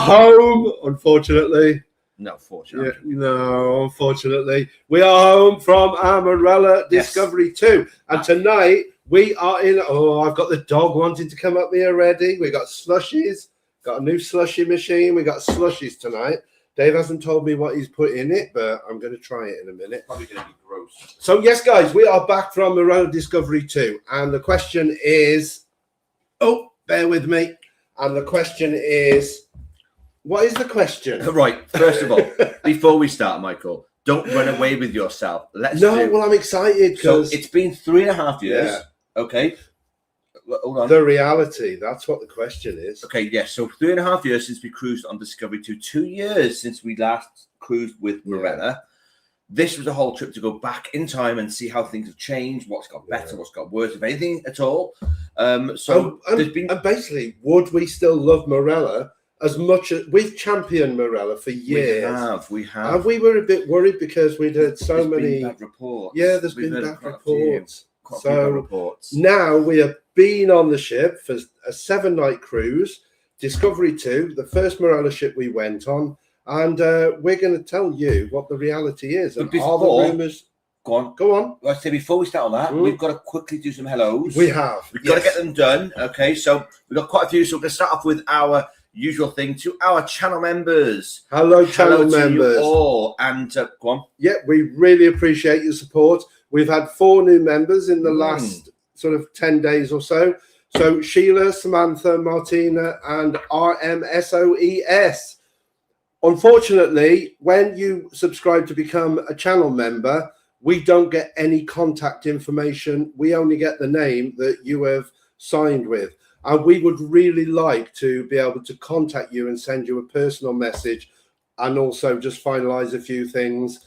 home, unfortunately. No, fortunately. Yeah, no, unfortunately. We are home from our Marella Discovery 2. And tonight we are in. Oh, I've got the dog wanting to come up here already. We got slushies. Got a new slushy machine. We got slushies tonight. Dave hasn't told me what he's put in it, but I'm going to try it in a minute. Probably going to be gross. So, yes, guys, we are back from Marella Discovery 2. And the question is... Oh, bear with me. And the question is... What is the question? Right, first of all, before we start, Michael, don't run away with yourself. Well, I'm excited because... So, it's been 3.5 years. Yeah. Okay. Hold on. The reality, that's what the question is. Okay, yes. So 3.5 years since we cruised on Discovery 2. 2 years since we last cruised with Marella. Yeah. This was a whole trip to go back in time and see how things have changed, what's got better, what's got worse, if anything at all. And basically, would we still love Marella as much as we've championed Marella for years? We have. And we were a bit worried because we'd heard so many bad reports. Yeah, there's been bad reports. Now we have been on the ship for a 7-night cruise, Discovery 2, the first Marella ship we went on, and we're going to tell you what the reality is. But before, all the rumours... Go on. Go on. I'd say before we start on that, we've got to quickly do some hellos. We have. We've got to get them done. Okay, so we've got quite a few, so we're going to start off with our usual thing to our channel members. Hello channel members. You all. And go on. Yeah, we really appreciate your support. We've had 4 new members in the last sort of 10 days or so. So Sheila, Samantha, Martina, and RMSOES. Unfortunately, when you subscribe to become a channel member, we don't get any contact information. We only get the name that you have signed with. And we would really like to be able to contact you and send you a personal message and also just finalize a few things,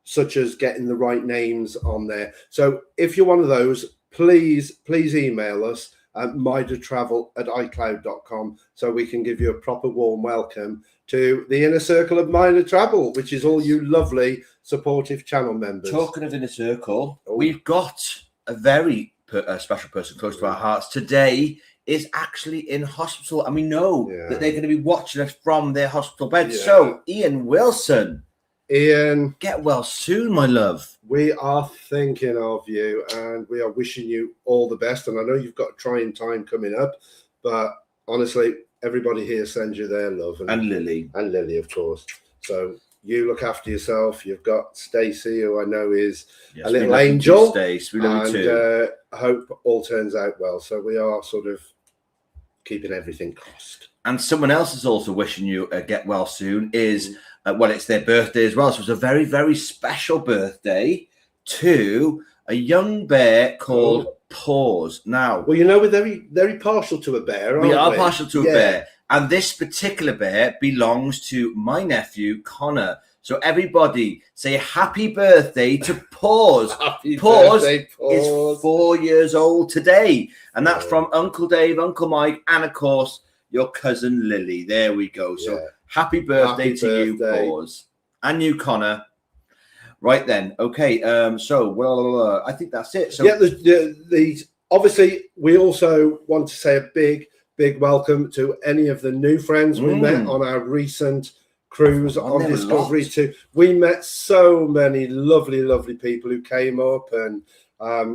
such as getting the right names on there. So if you're one of those, please email us at midatravel@icloud.com so we can give you a proper warm welcome to the inner circle of Mida Travel, which is all you lovely, supportive channel members. Talking of inner circle, we've got a very special person close to our hearts. Today is actually in hospital, and we know that they're going to be watching us from their hospital bed. So, Ian Wilson. Ian, get well soon, my love. We are thinking of you, and we are wishing you all the best. And I know you've got a trying time coming up, but honestly, everybody here sends you their love. And Lily. And Lily, of course. So you look after yourself. You've got Stacey, who I know is a little angel. Stacey, we love you too. I hope all turns out well. So we are sort of keeping everything crossed. And someone else is also wishing you a get well soon is... well, it's their birthday as well. So it's a very, very special birthday to a young bear called Paws. Now, well, you know, we're very, very partial to a bear, aren't we? We are partial to a bear. And this particular bear belongs to my nephew, Connor. So everybody say happy birthday to Paws. Paws is 4 years old today. And that's from Uncle Dave, Uncle Mike, and of course, your cousin Lily. There we go. So happy birthday to you, Paws. And you, Connor. Right then. Okay. So, I think that's it. So obviously, we also want to say a big welcome to any of the new friends we met on our recent cruise on Discovery 2. We met so many lovely people who came up and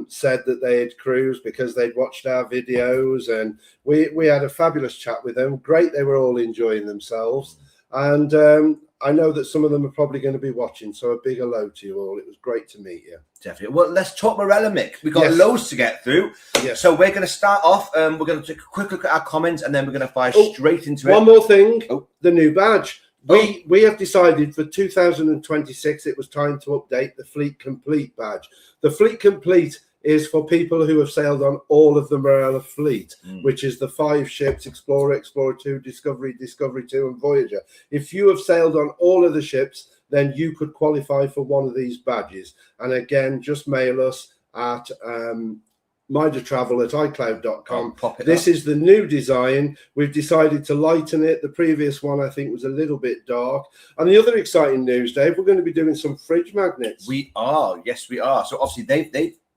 said that they had cruised because they'd watched our videos, and we had a fabulous chat with them. Great, they were all enjoying themselves, and I know that some of them are probably going to be watching, so a big hello to you all. It was great to meet you. Definitely. Well, let's talk Marella, Mick. We've got loads to get through. So we're going to start off, we're going to take a quick look at our comments, and then we're going to fire straight into it. One more thing, the new badge. We have decided for 2026 it was time to update the Fleet Complete badge. The Fleet Complete is for people who have sailed on all of the Marella fleet, which is the 5 ships, Explorer, Explorer 2, Discovery, Discovery 2, and Voyager. If you have sailed on all of the ships, then you could qualify for one of these badges. And again, just mail us at midatravel@icloud.com. This is the new design. We've decided to lighten it. The previous one, I think, was a little bit dark. And the other exciting news, Dave, we're going to be doing some fridge magnets. We are. Yes, we are. So obviously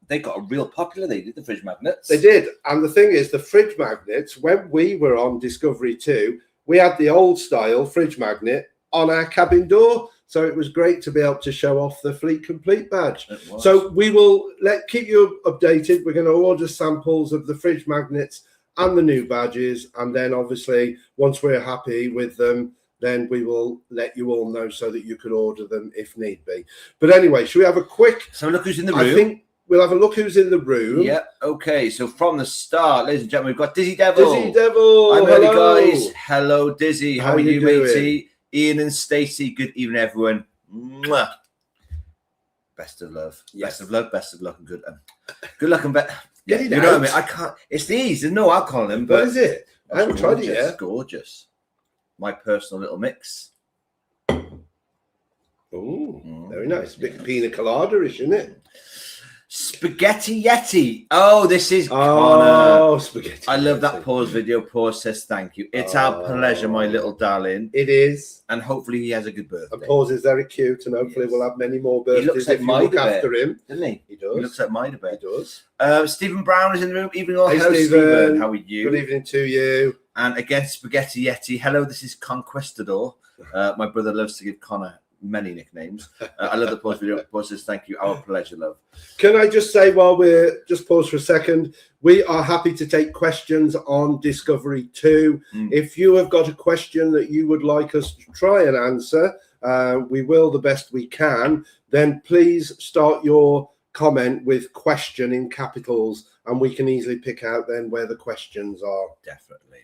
they got a real popular. They did the fridge magnets. They did. And the thing is, the fridge magnets, when we were on Discovery 2, we had the old style fridge magnet on our cabin door. So it was great to be able to show off the Fleet Complete badge. So we will keep you updated. We're going to order samples of the fridge magnets and the new badges. And then obviously, once we're happy with them, then we will let you all know so that you can order them if need be. But anyway, should we have a quick... So look who's in the room. I think we'll have a look who's in the room. Yep. Okay. So from the start, ladies and gentlemen, we've got Dizzy Devil. Dizzy Devil. I'm hello. early, guys. Hello, Dizzy. How are you, matey? Ian and Stacey. Good evening, everyone. Mwah. Best of love. Yes. Best of love. Best of luck and good. Good luck and Get you it know out. what I mean? I can't. It's these. There's no alcohol in them. But What is it? I haven't tried it yet. Gorgeous. My personal little mix. Oh, very nice. A bit pina colada-ish, isn't it? Spaghetti Yeti. Oh, this is Connor. Spaghetti. I love that pause video. Pause says thank you. It's our pleasure, my little darling. It is. And hopefully he has a good birthday. And Pause is very cute, and hopefully we'll have many more birthdays. He looks like if you look Maida after him. Doesn't he? He does. He looks like Maida Bear. He does. Stephen Brown is in the room. Evening all. Hey, Hello, Stephen. How are you? Good evening to you. And again, Spaghetti Yeti. Hello, this is Conquistador. My brother loves to give Connor many nicknames. I love the pause video. Pause says thank you. Our pleasure, love. Can I just say, while we're just pause for a second, we are happy to take questions on Discovery 2. If you have got a question that you would like us to try and answer, we will the best we can. Then please start your comment with question in capitals, and we can easily pick out then where the questions are. Definitely.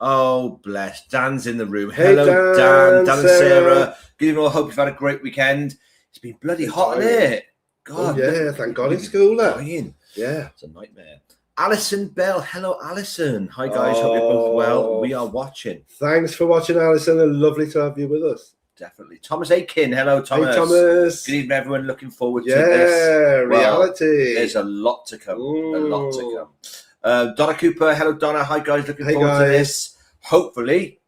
Oh, bless. Dan's in the room. Hey, hello, Dan. Dan and Sarah. Good evening all. Hope you've had a great weekend. It's been bloody hot, isn't it? God. Yeah, thank God it's cooler. Dying. Yeah. It's a nightmare. Alison Bell. Hello, Alison. Hi, guys. Hope you're both well. We are watching. Thanks for watching, Alison, and lovely to have you with us. Definitely. Thomas Aiken. Hello, Thomas. Hey, Thomas. Good evening, everyone. Looking forward to this. Yeah, reality. There's a lot to come. A lot to come. Donna Cooper. Hello, Donna. Hi, guys. Looking forward to this. Hopefully,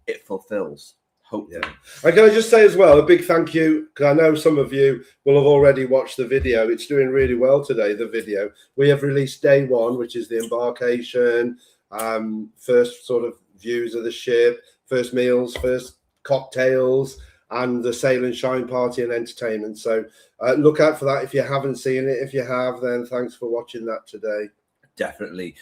it fulfills. Hopefully. Yeah. And can I just say as well, a big thank you, because I know some of you will have already watched the video. It's doing really well today, the video. We have released day 1, which is the embarkation, first sort of views of the ship, first meals, first cocktails, and the sail and shine party and entertainment. So look out for that if you haven't seen it. If you have, then thanks for watching that today. Definitely.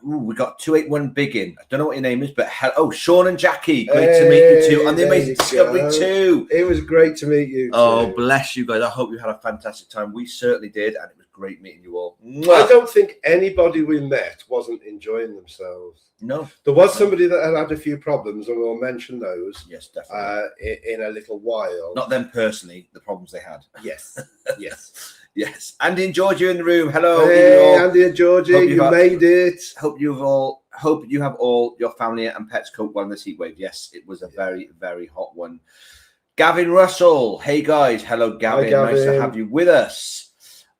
We got 281 Big In. I don't know what your name is, but Sean and Jackie. Great to meet you too. On the Amazing Discovery 2. It was great to meet you. Oh, bless you guys. I hope you had a fantastic time. We certainly did, and it was great meeting you all. I don't think anybody we met wasn't enjoying themselves. No. There was somebody that had a few problems, and we'll mention those. Yes, definitely. In a little while. Not them personally, the problems they had. Yes. Yes. Yes. Andy and Georgie in the room. Hello. Hey, Andy and Georgie, you made it. Hope you have all your family and pets cope well in this heat wave. Yes, it was a very, very hot one. Gavin Russell. Hey guys. Hello, Gavin. Hi, Gavin. Nice to have you with us.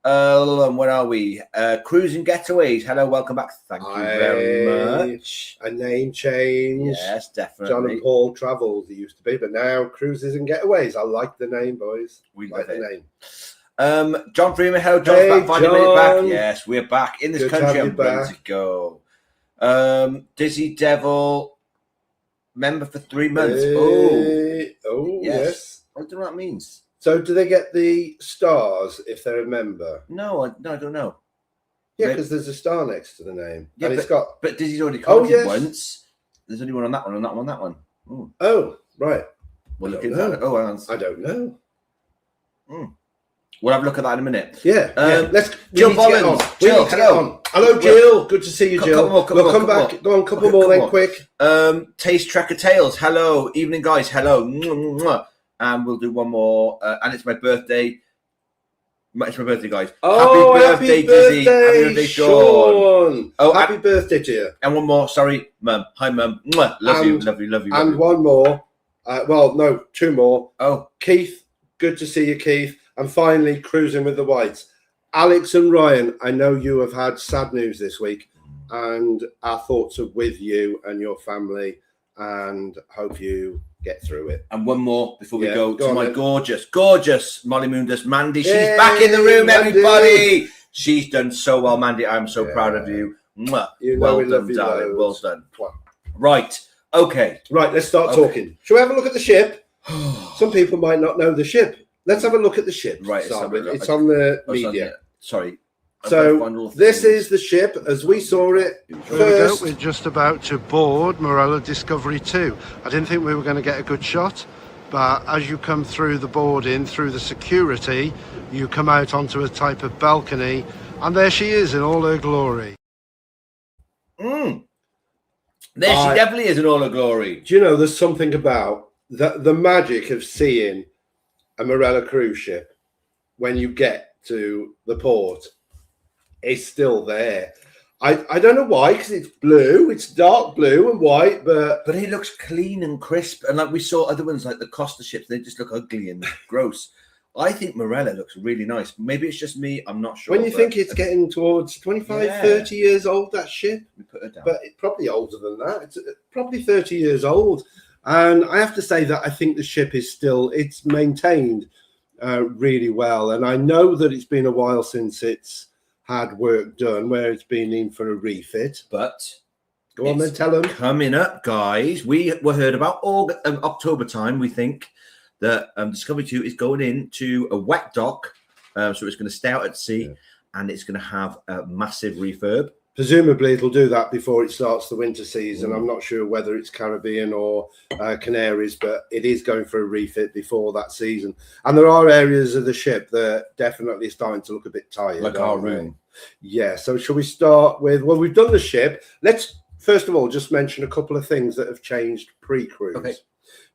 Where are we? Cruising Getaways. Hello, welcome back. Thank you very much. A name change. Yes, definitely. John and Paul Travels, it used to be, but now Cruises and Getaways. I like the name, boys. We like the name. John Freeman, hello, John's hey, back, finally made it back. Yes, we're back in this country. I'm ready to go. Dizzy Devil, member for 3 months. Oh, yes. I don't know what that means. So, do they get the stars if they're a member? No, I don't know. Yeah, because there's a star next to the name. Yeah, and but Dizzy's already commented once. There's only one on that one, on that one, on that one. Ooh. Oh, right. We'll look at that. Oh, I don't know. We'll have a look at that in a minute. Yeah. Let's Jill Bollins. Jill, hello. Hello, Jill. Good to see you, Jill. We'll come back. Go on, couple more then, quick. Taste Trekker Tales. Hello. Evening, guys. Hello. And we'll do one more. And it's my birthday. It's my birthday, guys. Oh, happy birthday, Dizzy. Happy birthday, Sean. Oh, happy birthday to you. And one more. Sorry, Mum. Hi, Mum. Love you. And one more. No, 2 more. Oh. Keith. Good to see you, Keith. And finally, Cruising with the Whites. Alex and Ryan, I know you have had sad news this week, and our thoughts are with you and your family, and hope you get through it. And one more before we go to my gorgeous Molly Moondus, Mandy. She's back in the room, everybody. She's done so well, Mandy. I'm so proud of you. You know we love you, darling. Well done. Right. Okay. Right, let's start talking. Shall we have a look at the ship? Some people might not know the ship. Let's have a look at the ship. Right, it's on the media. Sorry. So this is the ship as we saw it first. We're just about to board Marella Discovery 2. I didn't think we were going to get a good shot, but as you come through the boarding, through the security, you come out onto a type of balcony, and there she is in all her glory. There she definitely is in all her glory. Do you know, there's something about the magic of seeing a Marella cruise ship when you get to the port. It's still there. I don't know why, because it's blue, it's dark blue and white, but it looks clean and crisp. And like we saw other ones like the Costa ships, they just look ugly and gross. I think Marella looks really nice. Maybe it's just me, I'm not sure. When you think it's getting towards 25, 30 years old, that ship, we put her down. But it's probably older than that. It's probably 30 years old. And I have to say that I think the ship is still, it's maintained really well. And I know that it's been a while since it's had work done where it's been in for a refit. But go on then, tell them. Coming up, guys, we were heard about October time, we think, that Discovery 2 is going into a wet dock. So it's going to stay out at sea and it's going to have a massive refurb. Presumably it'll do that before it starts the winter season. I'm not sure whether it's Caribbean or Canaries, but it is going for a refit before that season. And there are areas of the ship that definitely starting to look a bit tired. Like our room. Yeah, so shall we start with, well, we've done the ship. Let's first of all just mention a couple of things that have changed pre-cruise. Okay.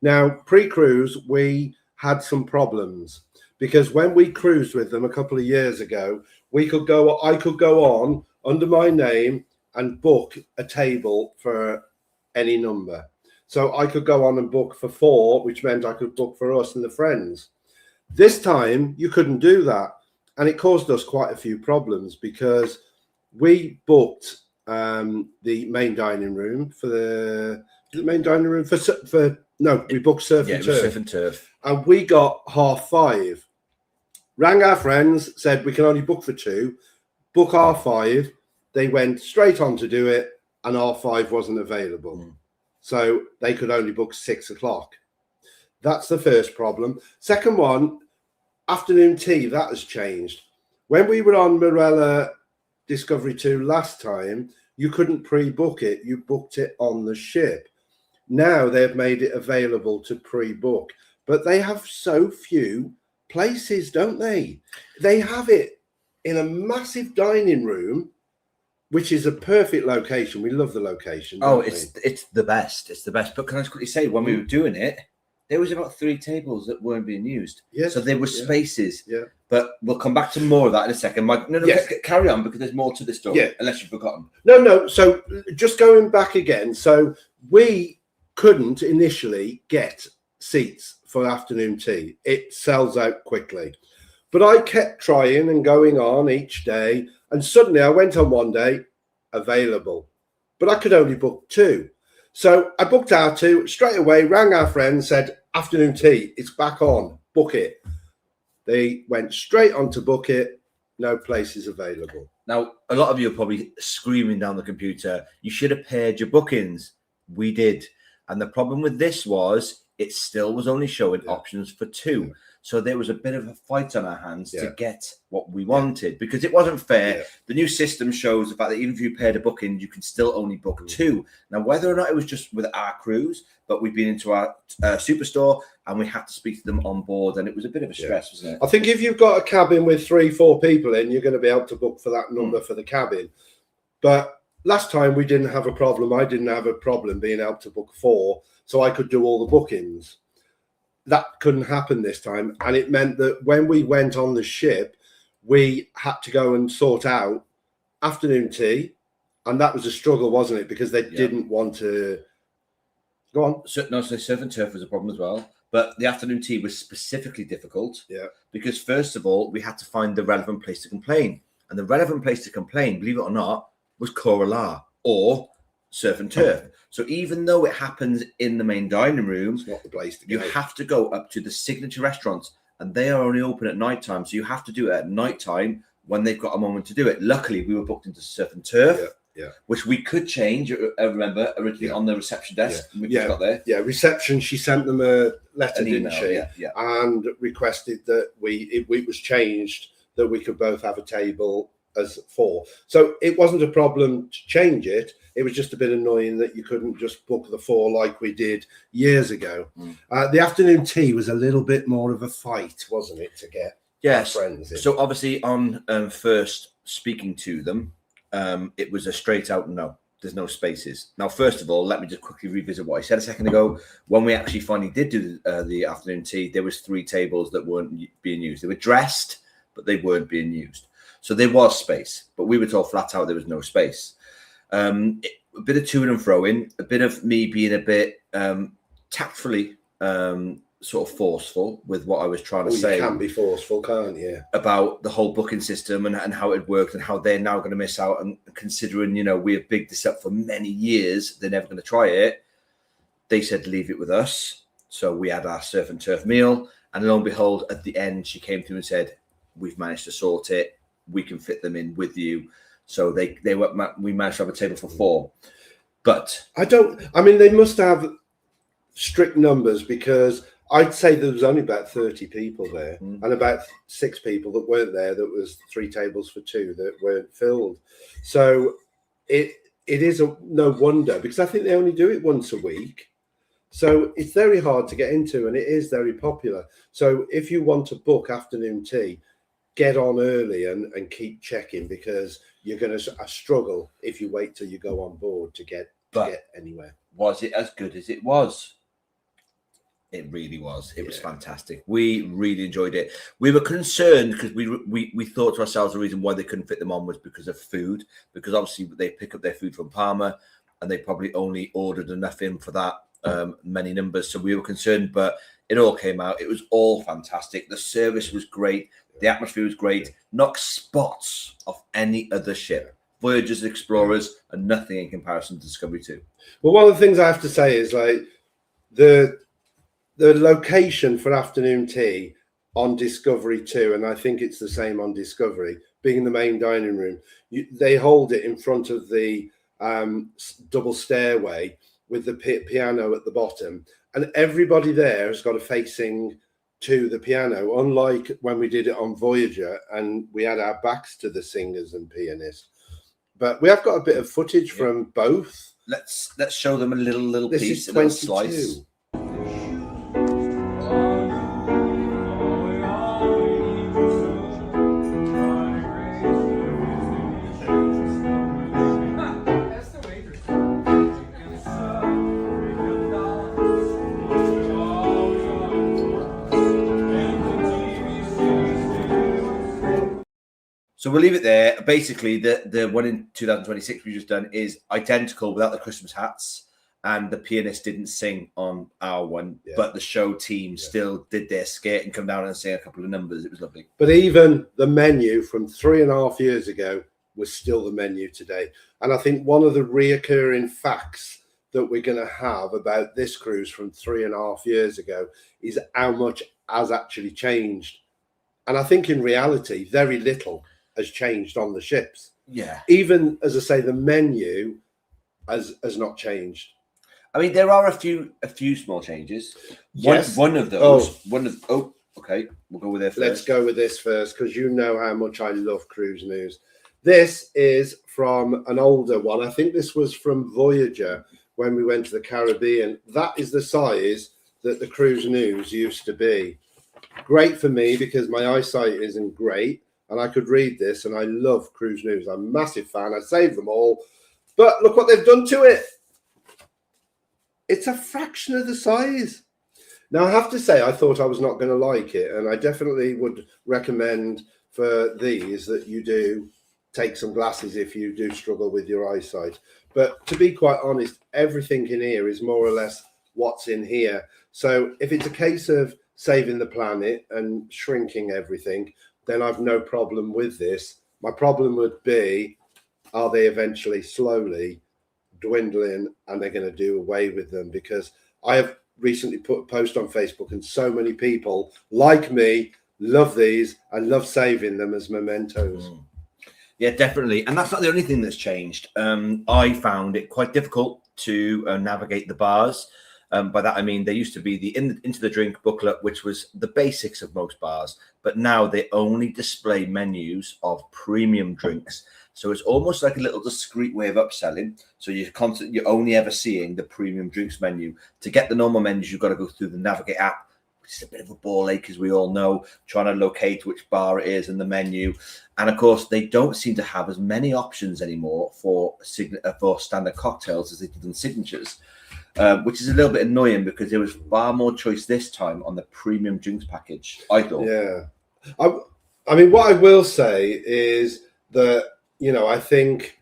Now, pre-cruise, we had some problems because when we cruised with them a couple of years ago, I could go on under my name and book a table for any number. So I could go on and book for 4, which meant I could book for us and the friends. This time you couldn't do that. And it caused us quite a few problems because we booked the main dining room for we booked surf and turf. Surf and turf. And we got 5:30. Rang our friends, said we can only book for 2. Book 5:30. They went straight on to do it, and 5:30 wasn't available. So they could only book 6 o'clock. That's the first problem. Second one, afternoon tea, that has changed. When we were on Marella Discovery 2 last time, you couldn't pre-book it. You booked it on the ship. Now they've made it available to pre-book. But they have so few places, don't they? They have it in a massive dining room, which is a perfect location. We love the location. It's the best. It's the best. But can I just quickly say, when we were doing it, there was about 3 tables that weren't being used. Yes. So there were spaces. Yeah. But we'll come back to more of that in a second. Mike, carry on because there's more to this story. Yeah. Unless you've forgotten. No. So just going back again. So we couldn't initially get seats for afternoon tea. It sells out quickly. But I kept trying and going on each day. And suddenly I went on one day, available. But I could only book 2. So I booked our 2 straight away, rang our friend, said, afternoon tea, it's back on, book it. They went straight on to book it, no places available. Now, a lot of you are probably screaming down the computer, you should have paired your bookings. We did. And the problem with this was, it still was only showing options for 2. Yeah. So there was a bit of a fight on our hands to get what we wanted because it wasn't fair. Yeah. The new system shows the fact that even if you paired a booking, you can still only book 2. Now, whether or not it was just with our cruise, but we've been into our superstore and we had to speak to them on board, and it was a bit of a stress, wasn't it? I think if you've got a cabin with 3-4 people in, you're going to be able to book for that number for the cabin. But last time we didn't have a problem. I didn't have a problem being able to book 4, so I could do all the bookings. That couldn't happen this time. And it meant that when we went on the ship, we had to go and sort out afternoon tea. And that was a struggle, wasn't it? Because they didn't want to go on. So surf and turf was a problem as well. But the afternoon tea was specifically difficult. Yeah. Because first of all, we had to find the relevant place to complain. And the relevant place to complain, believe it or not, was Corala or surf and turf. So even though it happens in the main dining room, it's not the place to go. You have to go up to the signature restaurants, and they are only open at night time. So you have to do it at night time when they've got a moment to do it. Luckily, we were booked into surf and turf, which we could change. I remember originally on the reception desk. We just got there. Yeah, reception. She sent them a letter, didn't she? Yeah. And requested that it was changed, that we could both have a table as 4. So it wasn't a problem to change it. It was just a bit annoying that you couldn't just book the 4 like we did years ago. The afternoon tea was a little bit more of a fight, wasn't it, to get our friends in? So obviously on first speaking to them, it was a straight out no. There's no spaces. Now, first of all, let me just quickly revisit what I said a second ago. When we actually finally did do the afternoon tea, there was 3 tables that weren't being used. They were dressed, but they weren't being used. So there was space, but we were told flat out there was no space. A bit of to and fro in, a bit of me being a bit tactfully sort of forceful with what I was trying to say. You can be forceful, can't you? About the whole booking system and how it worked and how they're now going to miss out. And considering, we have bigged this up for many years, they're never going to try it. They said, leave it with us. So we had our surf and turf meal. And lo and behold, at the end, she came through and said, we've managed to sort it. We can fit them in with you. So we managed to have a table for 4. But they must have strict numbers, because I'd say there was only about 30 people there, and about 6 people that weren't there. That was 3 tables for 2 that weren't filled. So it is no wonder, because I think they only do it once a week. So it's very hard to get into, and it is very popular. So if you want to book afternoon tea, get on early and keep checking, because you're going to struggle if you wait till you go on board to get anywhere. Was it as good as it was? It really was. It was fantastic. We really enjoyed it. We were concerned because we thought to ourselves the reason why they couldn't fit them on was because of food, because obviously they pick up their food from Parma and they probably only ordered enough in for that many numbers. So we were concerned, but it all came out. It was all fantastic. The service was great. The atmosphere was great. Knocked spots off any other ship. Voyagers, Explorers, and nothing in comparison to Discovery 2. Well, one of the things I have to say is like the location for afternoon tea on Discovery 2, and I think it's the same on Discovery, being the main dining room, they hold it in front of the double stairway with the piano at the bottom, and everybody there has got a facing to the piano, unlike when we did it on Voyager and we had our backs to the singers and pianists. But we have got a bit of footage from both. Let's show them a little This piece, is a little 22. slice. So we'll leave it there. Basically, the one in 2026 we've just done is identical without the Christmas hats, and the pianist didn't sing on our one, but the show team still did their skit and come down and sing a couple of numbers. It was lovely. But even the menu from 3.5 years ago was still the menu today. And I think one of the reoccurring facts that we're going to have about this cruise from 3.5 years ago is how much has actually changed. And I think in reality, very little has changed on the ships. Yeah. Even, as I say, the menu has not changed. I mean, there are a few small changes. Yes. One of those. Okay. We'll go with it first. Let's go with this first, because you know how much I love cruise news. This is from an older one. I think this was from Voyager when we went to the Caribbean. That is the size that the cruise news used to be. Great for me because my eyesight isn't great and I could read this, and I love cruise news. I'm a massive fan. I save them all. But look what they've done to it. It's a fraction of the size. Now, I have to say, I thought I was not going to like it, and I definitely would recommend for these that you do take some glasses if you do struggle with your eyesight. But to be quite honest, everything in here is more or less what's in here. So if it's a case of saving the planet and shrinking everything, then I've no problem with this. My problem would be, are they eventually slowly dwindling and they're going to do away with them? Because I have recently put a post on Facebook, and so many people like me love these and love saving them as mementos. Yeah, definitely. And that's not the only thing that's changed. I found it quite difficult to navigate the bars. By that, I mean, there used to be the Into the Drink booklet, which was the basics of most bars. But now they only display menus of premium drinks. So it's almost like a little discreet way of upselling. So you're only ever seeing the premium drinks menu. To get the normal menus, you've got to go through the Navigate app. It's a bit of a ball ache, as we all know, trying to locate which bar it is in the menu. And of course, they don't seem to have as many options anymore for standard cocktails as they did in signatures, which is a little bit annoying because there was far more choice this time on the premium drinks package, I thought. Yeah. I mean, what I will say is that, I think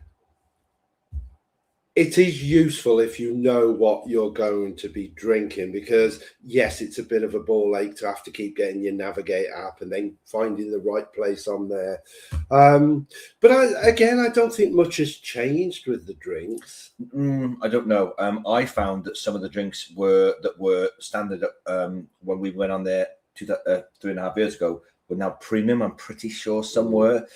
it is useful if you know what you're going to be drinking, because yes, it's a bit of a ball ache to have to keep getting your Navigate app and then finding the right place on there. But I don't think much has changed with the drinks. I don't know. I found that some of the drinks were standard when we went on there 3.5 years ago were now premium. I'm pretty sure some were.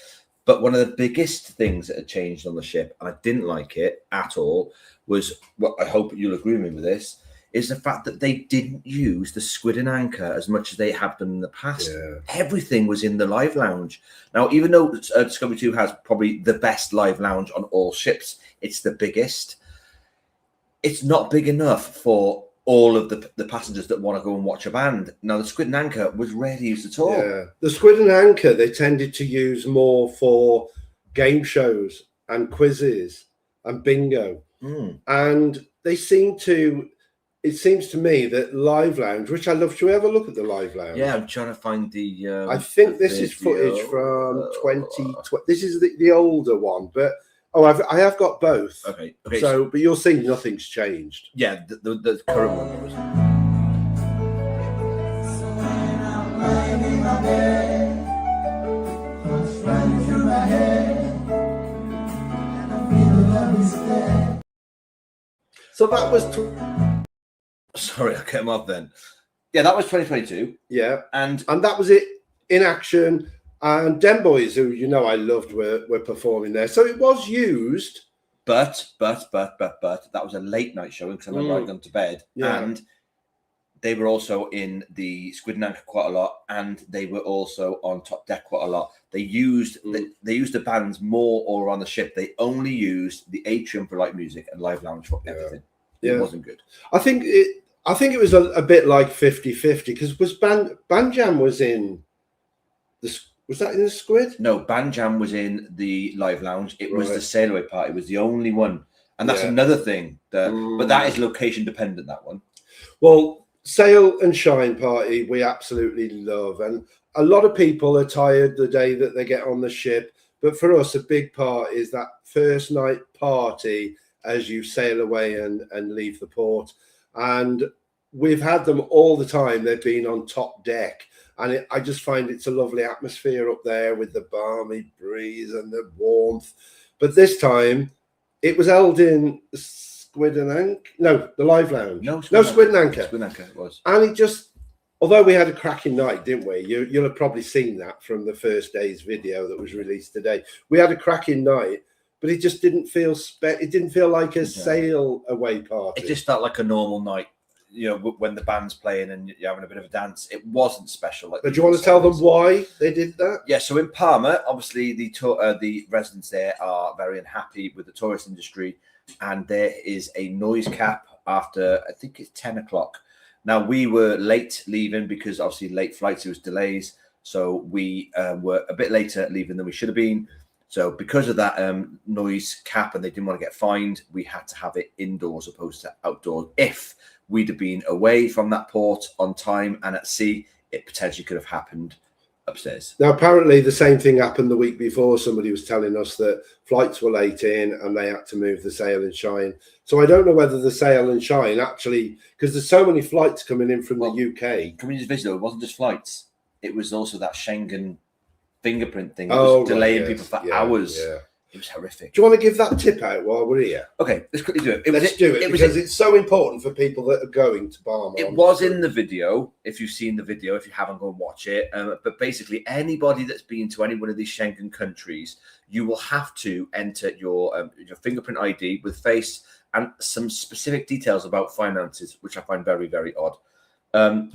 But one of the biggest things that had changed on the ship, and I didn't like it at all, was, what I hope you'll agree with me with this, is the fact that they didn't use the squid and anchor as much as they have done in the past. Yeah. Everything was in the live lounge. Now, even though Discovery 2 has probably the best live lounge on all ships, it's the biggest. It's not big enough for all of the passengers that want to go and watch a band. Now, the squid and anchor was rarely used at all. Yeah, the squid and anchor they tended to use more for game shows and quizzes and bingo, and it seems to me that live lounge, which I love. Should we ever look at the live lounge? Yeah, I'm trying to find the. I think this is footage from 2020. This is the older one, but. Oh, I have got both. Okay. So, but you'll see nothing's changed. Yeah, the current one was. So that was. Sorry, I came off then. Yeah, that was 2022. Yeah, and that was it in action. And Den Boys, who I loved, were performing there. So it was used. But that was a late night showing because I remember I'd gone to bed. Yeah. And they were also in the Squid and Anchor quite a lot, and they were also on Top Deck quite a lot. They used they used the bands more all around the ship. They only used the atrium for light music and live lounge for everything. Yeah. It wasn't good. I think it was a bit like 50-50 because Banjam was in the. Was that in the Squid? No, Banjam was in the live lounge. It was the sail away part. It was the only one. And that's another thing. But that is location dependent, that one. Well, Sail and Shine party, we absolutely love. And a lot of people are tired the day that they get on the ship. But for us, a big part is that first night party as you sail away and leave the port. And we've had them all the time. They've been on Top Deck. And I just find it's a lovely atmosphere up there with the balmy breeze and the warmth. But this time, it was held in Squid and Anchor. No, the live lounge. No, Squid and Anchor. Squid and Anchor it was. And it just, although we had a cracking night, didn't we? You'll have probably seen that from the first day's video that was released today. We had a cracking night, but it just didn't feel it didn't feel like a sail away party. It just felt like a normal night. When the band's playing and you're having a bit of a dance, it wasn't special. But do you want to tell them why they did that? Yeah, so in Palma, obviously the residents there are very unhappy with the tourist industry, and there is a noise cap after, I think it's 10 o'clock. Now, we were late leaving because obviously late flights, there was delays. So we were a bit later leaving than we should have been. So because of that noise cap and they didn't want to get fined, we had to have it indoors opposed to outdoors. If we'd have been away from that port on time and at sea, it potentially could have happened upstairs. Now, apparently the same thing happened the week before. Somebody was telling us that flights were late in and they had to move the Sail and Shine. So I don't know whether the Sail and Shine actually, because there's so many flights coming in from the UK. Can we just visit though? It wasn't just flights. It was also that Schengen fingerprint thing. It was delaying people for hours. Yeah. It was horrific. Do you want to give that tip out while we're here? Okay, let's quickly do it. Let's do it because it's so important for people that are going to Barma. It was in the video, if you've seen the video. If you haven't, go and watch it. But basically, anybody that's been to any one of these Schengen countries, you will have to enter your fingerprint ID with face and some specific details about finances, which I find very, very odd.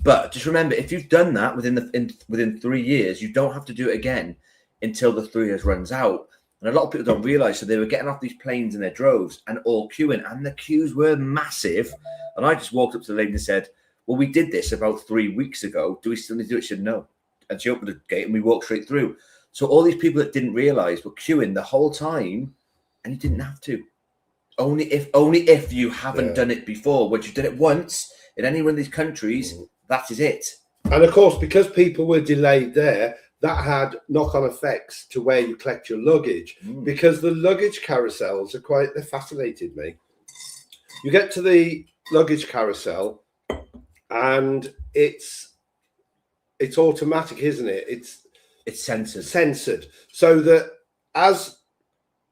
But just remember, if you've done that within 3 years, you don't have to do it again until the 3 years runs out. And a lot of people don't realize. So they were getting off these planes in their droves and all queuing, and the queues were massive. And I just walked up to the lady and said, well, we did this about 3 weeks ago. Do we still need to do it? She said, no. And she opened the gate and we walked straight through. So all these people that didn't realize were queuing the whole time, and you didn't have to. Only if you haven't done it before. Once you've done it once in any one of these countries, that is it. And of course, because people were delayed there, that had knock-on effects to where you collect your luggage, because the luggage carousels they fascinated me. You get to the luggage carousel and it's automatic, isn't it? It's censored so that as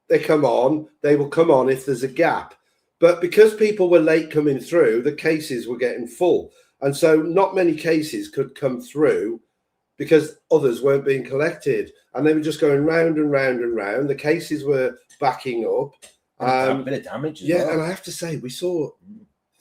they come on, they will come on if there's a gap. But because people were late coming through, the cases were getting full. And so not many cases could come through because others weren't being collected. And they were just going round and round and round. The cases were backing up. A bit of damage as well. And I have to say, we saw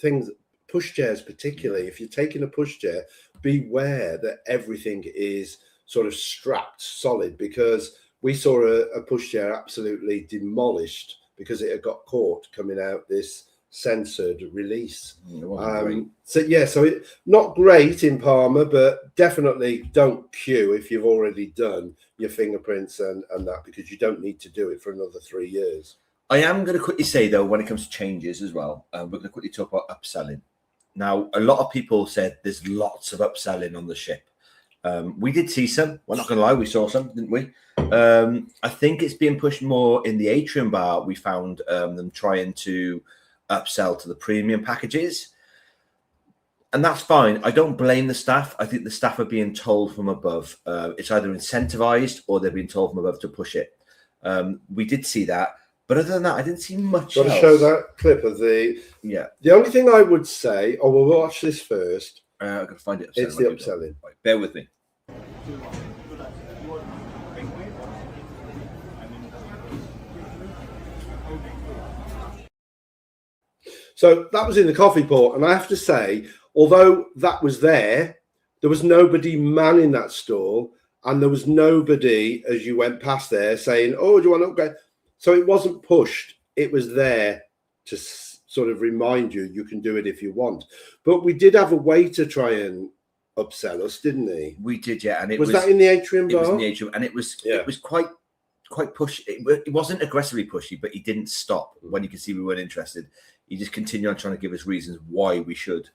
things, pushchairs particularly. If you're taking a pushchair, beware that everything is sort of strapped solid, because we saw a pushchair absolutely demolished because it had got caught coming out this censored release. So not great in Parma, but definitely don't queue if you've already done your fingerprints and that, because you don't need to do it for another 3 years. I am going to quickly say, though, when it comes to changes as well, we're going to quickly talk about upselling. Now, a lot of people said there's lots of upselling on the ship. We did see some. We're not going to lie, we saw some, didn't we? I think it's being pushed more in the atrium bar. We found them trying to upsell to the premium packages, and that's fine. I don't blame the staff. I think the staff are being told from above. It's either incentivized or they're being told from above to push it. We did see that, but other than that, I didn't see much else. To show that clip of the The only thing I would say, we'll watch this first. I can find it. It's the upselling. Right, bear with me. So that was in the coffee port, and I have to say, although that was there was nobody manning that stall, and there was nobody as you went past there saying, "Oh, do you want to upgrade?" So it wasn't pushed; it was there to sort of remind you can do it if you want. But we did have a waiter try and upsell us, didn't he? We did, yeah. And it was that in the atrium bar? It was in the atrium, and it was quite pushy. It wasn't aggressively pushy, but he didn't stop when you could see we weren't interested. He just continued on trying to give us reasons why we should,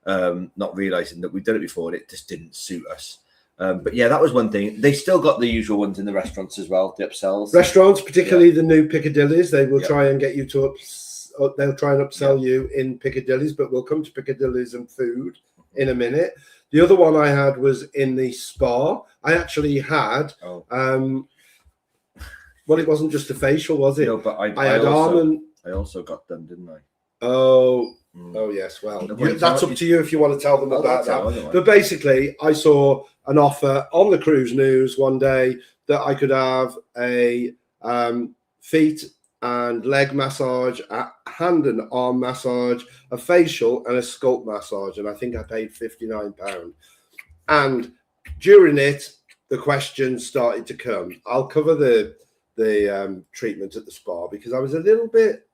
not realizing that we've done it before and it just didn't suit us. But yeah, that was one thing. They still got the usual ones in the restaurants as well, the upsells. Restaurants, particularly the new Piccadillys, they will try and get you to they'll try and upsell you in Piccadillys, but we'll come to Piccadillys and food in a minute. The other one I had was in the spa. I actually had, well, it wasn't just a facial, was it? No, but I had almond. I also got them, didn't I? Oh yes. Well, that's up to you if you want to tell them about that. But basically, I saw an offer on the cruise news one day that I could have a feet and leg massage, a hand and arm massage, a facial, and a scalp massage. And I think I paid £59. And during it, the questions started to come. I'll cover the treatment at the spa because I was a little bit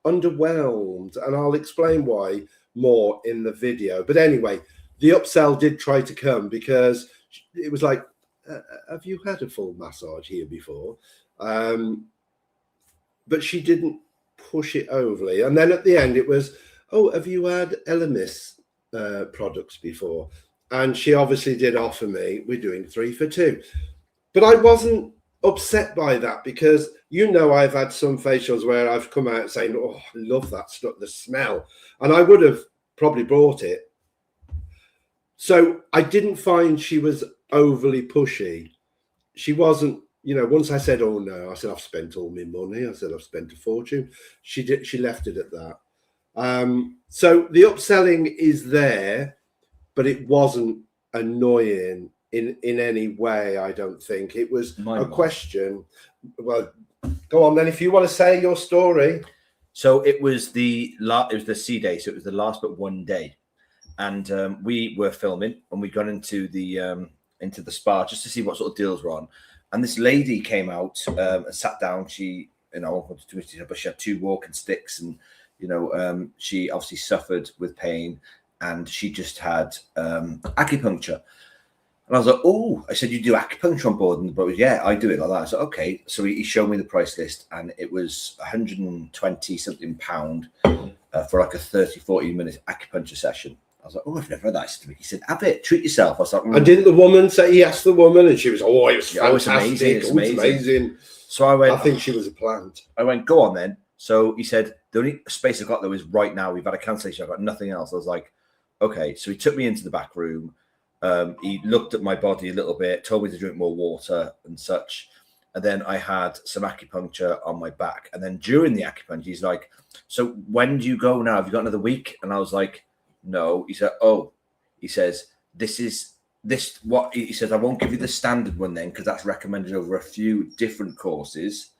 underwhelmed, and I'll explain why more in the video. But anyway, the upsell did try to come because it was like, have you had a full massage here before? But she didn't push it overly. And then at the end it was, oh, have you had Elemis products before? And she obviously did offer me, we're doing 3 for 2. But I wasn't upset by that because, you know, I've had some facials where I've come out saying, oh, I love that stuff, the smell. And I would have probably bought it. So I didn't find she was overly pushy. She wasn't once I said, oh no, I said, I've spent all my money. I said, I've spent a fortune. She left it at that. So the upselling is there, but it wasn't annoying in any way. I don't think it was a question. Well, go on then. If you want to say your story. So it was the C day. So it was the last but one day. And we were filming and we got into the spa just to see what sort of deals were on. And this lady came out and sat down. She, but she had 2 walking sticks, and she obviously suffered with pain, and she just had acupuncture. And I was like, oh, I said, you do acupuncture on board? And the boy was, yeah, I do it like that. I said, okay. So he showed me the price list, and it was 120 something pound for like a 30-40 minute acupuncture session. I was like, oh, I've never had that. He said, have it, treat yourself. I was like, And didn't the woman say, he asked the woman, and she was, oh, it was fantastic. It's amazing. So I went, I think she was a plant. I went, go on then. So he said, the only space I've got though is right now. We've had a cancellation. I've got nothing else. I was like, okay. So he took me into the back room. He looked at my body a little bit, told me to drink more water and such. And then I had some acupuncture on my back. And then during the acupuncture, he's like, so when do you go now? Have you got another week? And I was like, no. He said, oh, he says, he says, I won't give you the standard one then, because that's recommended over a few different courses,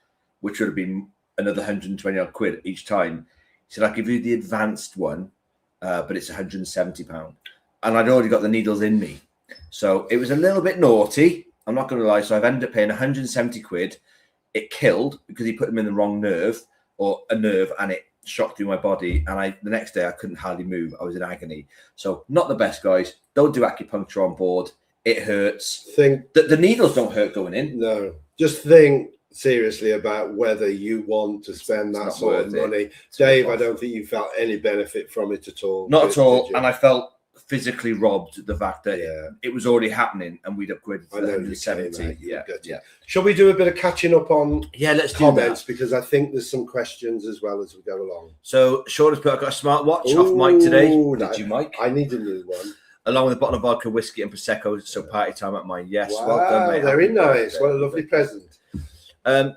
which would have been another 120 odd quid each time. He said, I'll give you the advanced one, but it's £170. And I'd already got the needles in me. So it was a little bit naughty. I'm not going to lie. So I've ended up paying 170 quid. It killed because he put them in the wrong nerve, or a nerve, and it shot through my body. And the next day I couldn't hardly move. I was in agony. So not the best, guys. Don't do acupuncture on board. It hurts. The needles don't hurt going in. No. Just think seriously about whether you want to spend that sort of money. Dave, I don't think you felt any benefit from it at all. Not at all. And I felt physically robbed the fact that it was already happening, and we'd upgraded to 170. Yeah. Shall we do a bit of catching up on let's comments? do that, because I think there's some questions as well as we go along. So Sean has put, I've got a smartwatch off Mike today. Did you, Mike? I need a new one. Along with a bottle of vodka, whiskey and Prosecco, so party time at mine. Yes, wow, well done, mate. Very nice. What a lovely present.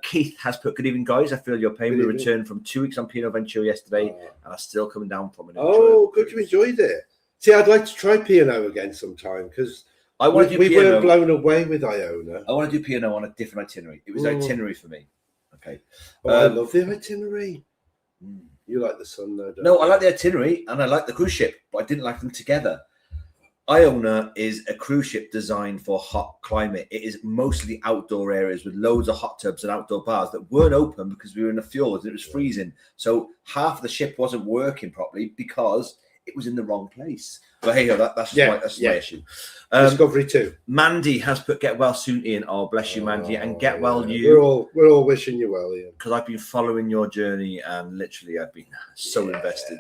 Keith has put, good evening, guys. I feel your pain. We returned from 2 weeks on Pinot Ventura yesterday, and I'm still coming down from it. Oh, good. You enjoyed it. See, I'd like to try P&O again sometime, because we weren't blown away with Iona. I want to do P&O on a different itinerary. It was an itinerary for me. Okay. I love the itinerary. You like the sun, though, don't you? No, I like the itinerary, and I like the cruise ship, but I didn't like them together. Iona is a cruise ship designed for hot climate. It is mostly outdoor areas with loads of hot tubs and outdoor bars that weren't open because we were in the fjords and it was freezing. So half of the ship wasn't working properly because it was in the wrong place. But hey, that's my issue. Discovery 2. Mandy has put, get well soon, Ian. Oh, bless you, Mandy. And get well, you. We're all wishing you well, Ian. Because I've been following your journey and literally I've been so invested.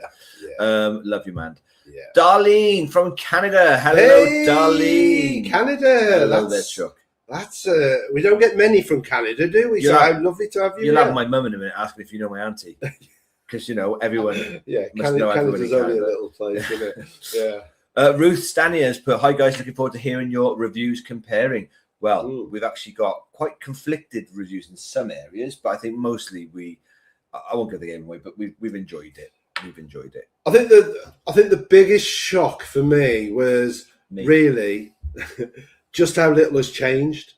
Love you, man. Yeah. Darlene from Canada. Hello, Darlene. Canada. Hello there, Chuck. That's we don't get many from Canada, do we? So I'm lovely to have you. You'll have my mum in a minute asking if you know my auntie. Because everyone must know everyone in Canada's only a little place, isn't it? Yeah. Ruth Stanier has put, hi guys, looking forward to hearing your reviews comparing. Well, we've actually got quite conflicted reviews in some areas, but I think mostly I won't give the game away, but we've enjoyed it. We've enjoyed it. I think the biggest shock for me was really just how little has changed.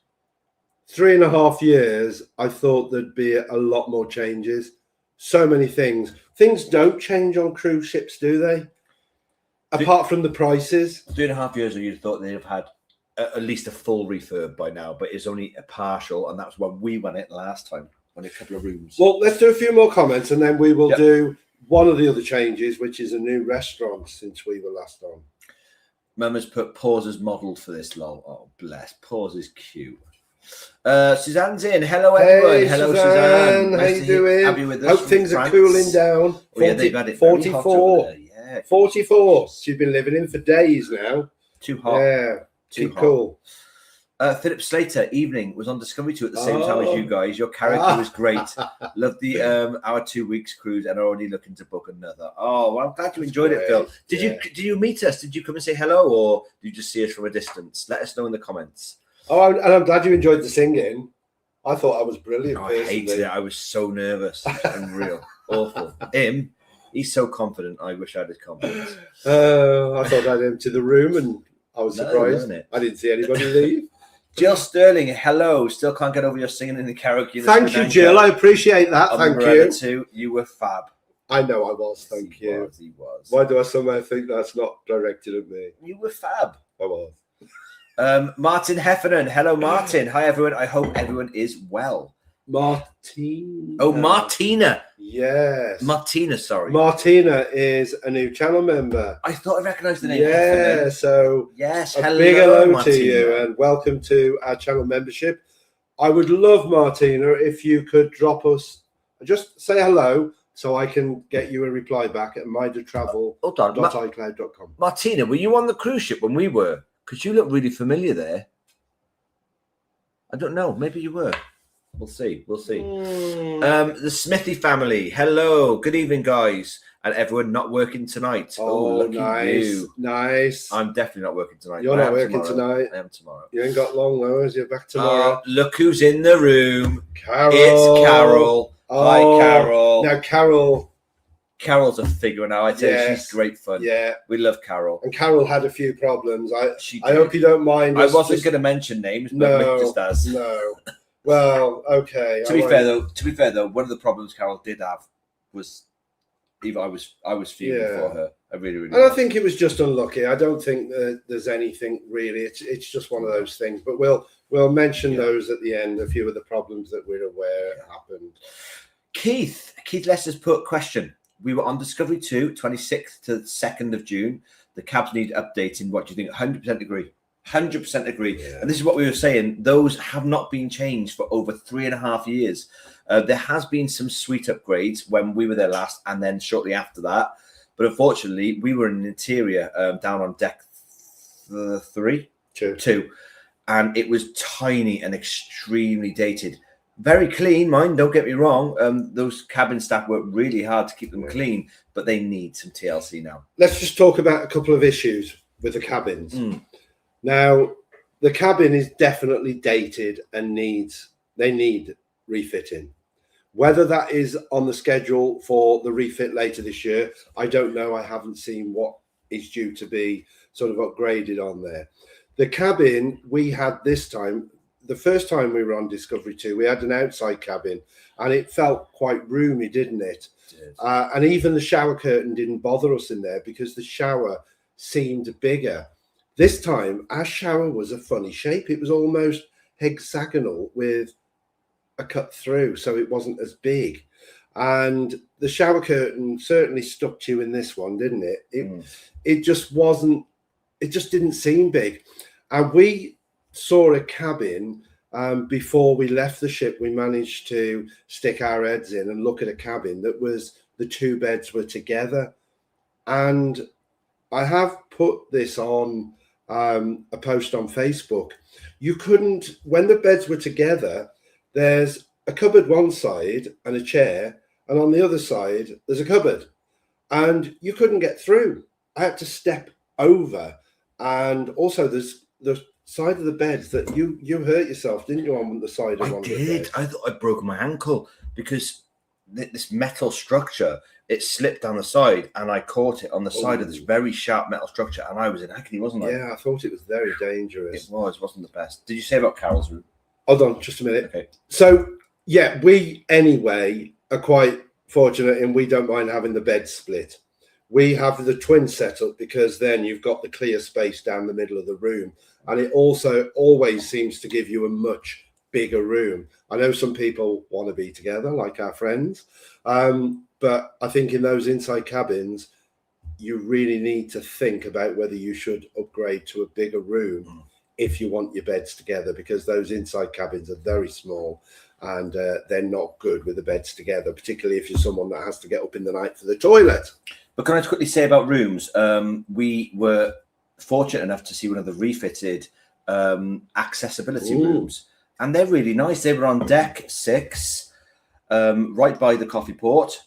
3.5 years, I thought there'd be a lot more changes. So many things. Things don't change on cruise ships, do they? Apart from the prices. 3.5 years, you'd have thought they'd have had at least a full refurb by now, but it's only a partial, and that's when we went it last time, on a couple of rooms. Well, let's do a few more comments, and then we will do one of the other changes, which is a new restaurant since we were last on. Mum has put pause as modelled for this, lol. Oh, bless. Pause is cute. Suzanne's in. Hello, everyone. Hey, hello, Suzanne. How you doing? Have you with us? Hope things are cooling down. 40, they've had it 44. 44. She's been living in for days now. Too hot. Yeah. Too cool. Philip Slater, evening, was on Discovery 2 at the same time as you guys. Your character was great. Loved the our 2 weeks cruise and are already looking to book another. Oh, well, I'm glad you enjoyed it, Phil. Did you meet us? Did you come and say hello, or did you just see us from a distance? Let us know in the comments. Oh, and I'm glad you enjoyed the singing. I thought I was brilliant. I hated it. I was so nervous. It was unreal. Awful. Him, he's so confident. I wish I had his confidence. I thought I'd empty the room, and I was surprised. I didn't see anybody leave. Jill Sterling, hello. Still can't get over your singing in the karaoke. Thank you, Jill. I appreciate that. Thank you. Too. You were fab. I know I was. Thank you. He was. Why do I somehow think that's not directed at me? You were fab. I was. Martin Heffernan. Hello, Martin. Hi, everyone. I hope everyone is well. Martina. Oh, Martina. Yes. Martina, sorry. Martina is a new channel member. I thought I recognised the name. Yeah, Heffernan. so yes, a hello, big hello Martina. to you and welcome to our channel membership. I would love, Martina, if you could just say hello so I can get you a reply back at midertravel.icloud.com. Martina, were you on the cruise ship when we were? Because you look really familiar there. I don't know. Maybe you were. We'll see. We'll see. The Smithy family. Hello. Good evening, guys. And everyone not working tonight. Oh, nice. Nice. I'm definitely not working tonight. You're not working tonight? I am tomorrow. You ain't got long, though, as you're back tomorrow. Look who's in the room. Carol. It's Carol. Hi, Carol. Now, Carol's a figure now. I tell you, she's great fun. Yeah. We love Carol. And Carol had a few problems. I hope you don't mind. I wasn't going to mention names, but Mick just does. No. Well, okay. To be fair though, one of the problems Carol did have was I was fuming for her. I really and I think it was just unlucky. I don't think that there's anything really. It's just one of those things. But we'll mention those at the end. A few of the problems that we're aware happened. Keith Lester's put question. We were on Discovery 2, 26th to the 2nd of June. The cabs need updating. What do you think? 100% agree. 100% agree. Yeah. And this is what we were saying. Those have not been changed for over 3.5 years. There has been some sweet upgrades when we were there last and then shortly after that. But unfortunately, we were in an interior down on deck 2. And it was tiny and extremely dated. Very clean, mind, don't get me wrong. Those cabin staff work really hard to keep them clean, but they need some TLC now. Let's just talk about a couple of issues with the cabins. Now, the cabin is definitely dated and they need refitting. Whether that is on the schedule for the refit later this year, I don't know. I haven't seen what is due to be sort of upgraded on there. The cabin we had this time, the first time we were on Discovery 2, we had an outside cabin and it felt quite roomy, didn't it? And even the shower curtain didn't bother us in there because the shower seemed bigger. This time, our shower was a funny shape. It was almost hexagonal with a cut through, so it wasn't as big. And the shower curtain certainly stuck to you in this one, didn't it? It just wasn't, it just didn't seem big. And we saw a cabin before we left the ship. We managed to stick our heads in and look at a cabin that was, the two beds were together. And I have put this on a post on Facebook. You couldn't, when the beds were together, there's a cupboard one side and a chair, and on the other side there's a cupboard, and you couldn't get through. I had to step over. And also there's the side of the beds that you hurt yourself, didn't you, on the side of one of the beds? I thought I broke my ankle because this metal structure, it slipped down the side and I caught it on the side of this very sharp metal structure and I was in agony, wasn't I? Yeah, I thought it was very dangerous. It wasn't the best. Did you say about Carol's room? Hold on just a minute. Okay. So, yeah, we anyway are quite fortunate and we don't mind having the bed split. We have the twin setup because then you've got the clear space down the middle of the room. And it also always seems to give you a much bigger room. I know some people want to be together, like our friends. But I think in those inside cabins, you really need to think about whether you should upgrade to a bigger room if you want your beds together, because those inside cabins are very small and they're not good with the beds together, particularly if you're someone that has to get up in the night for the toilet. But can I just quickly say about rooms? We were fortunate enough to see one of the refitted accessibility rooms, and they're really nice. They were on deck 6, right by the coffee port,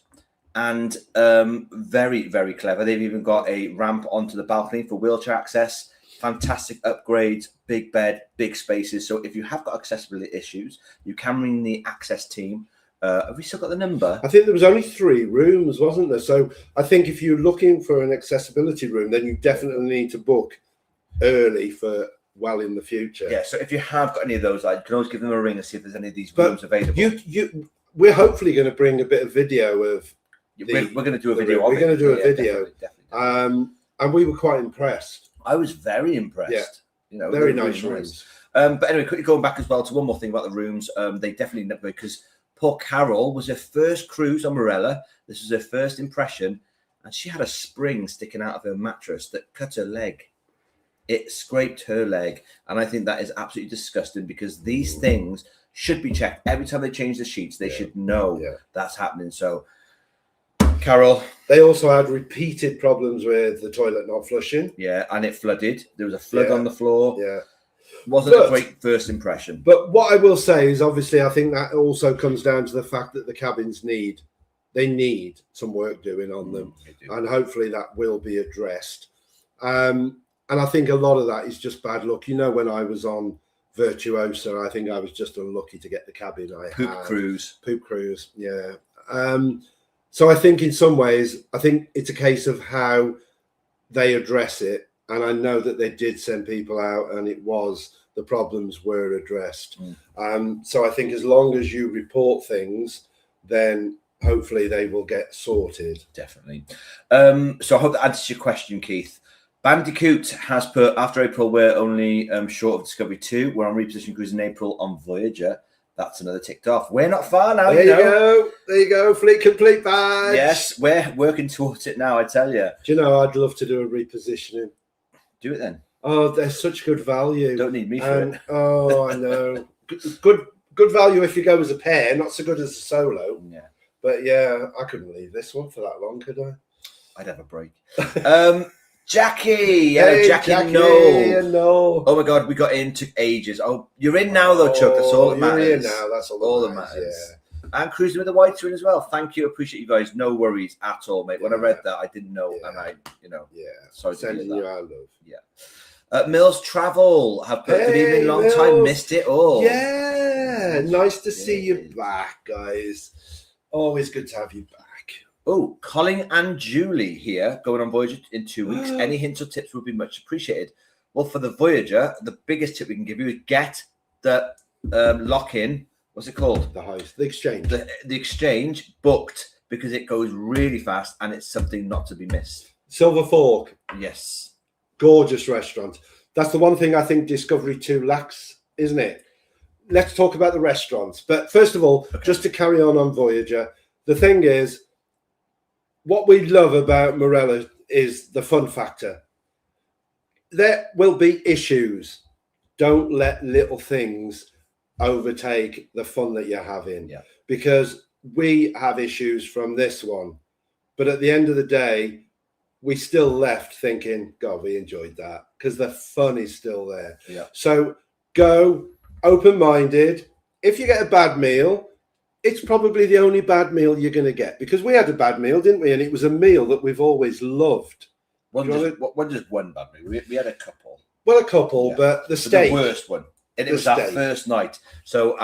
and very, very clever. They've even got a ramp onto the balcony for wheelchair access. fantastic upgrades, big bed, big spaces. So if you have got accessibility issues, you can ring the access team. Have we still got the number? I think there was only 3 rooms, wasn't there? So I think if you're looking for an accessibility room, then you definitely need to book early for well in the future. Yeah, so if you have got any of those, you can always give them a ring and see if there's any of these rooms available. We're hopefully going to bring a bit of video of. We're going to do a video. We're going to do a video, definitely. And we were quite impressed. I was very impressed. Yeah. You know, very nice rooms. But anyway, quickly going back as well to one more thing about the rooms. They definitely, because poor Carol was her first cruise on Marella. This was her first impression, and she had a spring sticking out of her mattress that cut her leg. It scraped her leg, and I think that is absolutely disgusting because these things should be checked every time they change the sheets. They should know that's happening. So, Carol, they also had repeated problems with the toilet not flushing. Yeah, and it flooded. There was a flood on the floor. Yeah, wasn't a great first impression. But what I will say is, obviously, I think that also comes down to the fact that the cabins need some work doing on them, and hopefully that will be addressed. And I think a lot of that is just bad luck. You know, when I was on Virtuosa, I think I was just unlucky to get the cabin I had. Poop cruise, yeah. So I think in some ways, I think it's a case of how they address it. And I know that they did send people out, and the problems were addressed. So I think as long as you report things, then hopefully they will get sorted. Definitely. So I hope that answers your question, Keith. Bandicoot has put, after April, we're only short of Discovery 2. We're on reposition cruise in April on Voyager. That's another ticked off. We're not far now. There you go. Fleet complete badge. Yes, we're working towards it now, I tell you. Do you know, I'd love to do a repositioning. Do it then. Oh, they're such good value. Don't need me for it. Oh, I know. Good value if you go as a pair, not so good as a solo. Yeah. But yeah, I couldn't leave this one for that long, could I? I'd have a break. Jackie. Hey, Jackie, no. Oh my God, we got into ages. Oh, you're in now though, Chuck. That's all that matters. You're in now. That's all that matters. Yeah. And cruising with the whites in as well. Thank you. Appreciate you guys. No worries at all, mate. When I read that, I didn't know. And I, sorry to hear that. You our love. Yeah. Mills Travel have put good evening, long time, missed it all. Yeah. Nice to see you back, guys. Always good to have you back. Oh, Colin and Julie here, going on Voyager in 2 weeks. Any hints or tips would be much appreciated. Well, for the Voyager, the biggest tip we can give you is get the lock-in. What's it called? The exchange. The exchange booked, because it goes really fast and it's something not to be missed. Silver Fork. Yes. Gorgeous restaurant. That's the one thing I think Discovery 2 lacks, isn't it? Let's talk about the restaurants. But first of all, just to carry on Voyager, the thing is, what we love about Marella is the fun factor. There will be issues. Don't let little things overtake the fun that you're having. Yeah. Because we have issues from this one. But at the end of the day, we still left thinking, God, we enjoyed that. Because the fun is still there. Yeah. So go open-minded. If you get a bad meal, it's probably the only bad meal you're going to get, because we had a bad meal, didn't we? And it was a meal that we've always loved. Just one bad meal. We had a couple. Well, a couple, but the steak. The worst one. And it was our first night. So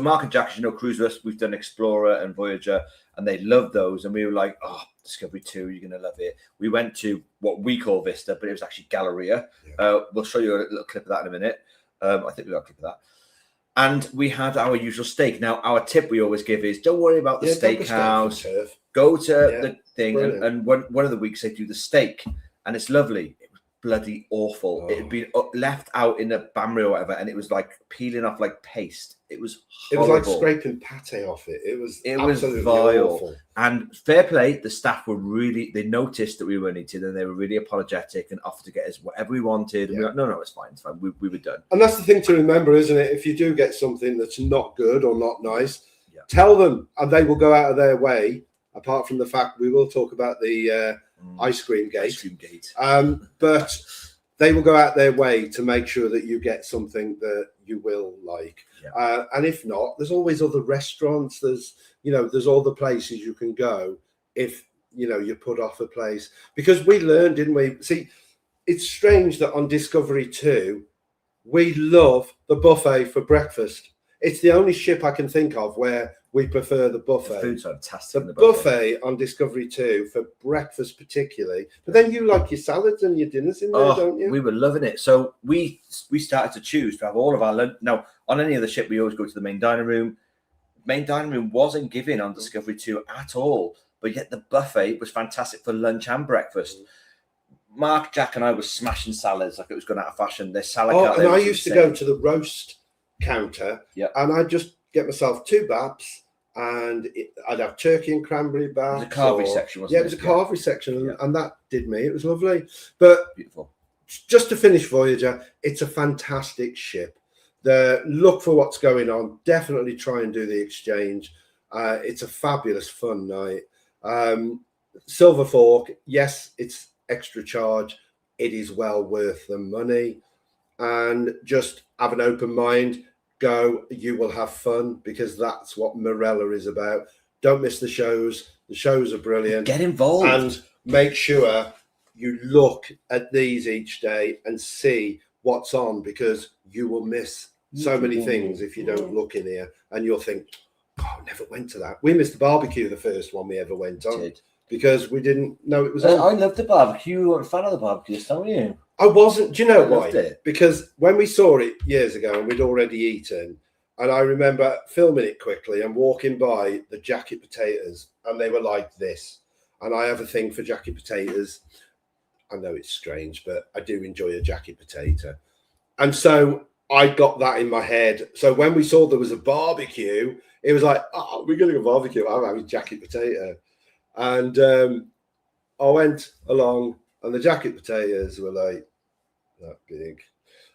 Mark and Jack, as you know, cruise with us. We've done Explorer and Voyager, and they loved those. And we were like, oh, Discovery 2, you're going to love it. We went to what we call Vista, but it was actually Galleria. Yeah. We'll show you a little clip of that in a minute. I think we got a clip of that. And we had our usual steak. Now, our tip we always give is don't worry about the steakhouse. Go to the thing. And one of the weeks they do the steak. And it's lovely. It was bloody awful. It had been left out in a bain marie or whatever. And it was like peeling off like paste. It was horrible. It was like scraping pate off it. It was vile. Awful. And fair play, the staff were they noticed that we weren't eating, and they were really apologetic and offered to get us whatever we wanted. And we were like, no, it's fine. We were done. And that's the thing to remember, isn't it? If you do get something that's not good or not nice, tell them, and they will go out of their way. Apart from the fact we will talk about the ice cream gate. But they will go out their way to make sure that you get something that you will like. Yeah. And if not, there's always other restaurants. There's all the places you can go if, you put off a place. Because we learned, didn't we? See, it's strange that on Discovery 2, we love the buffet for breakfast. It's the only ship I can think of where we prefer the buffet. The food's fantastic. The buffet on Discovery 2 for breakfast particularly. But then you like your salads and your dinners in there, don't you? We were loving it. So we started to choose to have all of our lunch. Now, on any other ship, we always go to the main dining room. Main dining room wasn't given on Discovery 2 at all. But yet the buffet was fantastic for lunch and breakfast. Mark, Jack, and I were smashing salads like it was going out of fashion. Their salad cart. And I used to go to the roast counter, yeah, and I'd just get myself 2 baps, and I'd have turkey and cranberry baps. It was a carvery section, wasn't it? Yeah, it was a carvery section, and that did me. It was lovely. But beautiful. Just to finish Voyager, it's a fantastic ship. Look for what's going on. Definitely try and do the exchange. It's a fabulous, fun night. Silver Fork, yes, it's extra charge. It is well worth the money. And just have an open mind. Go, you will have fun, because that's what Marella is about. Don't miss the shows. The shows are brilliant. Get involved. And make sure you look at these each day and see what's on, because you will miss so many things if you don't look in here, and you'll think, oh, I never went to that. We missed the barbecue, the first one we ever went on, because we didn't know it was on. I loved the barbecue. You weren't a fan of the barbecue, weren't you? I wasn't. Do you know why? It. Because when we saw it years ago and we'd already eaten, and I remember filming it quickly and walking by the jacket potatoes, and they were like this. And I have a thing for jacket potatoes. I know it's strange, but I do enjoy a jacket potato. And so I got that in my head. So when we saw there was a barbecue, it was like, oh, we're going to go barbecue. I'm having jacket potato. And I went along, and the jacket potatoes were like that big,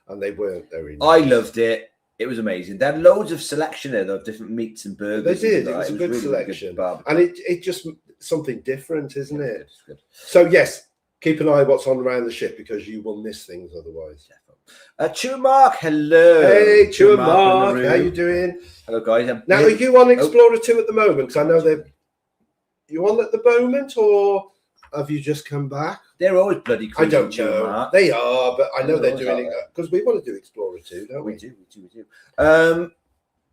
and they weren't very nice. I loved it. It was amazing. They had loads of selection there, of different meats and burgers. They did. It was a good really selection. Good and it just something different, isn't it? It's good. So, yes, keep an eye what's on around the ship, because you will miss things otherwise. Chew Mark, hello. Hey, Chew Mark, how you doing? Hello, guys. Now, are you on Explorer 2 at the moment? Because I know you on at the moment, or have you just come back? They're always bloody crazy. I don't know. Mark. They are, but I know they're doing it because we want to do Explorer 2, don't we? We do.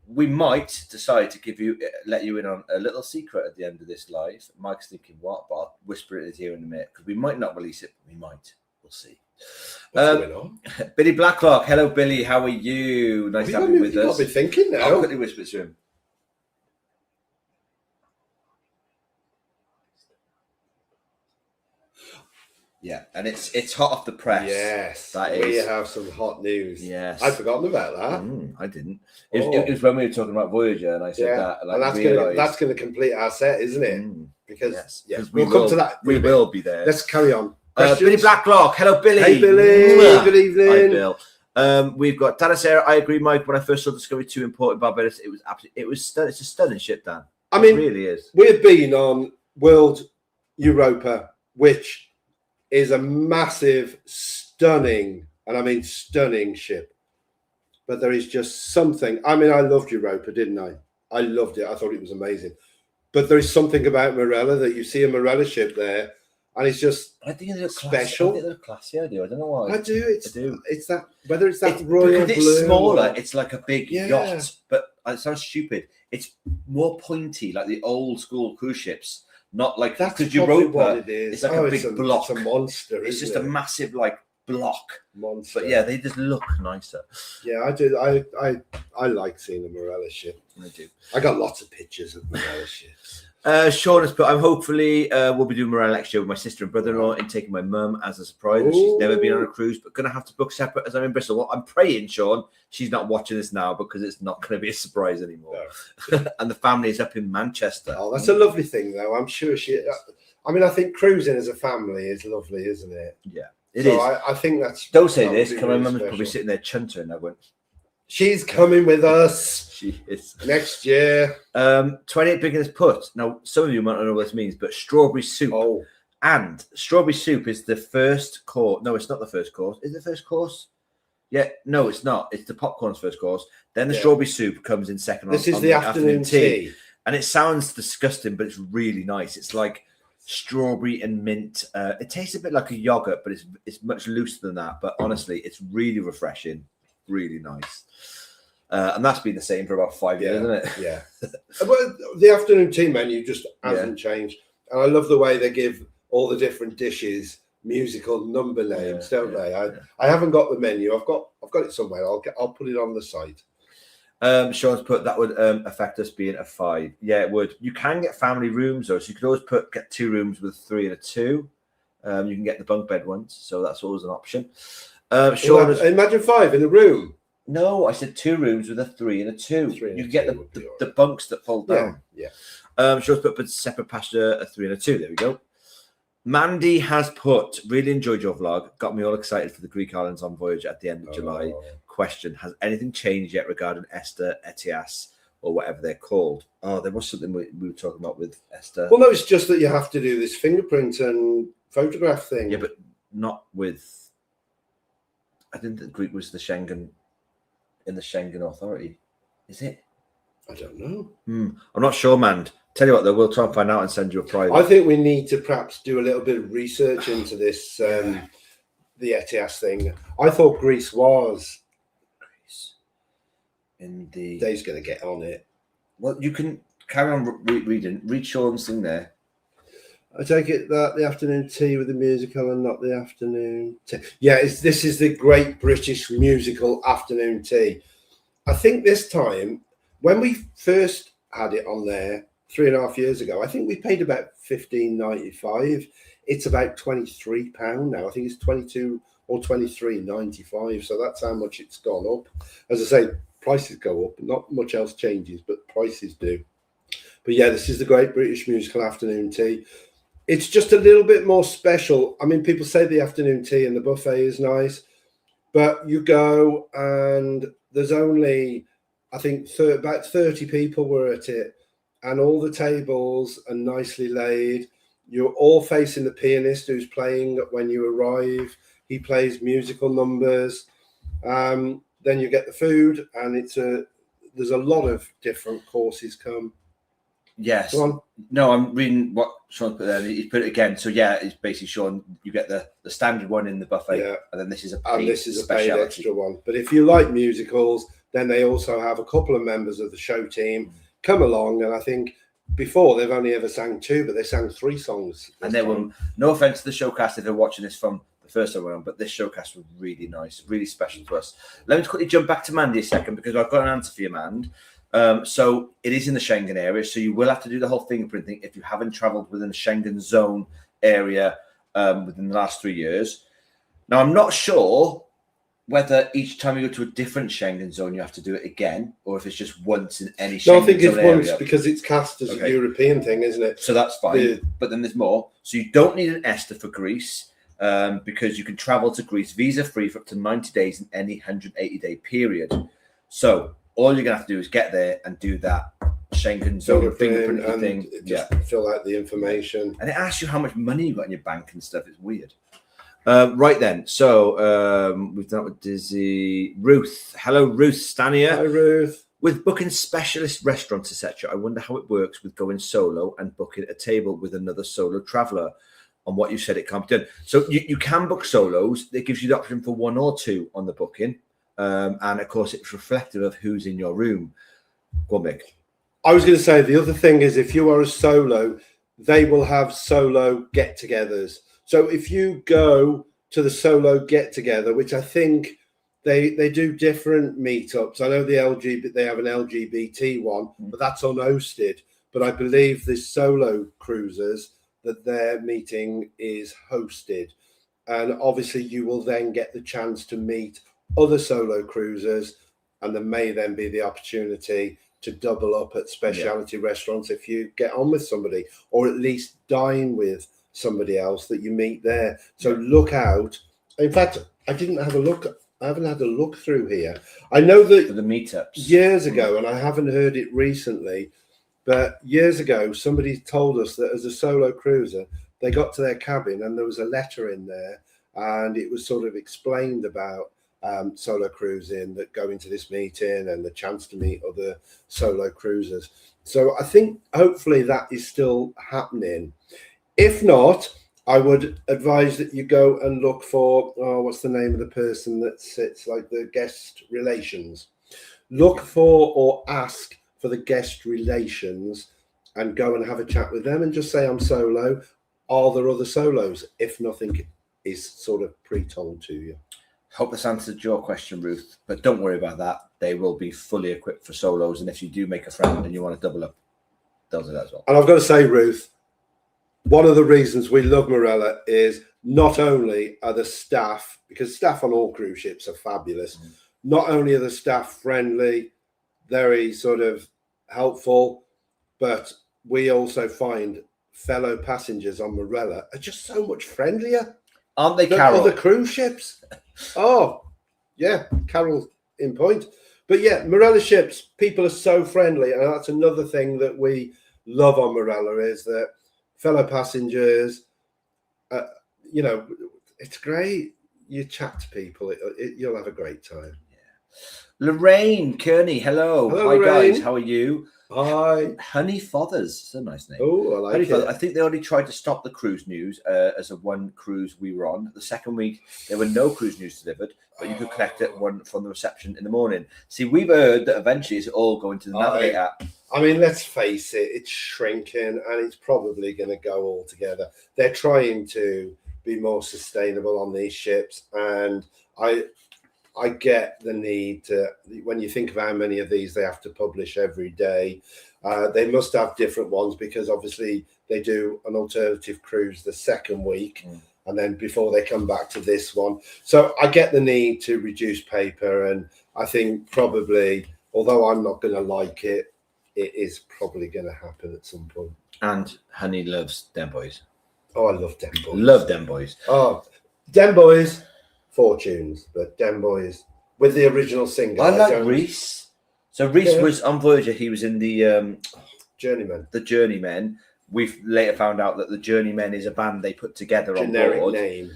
We might decide to let you in on a little secret at the end of this live. Mike's thinking what, but I'll whisper it here in a minute, because we might not release it, but we might. We'll see. What's going on? Billy Blacklock, hello Billy, how are you? Nice to have you with us. You've got to be thinking now. I'll quickly whisper to him. Yeah, and it's hot off the press. Yes, that we is. have some hot news. Yes, I'd forgotten about that. I didn't. It was when we were talking about Voyager, and I said that, and that's going to complete our set, isn't it? Because we'll come to that. We will be there. Let's carry on. Billy Blacklock, hello Billy. Hey Billy, good evening. Hi Bill. We've got Dana Sarah. I agree, Mike. When I first saw Discovery 2 in Port Barbados, it's a stunning ship, Dan. I mean, it really is. We've been on World Europa, which is a massive, stunning, and I mean stunning ship. But there is just something. I mean, I loved Europa, didn't I? I loved it. I thought it was amazing. But there is something about Marella that you see a Marella ship there, and it's just special. I think they're classy. I do. I don't know why. I do. It's that, whether it's that royal blue. It's smaller. It's like a big yacht, but it sounds stupid. It's more pointy, like the old school cruise ships. Not like that's because Europa. What it is. It's like a big block. It's a monster. It's just a massive block. Monster. But yeah, they just look nicer. Yeah, I do. I like seeing the Marella ship. I do. I got lots of pictures of Marella ships. Sean has put, I'm hopefully we'll be doing Marella next year with my sister and brother-in-law and taking my mum as a surprise. She's never been on a cruise, but going to have to book separate as I'm in Bristol. Well, I'm praying, Sean, she's not watching this now, because it's not going to be a surprise anymore. No. And the family is up in Manchester. Oh, that's a lovely thing, though. I'm sure I mean, I think cruising as a family is lovely, isn't it? Yeah, it is. I think that's... Don't say this, because my mum's probably sitting there chuntering. I went... She's coming with us. She is. Next year. 28 Beginners put. Now, some of you might not know what this means, but strawberry soup. Oh. And strawberry soup is the first course. No, it's not the first course. Is it the first course? Yeah. No, it's not. It's the popcorn's first course. Then the strawberry soup comes in second. This is the afternoon tea. And it sounds disgusting, but it's really nice. It's like strawberry and mint. It tastes a bit like a yogurt, but it's much looser than that. But honestly, it's really refreshing, really nice. And that's been the same for about 5 years, isn't it? Yeah. Well, the afternoon tea menu just hasn't changed. And I love the way they give all the different dishes musical number names, don't they? I haven't got the menu. I've got it somewhere. I'll put it on the site. Sean's put that would affect us being a 5. Yeah, it would. You can get family rooms, though, so you could always get 2 rooms with 3 and a 2. You can get the bunk bed ones, so that's always an option. Sean, imagine 5 in a room. No, I said 2 rooms with a 3 and a 2. You can get the bunks that fold down. Yeah. Sean's put separate pasture, a 3 and a 2. There we go. Mandy has put, really enjoyed your vlog. Got me all excited for the Greek islands on voyage at the end of July. Question, has anything changed yet regarding Esther, Etias, or whatever they're called? Oh, there was something we were talking about with Esther. Well, no, it's just that you have to do this fingerprint and photograph thing. Yeah, but not with... I didn't think Greek was the Schengen... in the Schengen Authority. Is it? I don't know. I'm not sure, man. Tell you what, though, we'll try and find out and send you a private. I think we need to perhaps do a little bit of research into this, the ETIAS thing. I thought Greece was. Indeed. Dave's going to get on it. Well, you can carry on reading. Read Sean's thing there. I take it that the afternoon tea with the musical and not the afternoon tea. Yeah, this is the Great British Musical Afternoon Tea. I think this time, when we first had it on there 3.5 years ago, I think we paid about $15.95. It's about £23 now. I think it's 22 or 23.95. So that's how much it's gone up. As I say, prices go up. Not much else changes, but prices do. But yeah, this is the Great British Musical Afternoon Tea. It's just a little bit more special. I mean, people say the afternoon tea and the buffet is nice, but you go and there's only, I think, about 30 people were at it, and all the tables are nicely laid. You're all facing the pianist who's playing when you arrive. He plays musical numbers. Then you get the food, and there's a lot of different courses come. Yes. No, I'm reading what Sean put there. He put it again. So yeah, it's basically Sean. You get the standard one in the buffet, and then this is a paid extra one. But if you like musicals, then they also have a couple of members of the show team come along, and I think before they've only ever sang 2, but they sang 3 songs. And they were, no offense to the showcast if they're watching this from the first time around, but this showcast was really nice, really special to us. Let me quickly jump back to Mandy a second, because I've got an answer for you, Mand. So it is in the Schengen area, so you will have to do the whole fingerprinting if you haven't travelled within the Schengen zone area within the last 3 years. Now, I'm not sure whether each time you go to a different Schengen zone you have to do it again, or if it's just once in any Schengen zone. No, I think it's once, because it's cast as a European thing, isn't it? So that's fine. But then there's more. So you don't need an ESTA for Greece, because you can travel to Greece visa-free for up to 90 days in any 180-day period. So all you're going to have to do is get there and do that Schengen zone fingerprint thing. Just fill out the information. And it asks you how much money you got in your bank and stuff. It's weird. Right then. So we've done it with Dizzy. Ruth. Hello, Ruth. Stania. Hi, Ruth. With booking specialist restaurants, etc., I wonder how it works with going solo and booking a table with another solo traveller. On what you said, it can't be done. So you can book solos. It gives you the option for 1 or 2 on the booking. And of course, it's reflective of who's in your room. Go on, Mick. I was going to say, the other thing is, if you are a solo, they will have solo get-togethers. So if you go to the solo get-together, which I think they do different meetups. I know they have an LGBT one, but that's unhosted. But I believe the solo cruisers, that their meeting is hosted. And obviously you will then get the chance to meet other solo cruisers, and there may then be the opportunity to double up at specialty restaurants if you get on with somebody, or at least dine with somebody else that you meet there. So look out. In fact, I haven't had a look through here. I know that the meetups years ago, and I haven't heard it recently, but years ago somebody told us that as a solo cruiser, they got to their cabin and there was a letter in there, and it was sort of explained about solo cruising, that going to this meeting and the chance to meet other solo cruisers. So I think hopefully that is still happening. If not, I would advise that you go and look for, what's the name of the person that sits like the guest relations? Look for or ask for the guest relations and go and have a chat with them and just say, I'm solo. Are there other solos? If nothing is sort of pre-told to you. Hope this answered your question, Ruth, but don't worry about that. They will be fully equipped for solos. And if you do make a friend and you want to double up, they'll do that as well. And I've got to say, Ruth, one of the reasons we love Marella is not only are the staff, because staff on all cruise ships are fabulous, not only are the staff friendly, very sort of helpful, but we also find fellow passengers on Marella are just so much friendlier. Aren't they, than Carol? other cruise ships. Oh, yeah, Carol in point. But yeah, Marella ships, people are so friendly. And that's another thing that we love on Marella is that fellow passengers, you know, it's great. You chat to people, you'll have a great time. Yeah. Lorraine Kearney, hello. Hello, Hi, Lorraine. guys. How are you? Hi. Honey Fathers. It's a nice name. Oh, I like Honey it. Fathers. I think they already tried to stop the cruise news as a one cruise we were on. The second week, there were no cruise news delivered, but you could collect it one from the reception in the morning. See, we've heard that eventually it's all going to the Navigate app. I mean, let's face it, it's shrinking and it's probably going to go all together. They're trying to be more sustainable on these ships. And I get the need to, when you think of how many of these they have to publish every day, they must have different ones because obviously they do an alternative cruise the second week and then before they come back to this one. So I get the need to reduce paper, and I think probably, although I'm not going to like it, it is probably going to happen at some point. And Honey loves them boys. Oh, I love Dem Boys. Love them boys. Oh, Dem Boys, Fortunes, but Dem Boys with the original singer. I like Reese. So Reese was on Voyager. He was in the Journeyman. The Journeymen. We've later found out that the Journeymen is a band they put together Generic on board. name.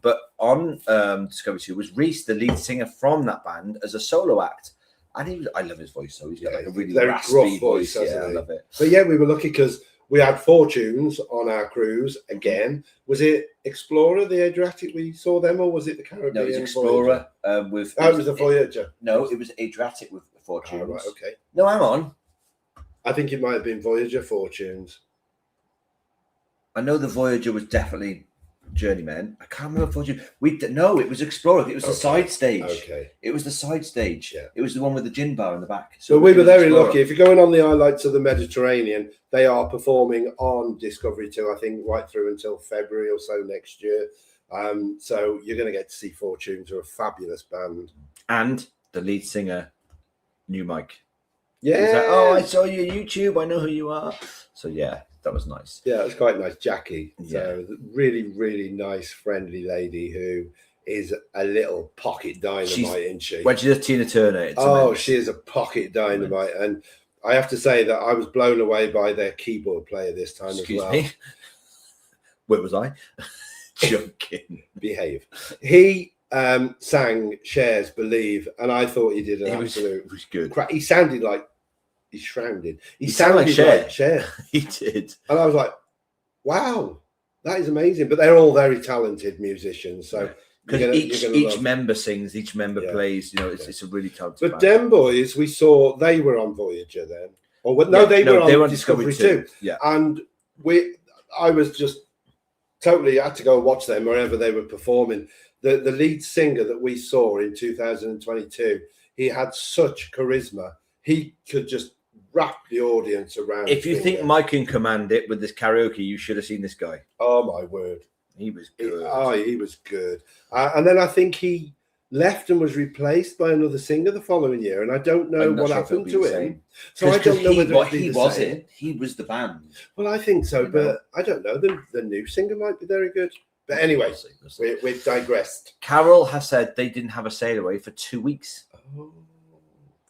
But on Discovery 2 was Reese, the lead singer from that band, as a solo act. And I love his voice. So he's got like a really very raspy gruff voice. hasn't Yeah, he? I love it. But yeah, we were lucky because we had Fortunes on our cruise again. Was it Explorer, the Adriatic we saw them, or was it the Caribbean? No, it was Explorer. It was the Voyager. No, it was Adriatic with Fortunes. Oh, right, okay. No, hang on. I think it might have been Voyager Fortunes. I know the Voyager was definitely Journeyman. I can't remember Fortune. No, it was Explorer. It was the side stage. Okay. It was the side stage. Yeah. It was the one with the gin bar in the back. So we were very Explorer. lucky. If you're going on the highlights of the Mediterranean, they are performing on Discovery 2, I think, right through until February or so next year. So you're going to get to see Fortunes, who are a fabulous band. And the lead singer, new Mike. Yeah. He's like, oh, I saw you on YouTube. I know who you are. So yeah, that was nice. Yeah, it was quite nice. Jackie. Yeah. So really, really nice, friendly lady who is a little pocket dynamite, isn't she? When she does Tina Turner, it's oh, amazing. she is a pocket dynamite. And I have to say that I was blown away by their keyboard player this time Excuse as well. me. Where was I? Joking. Behave. He sang Cher's Believe, and I thought he did an absolute. It was good. He sounded like he's shrouded. He sounded like Cher. He did. And I was like, wow, that is amazing. But they're all very talented musicians. So because each member sings, each member plays. You know, it's a really talented. But Dem Boys, we saw they were on Voyager then, or they were on Discovery 2. Yeah, and I was just totally had to go and watch them wherever they were performing. The lead singer that we saw in 2022, he had such charisma. He could just wrap the audience around. If you think Mike can command it with this karaoke, you should have seen this guy. Oh my word, he was good. He was good. And then I think he left and was replaced by another singer the following year, and I don't know what happened to him. So I don't know whether he wasn't. He was the band. Well, I think so, but I don't know. The new singer might be very good. But anyway, we've digressed. Carol has said they didn't have a sail away for 2 weeks. Oh.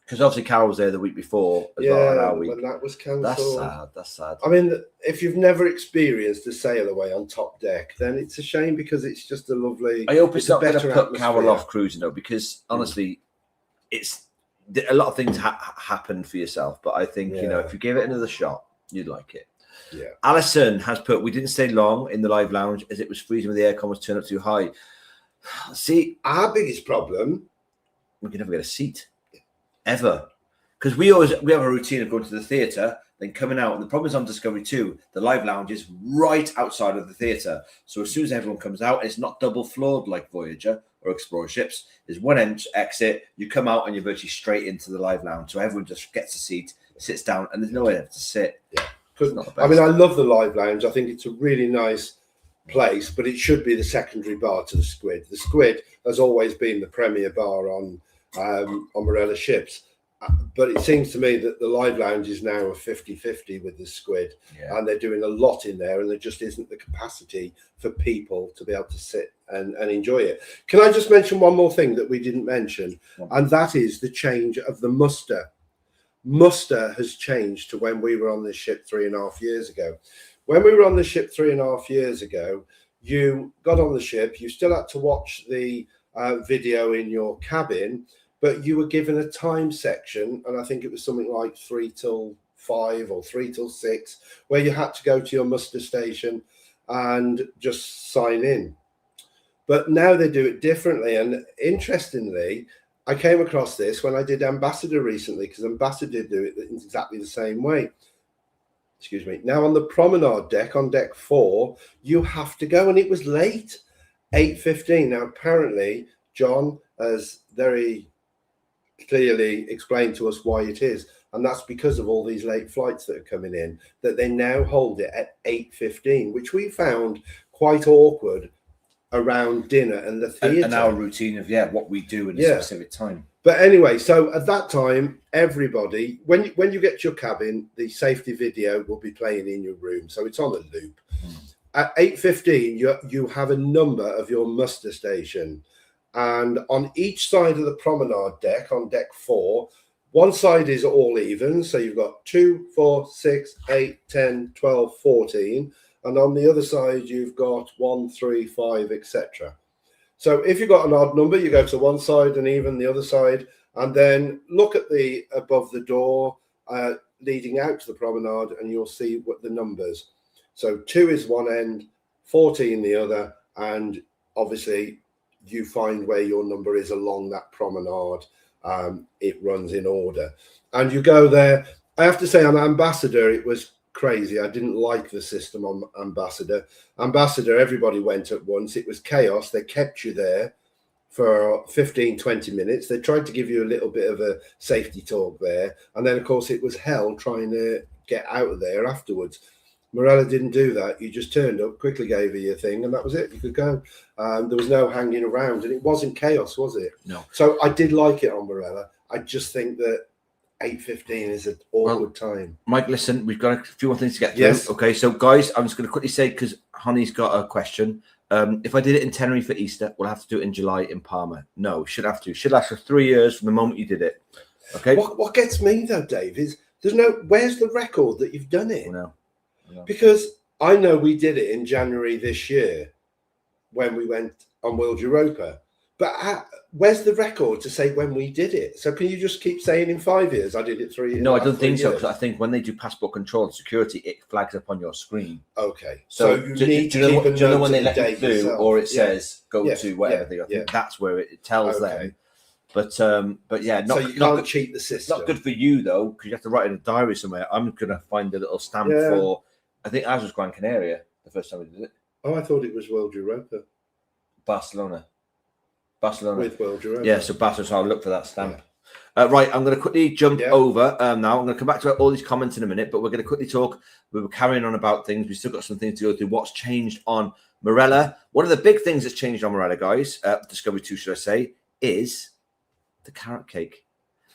Because obviously Carol was there the week before as well. And our week. When that was cancelled. That's sad. I mean, if you've never experienced a sail away on top deck, then it's a shame because it's just a lovely. I hope it's not going to put atmosphere. Carol off cruising though, because honestly, it's a lot of things happen for yourself. But I think if you give it another shot, you'd like it. Yeah. Alison has put, we didn't stay long in the live lounge as it was freezing with the aircon was turned up too high. See, our biggest problem, we can never get a seat ever, because we have a routine of going to the theatre, then coming out. And the problem is on Discovery 2, the live lounge is right outside of the theatre. So as soon as everyone comes out, it's not double floored like Voyager or Explorer ships. There's one exit, you come out and you're virtually straight into the live lounge. So everyone just gets a seat, sits down, and there's nowhere to sit. Yeah. I mean, I love the live lounge. I think it's a really nice place, but it should be the secondary bar to the Squid. The Squid has always been the premier bar on Marella ships. But it seems to me that the live lounge is now a 50-50 with the Squid, and they're doing a lot in there, and there just isn't the capacity for people to be able to sit and enjoy it. Can I just mention one more thing that we didn't mention, and that is the change of the muster. Muster has changed to when we were on this ship 3.5 years ago. When we were on the ship 3.5 years ago, you got on the ship, you still had to watch the video in your cabin, but you were given a time section, and I think it was something like 3 till 5 or 3 till 6, where you had to go to your muster station and just sign in. But now they do it differently, and interestingly, I came across this when I did Ambassador recently, because Ambassador do it in exactly the same way. Excuse me. Now on the promenade deck, on deck 4, you have to go, and it was late, 8:15. Now apparently John has very clearly explained to us why it is, and that's because of all these late flights that are coming in, that they now hold it at 8:15, which we found quite awkward around dinner and the theatre. And our routine of what we do in a specific time. But anyway, so at that time, everybody, when you get to your cabin, the safety video will be playing in your room, so it's on a loop. At 8:15, you have a number of your muster station, and on each side of the promenade deck, on deck 4, one side is all even, so you've got 2, 4, 6, 8, 10, 12, 14, and on the other side you've got 1, 3, 5, etc. So if you've got an odd number, you go to one side and even the other side, and then look at the above the door leading out to the promenade, and you'll see what the numbers. So 2 is one end, 14 the other, and obviously you find where your number is along that promenade. It runs in order, and you go there. I have to say, on Ambassador, it was crazy. I didn't like the system on Ambassador. Ambassador, everybody went at once. It was chaos. They kept you there for 15-20 minutes. They tried to give you a little bit of a safety talk there, and then of course it was hell trying to get out of there afterwards. Marella didn't do that. You just turned up, quickly gave her your thing, and that was it. You could go. There was no hanging around, and it wasn't chaos, was it? No. So I did like it on Marella. I just think that 8:15 is an awkward time. Mike, listen, we've got a few more things to get through. Yes. Okay, so guys, I'm just going to quickly say, because Honey's got a question. If I did it in Tenerife for Easter, we'll have to do it in July in Palma. No, should have to. Should last for 3 years from the moment you did it. Okay. What gets me though, Dave, is where's the record that you've done it? No. Because I know we did it in January this year when we went on World Europa. But where's the record to say when we did it? So can you just keep saying in 5 years, I did it 3 years? No, I don't think so, because I think when they do passport control and security, it flags up on your screen. Okay. So you need to keep a do you know note when they of let the you date through, yourself? or it says go Yes. to whatever thing? I think that's where it tells them. But yeah, so you can't cheat the system. Not good for you though, because you have to write in a diary somewhere. I'm gonna find a little stamp for. I think ours was Gran Canaria the first time we did it. Oh, I thought it was World Europa. Barcelona With World Europa. Yeah, so Barcelona. So I'll look for that stamp. Right, I'm going to quickly jump over now. I'm going to come back to all these comments in a minute, but we're going to quickly talk. We were carrying on about things. We've still got some things to go through. What's changed on Marella? One of the big things that's changed on Marella, guys, Discovery 2, should I say, is the carrot cake.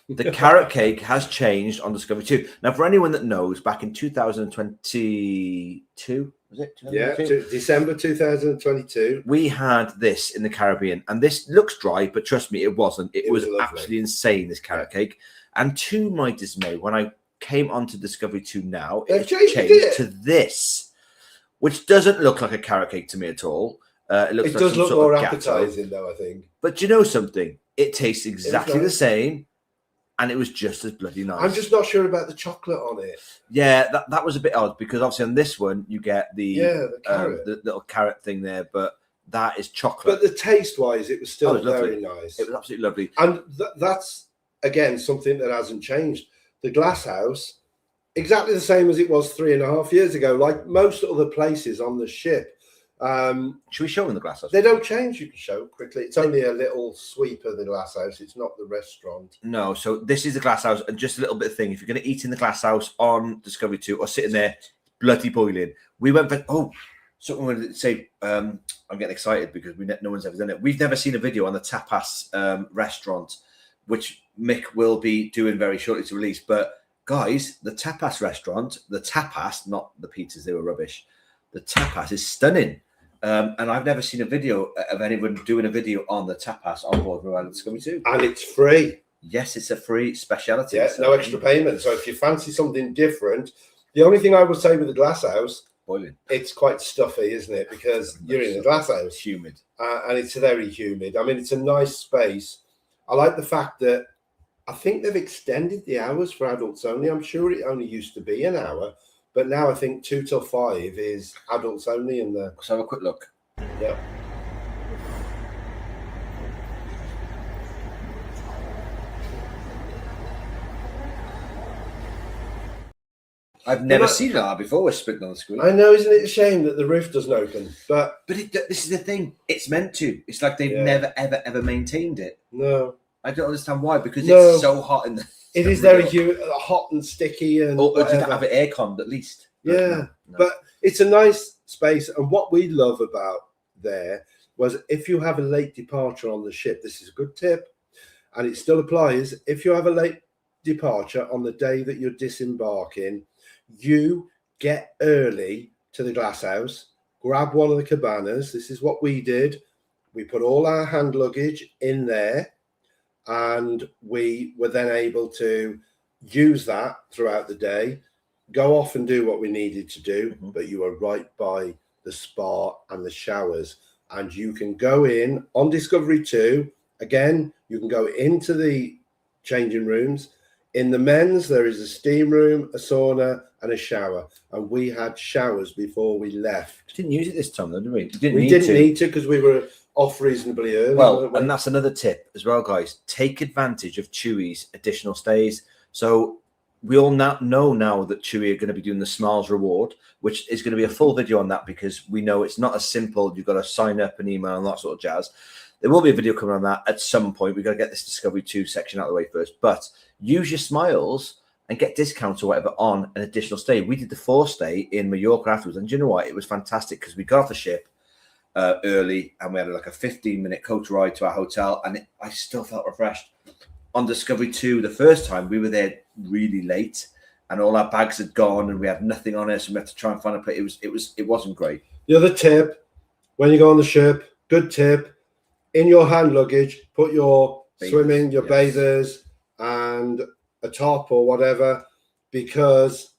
The carrot cake has changed on Discovery 2. Now, for anyone that knows, back in 2022, was it? Yeah, December 2022. We had this in the Caribbean, and this looks dry, but trust me, it wasn't. It was lovely. absolutely insane, this carrot cake. And to my dismay, when I came onto Discovery 2 now, it changed to this, which doesn't look like a carrot cake to me at all. It looks like does look more appetizing, though, I think. But you know something? It tastes exactly the same. and it was just as bloody nice. I'm just not sure about the chocolate on it. Yeah, that was a bit odd because obviously on this one you get the carrot. the little carrot thing there, but that is chocolate. But the taste-wise, it was still lovely. very nice. It was absolutely lovely. And that's, again, something that hasn't changed. The glass house, exactly the same as it was 3.5 years ago, like most other places on the ship. Should we show them the glass house? They don't change, you can show quickly. It's only a little sweep of the glass house. It's not the restaurant. No, so this is the glass house. And just a little bit of thing, if you're going to eat in the glass house on Discovery 2 or sitting there, bloody boiling. We went for, something I wanted to say, I'm getting excited because no one's ever done it. We've never seen a video on the tapas restaurant, which Mick will be doing very shortly to release. But guys, the tapas restaurant, the tapas, not the pizzas, they were rubbish. The tapas is stunning. And I've never seen a video of anyone doing a video on the tapas on board Marella Discovery 2. And it's free. Yes, it's a free speciality. Yeah, no extra payment. So if you fancy something different, the only thing I would say with the glass house, boiling. It's quite stuffy, isn't it? Because you're in a glass house. It's humid. And it's very humid. I mean, it's a nice space. I like the fact that I think they've extended the hours for adults only. I'm sure it only used to be an hour. But now I think 2 till 5 is adults only in the. Let's have a quick look. Yeah. I've never seen that before. We're spitting on the screen. I know, isn't it a shame that the roof doesn't open? But this is the thing. It's meant to. It's like they've never, ever, ever maintained it. No. I don't understand why. Because it's so hot in the. It is very hot and sticky and. Or did have it aircon at least? Yeah, but it's a nice space. And what we love about there was if you have a late departure on the ship, this is a good tip, and it still applies. If you have a late departure on the day that you're disembarking, you get early to the glass house, grab one of the cabanas. This is what we did. We put all our hand luggage in there, and we were then able to use that throughout the day, go off and do what we needed to do, but you are right by the spa and the showers. And you can go in on Discovery 2. Again, you can go into the changing rooms. In the men's, there is a steam room, a sauna, and a shower. And we had showers before we left. Didn't use it this time, though, did we? We didn't need to because we were off reasonably early. Well, and that's another tip as well, guys. Take advantage of Chewy's additional stays. So we all know now that Chewy are going to be doing the Smiles reward, which is going to be a full video on that because we know it's not as simple. You've got to sign up and email and that sort of jazz. There will be a video coming on that at some point. We've got to get this Discovery 2 section out of the way first. But use your Smiles and get discounts or whatever on an additional stay. We did the 4 stay in Mallorca afterwards. And do you know what? It was fantastic because we got off the ship early and we had like a 15-minute coach ride to our hotel. And I still felt refreshed. On Discovery 2, the first time, we were there really late and all our bags had gone and we had nothing on us and we had to try and find a place. It wasn't great. The other tip, when you go on the ship, good tip, in your hand luggage, put your swimming, your bathers and a top or whatever, because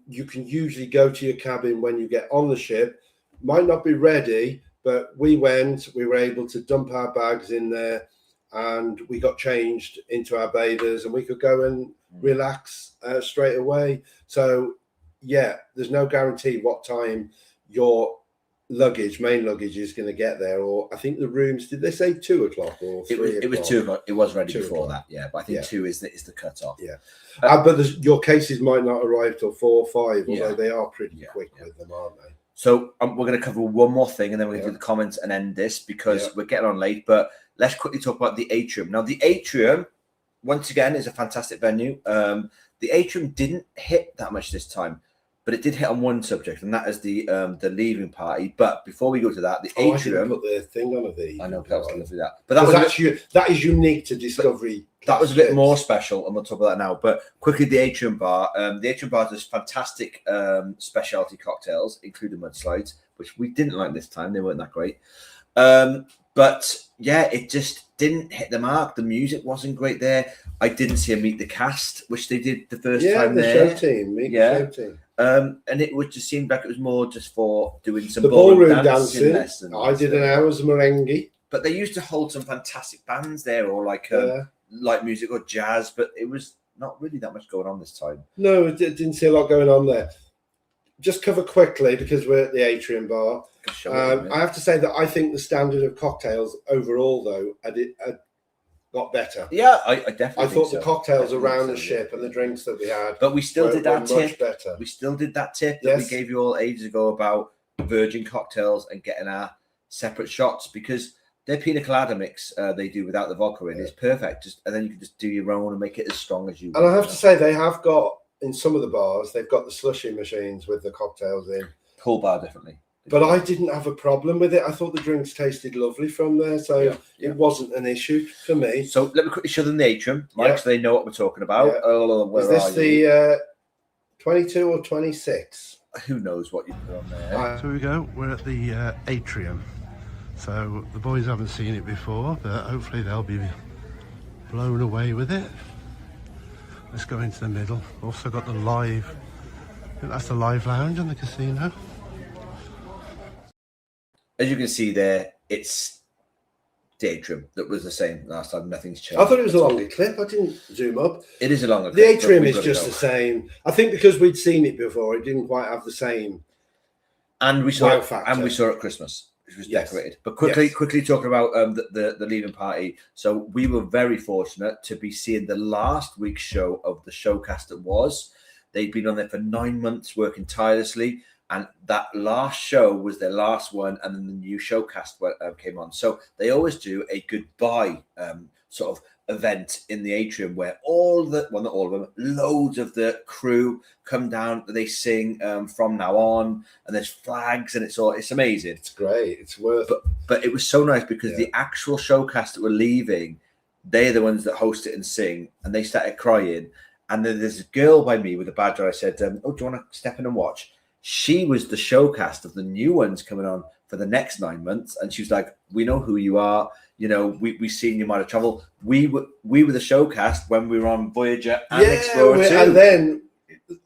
you can usually go to your cabin when you get on the ship. Might not be ready, but we were able to dump our bags in there and we got changed into our bathers and we could go and relax straight away. So, yeah, there's no guarantee what time your main luggage is going to get there. Or I think the rooms, did they say 2 o'clock or 3 o'clock? It was 2 o'clock. It was ready before o'clock. that, yeah. But I think 2 is the cut-off. Yeah. But your cases might not arrive till 4 or 5, although they are pretty quick with them, aren't they? So we're going to cover one more thing and then we're going to do the comments and end this because we're getting on late. But let's quickly talk about the atrium. Now, the atrium, once again, is a fantastic venue. The atrium didn't hit that much this time, but it did hit on one subject, and that is the leaving party. But before we go to that, the atrium... I put the thing on the... I know, that was going to do that. But that is unique to Discovery. That was a bit more special, and we'll talk about that now. But quickly, the atrium bar. The atrium bar does fantastic specialty cocktails, including mudslides, which we didn't like this time. They weren't that great. But yeah, it just didn't hit the mark. The music wasn't great there. I didn't see a meet the cast, which they did the first time there. Show team. The show team. And it would just seem like it was more just for doing some ballroom dancing lessons. I did an hour's merengue. But they used to hold some fantastic bands there, or like light music or jazz, but it was not really that much going on this time. No, it didn't see a lot going on there. Just cover quickly because we're at the Atrium Bar. I have to say that I think the standard of cocktails overall, though, had got better. Yeah, I definitely. I thought the cocktails around the ship and the drinks that we had, but we still did that tip. Much better. We still did that tip that we gave you all ages ago about virgin cocktails and getting our separate shots, because their pina colada mix they do without the vodka in is perfect. And then you can just do your own and make it as strong as you want. And I have to say, they have got, in some of the bars, they've got the slushy machines with the cocktails in. Pool bar, definitely. But I didn't have a problem with it. I thought the drinks tasted lovely from there, so it wasn't an issue for me. So let me quickly show them the Atrium, Mike, so they know what we're talking about. Yeah. Is this the 22 or 26? Who knows what you put on there. So we go. We're at the Atrium. So the boys haven't seen it before, but hopefully they'll be blown away with it. Let's go into the middle. Also got the live, I think that's the live lounge in the casino. As you can see there, it's the Atrium that was the same last time. Nothing's changed. I thought it was a longer clip. I didn't zoom up. It is a longer clip. The Atrium is just the same. I think because we'd seen it before, it didn't quite have the same. And we saw it. And we saw it at Christmas, which was decorated. But quickly talking about the leaving party. So we were very fortunate to be seeing the last week's show of the showcast that was. They'd been on there for 9 months, working tirelessly. And that last show was their last one, and then the new showcast came on. So they always do a goodbye sort of event in the Atrium where not all of them, loads of the crew come down. They sing from now on, and there's flags, and it's amazing. It's great. It's worth it. But it was so nice because the actual showcast that were leaving, they're the ones that host it and sing, and they started crying. And then there's a girl by me with a badge. I said, "Oh, do you want to step in and watch?" She was the showcast of the new ones coming on for the next 9 months. And she was like, "We know who you are. You know, we've seen you might have traveled. We were the showcast when we were on Voyager and Explorer 2. And then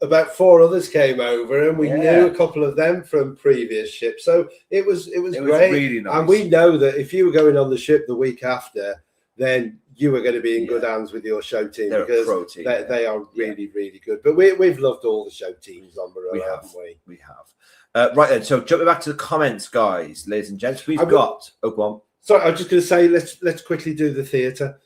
about 4 others came over, and we knew a couple of them from previous ships. So it was great. Really nice. And we know that if you were going on the ship the week after, then you were going to be in good hands with your show team. They're because a pro team, they are really, really good. But we've loved all the show teams on Marella, haven't we? We have. Right then, so jumping back to the comments, guys, ladies and gents, we've got... Oh, go on. Sorry, I was just going to say, let's quickly do the theatre.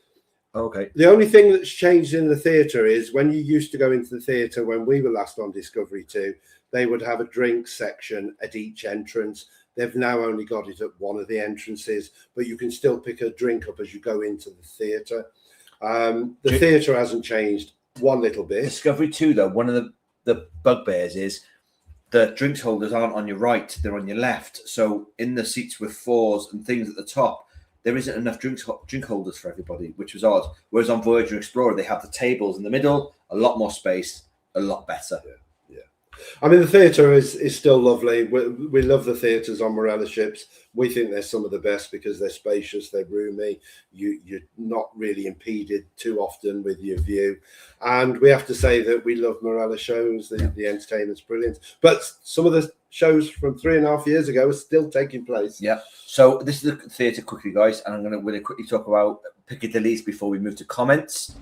Okay. The only thing that's changed in the theatre is when you used to go into the theatre when we were last on Discovery 2, they would have a drink section at each entrance. They've now only got it at one of the entrances, but you can still pick a drink up as you go into the theatre. The theatre hasn't changed one little bit. Discovery 2, though, one of the bugbears is the drinks holders aren't on your right, they're on your left. So in the seats with 4s and things at the top, there isn't enough drink holders for everybody, which was odd. Whereas on Voyager Explorer, they have the tables in the middle, a lot more space, a lot better. Yeah. I mean, the theatre is still lovely. We love the theatres on Marella ships. We think they're some of the best because they're spacious, they're roomy. You're not really impeded too often with your view. And we have to say that we love Marella shows. The entertainment's brilliant. But some of the shows from 3.5 years ago are still taking place. Yeah. So this is the theatre quickly, guys. And I'm going to really quickly talk about Piccadilly's before we move to comments.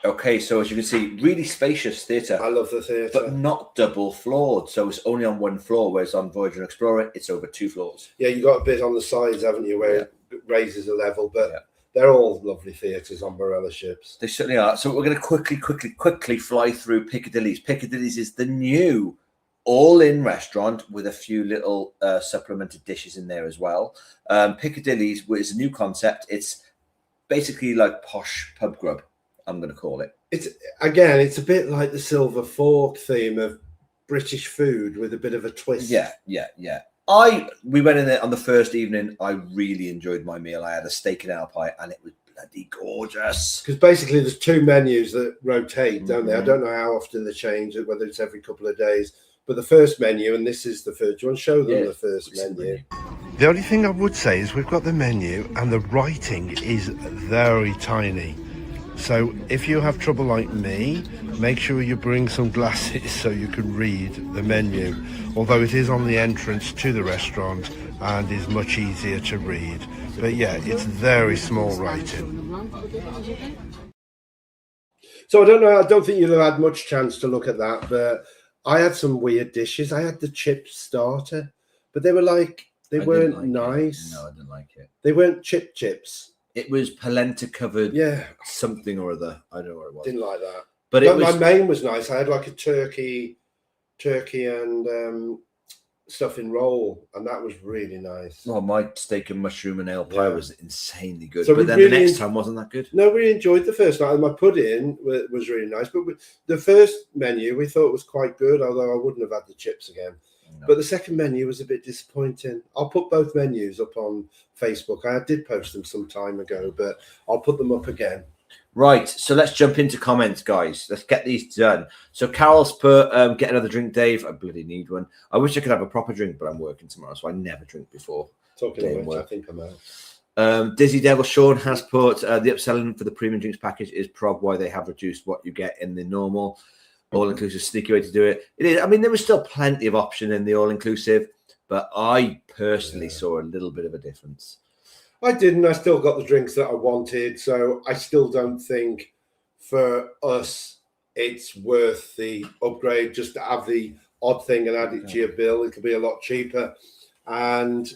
Okay, so as you can see, really spacious theatre. I love the theatre. But not double floored. So it's only on one floor, whereas on Voyager Explorer, it's over 2 floors. Yeah, you got a bit on the sides, haven't you, where it raises a level. But they're all lovely theatres on Marella ships. They certainly are. So we're going to quickly fly through Piccadilly's. Piccadilly's is the new all-in restaurant with a few little supplemented dishes in there as well. Piccadilly's is a new concept. It's basically like posh pub grub, I'm going to call it. It's a bit like the Silver Fork theme of British food with a bit of a twist. Yeah. We went in there on the first evening. I really enjoyed my meal. I had a steak and apple pie, and it was bloody gorgeous. Because basically, there's 2 menus that rotate, don't they? I don't know how often they change it, whether it's every couple of days. But the first menu, and this is the first. Do you want to show them the first menu? The only thing I would say is we've got the menu, and the writing is very tiny. So if you have trouble like me, make sure you bring some glasses so you can read the menu. Although it is on the entrance to the restaurant and is much easier to read. But yeah, it's very small writing. So I don't know. I don't think you'll have had much chance to look at that, but I had some weird dishes. I had the chip starter, but they were like, they weren't nice. No, I didn't like it. They weren't chips. It was polenta covered, Yeah, something or other. I don't know what it was. didn't like that. But it was, my main was nice. I had like a turkey and stuffing roll, and that was really nice. well, my steak and mushroom and ale pie was insanely good. So but then really the next time wasn't that good. No, we enjoyed the first night. And my pudding was really nice. But the first menu we thought was quite good, although I wouldn't have had the chips again. No. But the second menu was a bit disappointing. I'll put both menus up on Facebook. I did post them some time ago, but I'll put them up again. Right, so let's jump into comments, guys. Let's get these done. So Carol's put, get another drink, Dave. I bloody need one. I wish I could have a proper drink, but I'm working tomorrow, so I never drink before. Talking of which, I think I'm out. Dizzy Devil Sean has put, the upselling for the premium drinks package is probably why they have reduced what you get in the normal all-inclusive. Sneaky way to do it. It is. I mean, there was still plenty of option in the all-inclusive, but I personally saw a little bit of a difference. I didn't. I still got the drinks that I wanted, so I still don't think for us it's worth the upgrade just to have the odd thing and add it to your bill. It could be a lot cheaper. And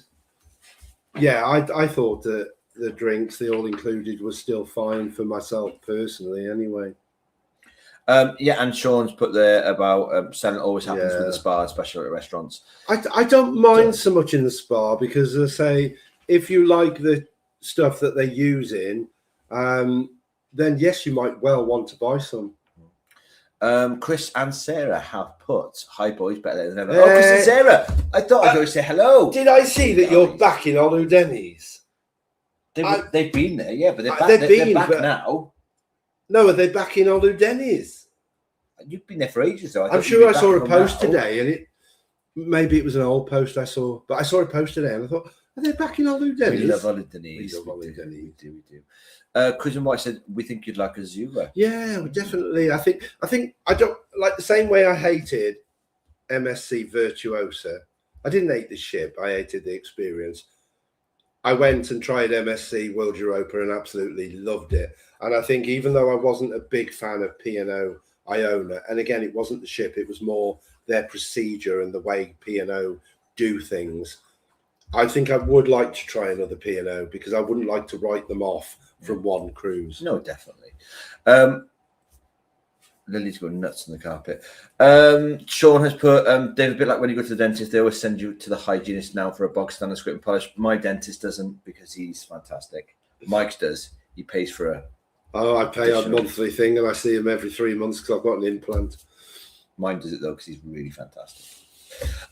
yeah, I thought that the drinks, the all-included, was still fine for myself personally anyway. Yeah, and Sean's put there about selling always happens with the spa, especially at restaurants. I don't mind so much in the spa because, as I say, if you like the stuff that they use in, then yes, you might well want to buy some. Chris and Sarah have put, hi boys, better than ever. Oh, Chris and Sarah, I thought I'd go say hello. Did I see that you're back in Olu Denny's? They've been there, yeah, but they're back now. No, are they back in Olu Denny's? You've been there for ages, though. I'm sure I saw a post today, and maybe it was an old post I saw, but I saw a post today, and I thought, are they back in Olu Denny's? We love Olu Denny's. We love Olu Denny's. We do. Chris and White said, we think you'd like a Zula. Yeah, definitely. I think I don't like the same way I hated MSC Virtuosa. I didn't hate the ship. I hated the experience. I went and tried MSC World Europa and absolutely loved it. And I think even though I wasn't a big fan of P&O Iona, and again, it wasn't the ship, it was more their procedure and the way P&O do things. I think I would like to try another P&O because I wouldn't like to write them off from one cruise. No, definitely. Lily's going nuts on the carpet. Sean has put, David, a bit like when you go to the dentist, they always send you to the hygienist now for a bog standard script and polish. My dentist doesn't because he's fantastic. Mike's does. He pays for a... Oh, I pay a monthly thing and I see him every 3 months because I've got an implant. Mine does it though because he's really fantastic.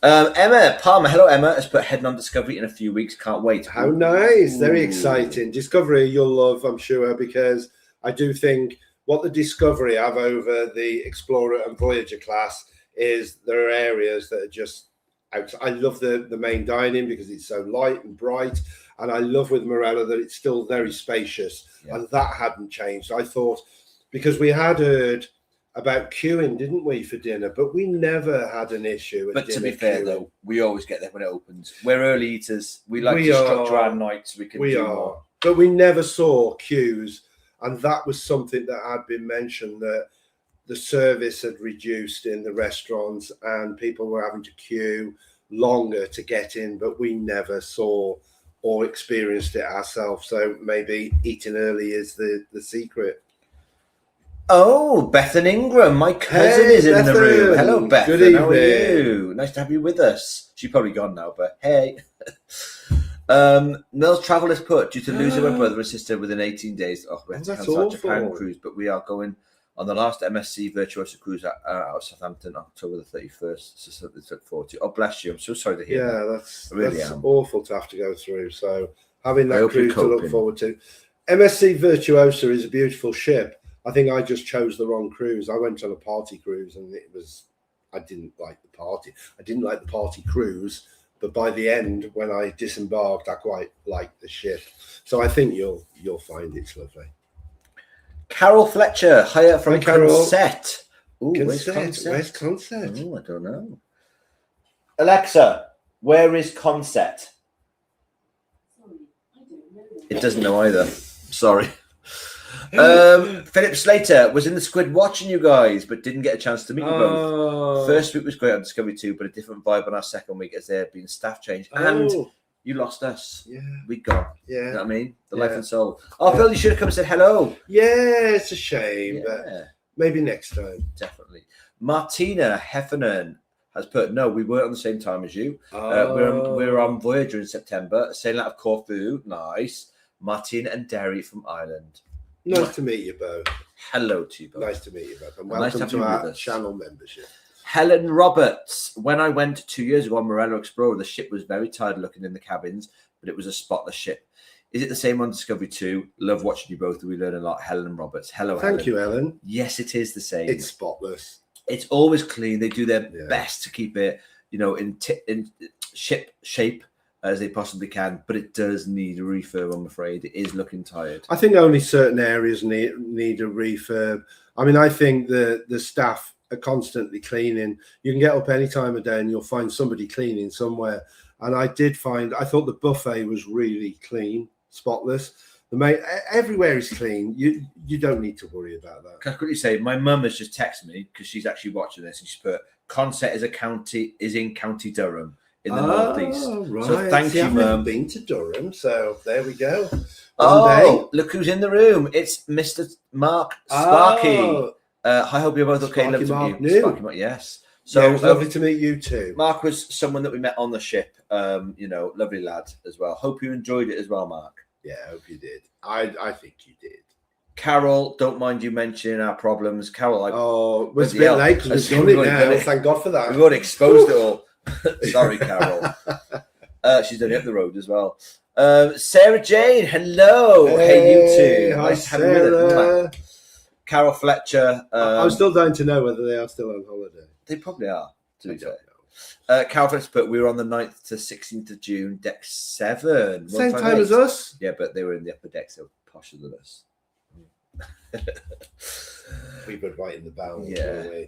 Emma Palmer, hello Emma, has put heading on Discovery in a few weeks. Can't wait. How nice. Very exciting. Discovery you'll love, I'm sure, because I do think what the Discovery have over the Explorer and Voyager class is there are areas that are just out. I love the main dining because it's so light and bright, and I love with Marella that it's still very spacious, and that hadn't changed. I thought, because we had heard about queuing, didn't we, for dinner? But we never had an issue at But dinner. to be fair, though, we always get there when it opens. We're early eaters. We like to structure our nights. We do more. But we never saw queues, and that was something that had been mentioned, that the service had reduced in the restaurants and people were having to queue longer to get in, but we never saw or experienced it ourselves. So maybe eating early is the secret. Oh, Bethan Ingram, my cousin, is in the room. Hello, Bethan. Good evening. How are you? Nice to have you with us. She's probably gone now, but hey. Mel's travel is put due to losing my brother and sister within 18 days. Oh, we had to cancel our Japan cruise, but we are going on the last MSC Virtuoso cruise out of Southampton, October the 31st. So it's at 40. Oh, bless you. I'm so sorry to hear that. That's awful to have to go through. So having that cruise to look forward to. MSC Virtuoso is a beautiful ship. I think I just chose the wrong cruise. I went on a party cruise and I didn't like the party. I didn't like the party cruise, but by the end, when I disembarked, I quite liked the ship. So I think you'll find it's lovely. Carol Fletcher, hire from Hi, Carol. Consett. Ooh, where's Consett. Consett? Where's Consett? Oh, I don't know. Alexa, where is Consett? It doesn't know either. Sorry. Philip Slater was in the squid watching you guys, but didn't get a chance to meet you both. First week was great on Discovery 2, but a different vibe on our second week as there had been staff change. And you lost us. Yeah. We'd gone. Yeah. You know what I mean? The life and soul. Oh, Phil, you should have come and said hello. Yeah, it's a shame, but Yeah, maybe next time. definitely. Martina Heffernan has put, no, we weren't on the same time as you. Oh. We're on Voyager in September, sailing out of Corfu. Nice. Martina and Derry from Ireland. Nice to meet you both. Hello to you both. Nice to meet you both. And Nice to welcome have to you our with us. channel membership. Helen Roberts. When I went 2 years ago on Marella Explorer, the ship was very tired looking in the cabins, but it was a spotless ship. Is it the same on Discovery 2? Love watching you both. We learn a lot. Helen Roberts. Hello, Helen. Thank you, Ellen. Yes, it is the same. It's spotless. It's always clean. They do their best to keep it, in ship shape as they possibly can, but it does need a refurb, I'm afraid. It is looking tired. I think only certain areas need a refurb. I mean, I think the staff are constantly cleaning. You can get up any time of day and you'll find somebody cleaning somewhere. And I thought the buffet was really clean, spotless. Everywhere is clean. You don't need to worry about that. Can I quickly say, my mum has just texted me because she's actually watching this, and she's put, Consett is in County Durham in the northeast. Right. So thank you, I've never Mum. been to Durham, so there we go. Look who's in the room. It's Mr. Mark Sparky. I hope you're both okay. Sparky Love to meet Mark you. Sparky Mark, yes. So it was lovely to meet you too. Mark was someone that we met on the ship. Lovely lad as well. Hope you enjoyed it as well, Mark. Yeah, I hope you did. I think you did. Carol, don't mind you mentioning our problems. Carol, it was a bit late because we've done it now. Thank God for that. We've already exposed it all. Sorry, Carol. She's done it up the road as well. Sarah Jane, hello. Hey, you two. Hi, Nice to have you with Sarah. us. Carol Fletcher. I'm still dying to know whether they are still on holiday. They probably are, to be fair. Carol Fletcher, but we were on the 9th to 16th of June, deck 7. Same time as us? Yeah, but they were in the upper deck, so posher than us. We were right in the bounds. Yeah.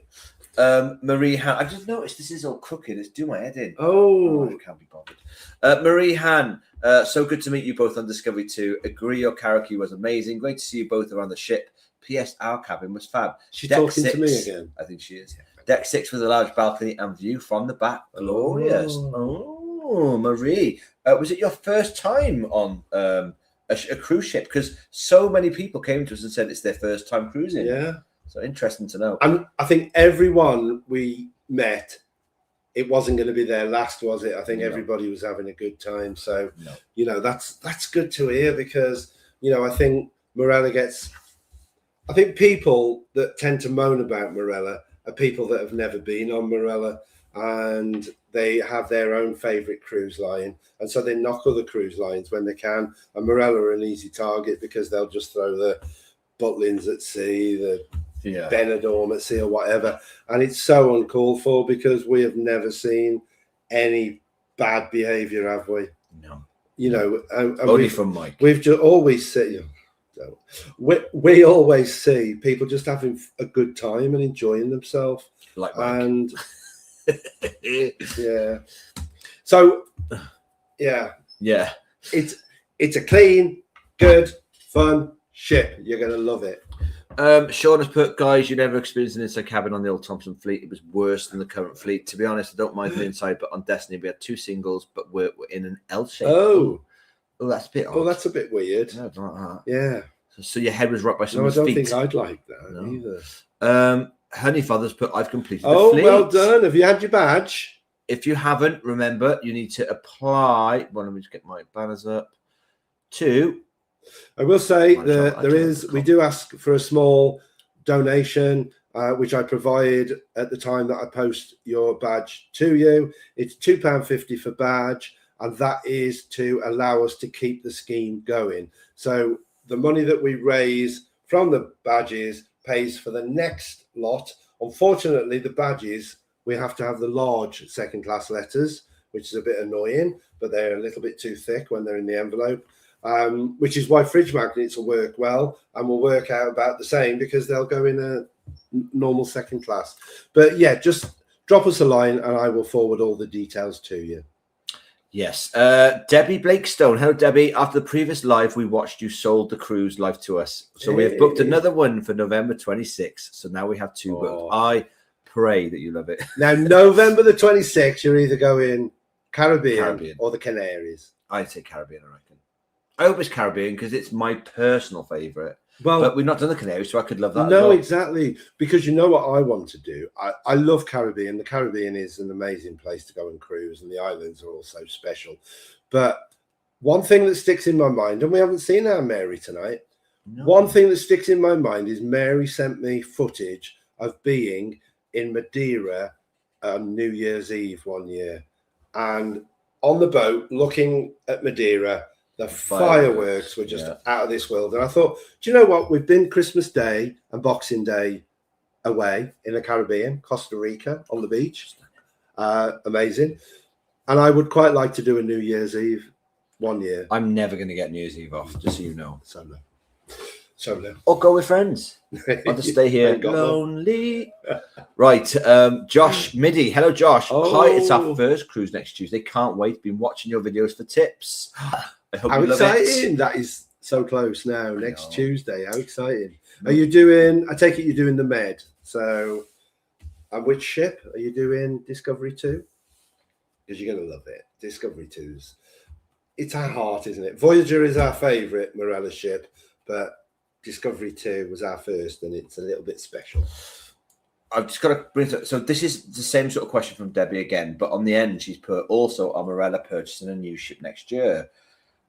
Marie Han, I just noticed this is all crooked. It's doing my head in. Oh, I can't be bothered. Marie Han, so good to meet you both on Discovery 2. Agree, your karaoke was amazing. Great to see you both around the ship. P.S. Our cabin was fab. She's Deck talking 6, to me again. I think she is. Deck 6 with a large balcony and view from the back. Glorious. Oh, Marie. Was it your first time on a cruise ship? Because so many people came to us and said it's their first time cruising. Yeah. So interesting to know. And I think everyone we met, it wasn't going to be their last, was it? I think everybody was having a good time. So, that's good to hear because, I think Marella I think people that tend to moan about Marella are people that have never been on Marella and they have their own favourite cruise line. And so they knock other cruise lines when they can. And Marella are an easy target because they'll just throw the Butlins at sea, the Benidorm at sea or whatever. And it's so uncalled for because we have never seen any bad behaviour, have we? No. Only from Mike. We've just always seen... So we always see people just having a good time and enjoying themselves. Like Mike. And yeah. So yeah. It's a clean, good, fun ship. You're gonna love it. Sean has put, guys, you never experienced an inside cabin on the old Thompson fleet. It was worse than the current fleet. To be honest, I don't mind the inside, but on Destiny we had 2 singles, but we're in an L shape. Oh, that's a bit odd. Oh, that's a bit weird. No, I don't like that. Yeah. So your head was rocked by No, I someone's don't feet. think I'd like that either. Honeyfather's put, I've completed the Oh, fleet. well done. Have you had your badge? If you haven't, remember, you need to apply. Well, let me just get my banners up. I will say Right, we do ask for a small donation, which I provide at the time that I post your badge to you. It's £2.50 for badge, and that is to allow us to keep the scheme going. So the money that we raise from the badges pays for the next lot. Unfortunately, the badges, we have to have the large second class letters, which is a bit annoying, but they're a little bit too thick when they're in the envelope. which is why fridge magnets will work well and will work out about the same because they'll go in a normal second class. But yeah, just drop us a line and I will forward all the details to you. Yes. Debbie Blakestone. Hello, Debbie. After the previous live we watched, you sold the cruise live to us. So we have booked another one for November 26th. So now we have 2 booked. I pray that you love it. Now, November the 26th, you're either going Caribbean or the Canaries. I'd say Caribbean, I reckon. I hope it's Caribbean because it's my personal favourite. Well, but we've not done the Canaries, so I could love that. No, as well. exactly. Because you know what I want to do? I love Caribbean. The Caribbean is an amazing place to go and cruise, and the islands are also special. But one thing that sticks in my mind, and we haven't seen our Mary tonight, one thing that sticks in my mind is Mary sent me footage of being in Madeira on New Year's Eve one year. And on the boat, looking at Madeira, the fireworks were just out of this world. And I thought, do you know what? We've been Christmas Day and Boxing Day away in the Caribbean, Costa Rica, on the beach. Amazing. And I would quite like to do a New Year's Eve one year. I'm never going to get New Year's Eve off, just so you know. Solo. Or go with friends. I'll just stay here lonely. Right. Josh Middy. Hello, Josh. Hi, it's our first cruise next Tuesday. Can't wait. Been watching your videos for tips. I hope you love exciting. That is so close now. Next Tuesday. How exciting. Are you doing, I take it you're doing the Med. So, and which ship are you doing Discovery 2? Because you're going to love it. Discovery 2's, it's our heart, isn't it? Voyager is our favourite Marella ship, but Discovery 2 was our first, and it's a little bit special. I've just got to bring it up. So this is the same sort of question from Debbie again, but on the end, she's put also are Marella purchasing a new ship next year?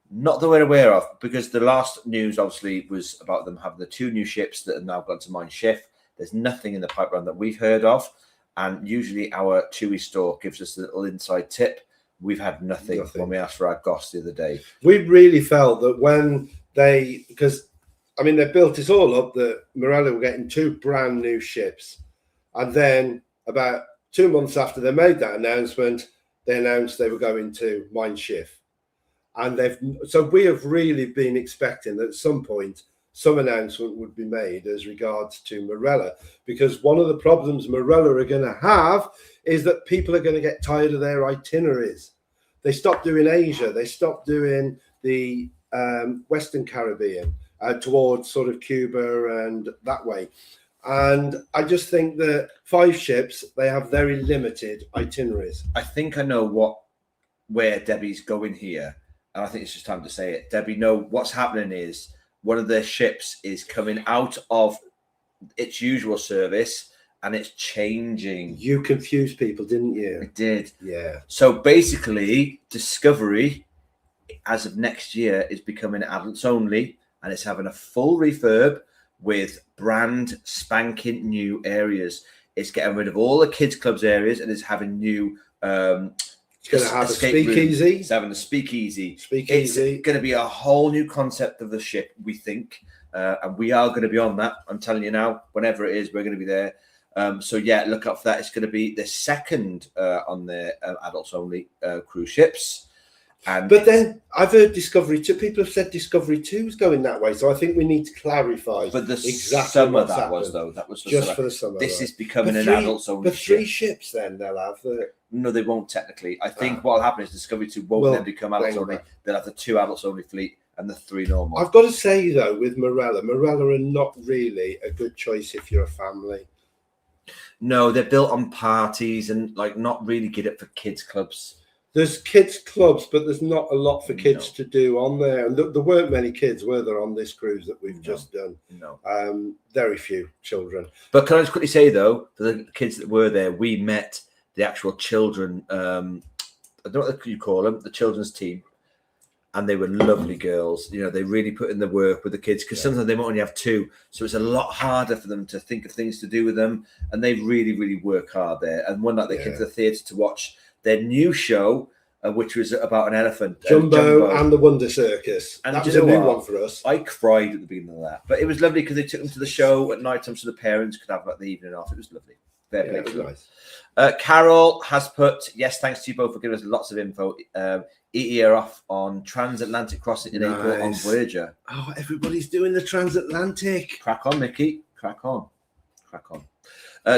Not that we're aware of, because the last news obviously was about them having the 2 new ships that have now gone to Mein Schiff. There's nothing in the pipeline that we've heard of, and usually our TUI store gives us a little inside tip. We've had nothing when we asked for our Goss the other day. We really felt that when they, because I mean, they built it all up that Marella were getting 2 brand new ships. And then about 2 months after they made that announcement, they announced they were going to Mein Schiff. And so we have really been expecting that at some point, some announcement would be made as regards to Marella, because one of the problems Marella are going to have is that people are going to get tired of their itineraries. They stopped doing Asia. They stopped doing the Western Caribbean towards sort of Cuba and that way. And I just think that 5 ships, they have very limited itineraries. I think I know where Debbie's going here. And I think it's just time to say it. Debbie, no, what's happening is one of their ships is coming out of its usual service and it's changing. You confused people, didn't you? I did. Yeah. So basically, Discovery, as of next year, is becoming adults only, and it's having a full refurb with brand spanking new areas. It's getting rid of all the kids' clubs areas and it's having new it's going to have a speakeasy. It's having a speakeasy. It's going to be a whole new concept of the ship, we think. And we are going to be on that. I'm telling you now, whenever it is, we're going to be there. So, yeah, look out for that. It's going to be the second on the adults-only cruise ships. But then I've heard Discovery 2. People have said Discovery 2 is going that way. So I think we need to clarify. But the exactly summer that was, though. That was just for the summer. This is becoming an adults-only ship. But 3 ships then they'll have. No, they won't technically. I think what will happen is Discovery 2 won't then become adults-only. They'll have the 2 adults-only fleet and the 3 normal. I've got to say, though, with Marella are not really a good choice if you're a family. No, they're built on parties and like not really good for kids' clubs. There's kids' clubs, but there's not a lot for kids to do on there. And there weren't many kids, were there, on this cruise that we've just done? No. Very few children. But can I just quickly say, though, for the kids that were there, we met the actual children. I don't know what you call them, the children's team. And they were lovely girls. You know, they really put in the work with the kids because sometimes they might only have 2. So it's a lot harder for them to think of things to do with them. And they really, really work hard there. And one night they came to the theatre to watch their new show, which was about an elephant. Jumbo and the Wonder Circus. And that was a new one for us. I cried at the beginning of that. But it was lovely because they took them to the show at night time so the parents could have like the evening off. It was lovely. Fair Yeah, play it was to them. nice. Carol has put, yes, thanks to you both for giving us lots of info. EE are off on transatlantic crossing in April on Voyager. Oh, everybody's doing the transatlantic. Crack on, Mickey. Crack on. Crack on.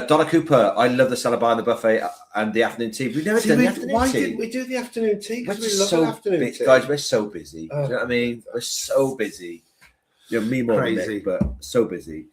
Donna Cooper, I love the salad bar and the buffet and the afternoon tea. We've never done the afternoon tea. Why didn't we do the afternoon tea? Because we love an afternoon tea. Guys, we're so busy. Do you know what I mean? We're so busy. You know, me more than Nick, but so busy.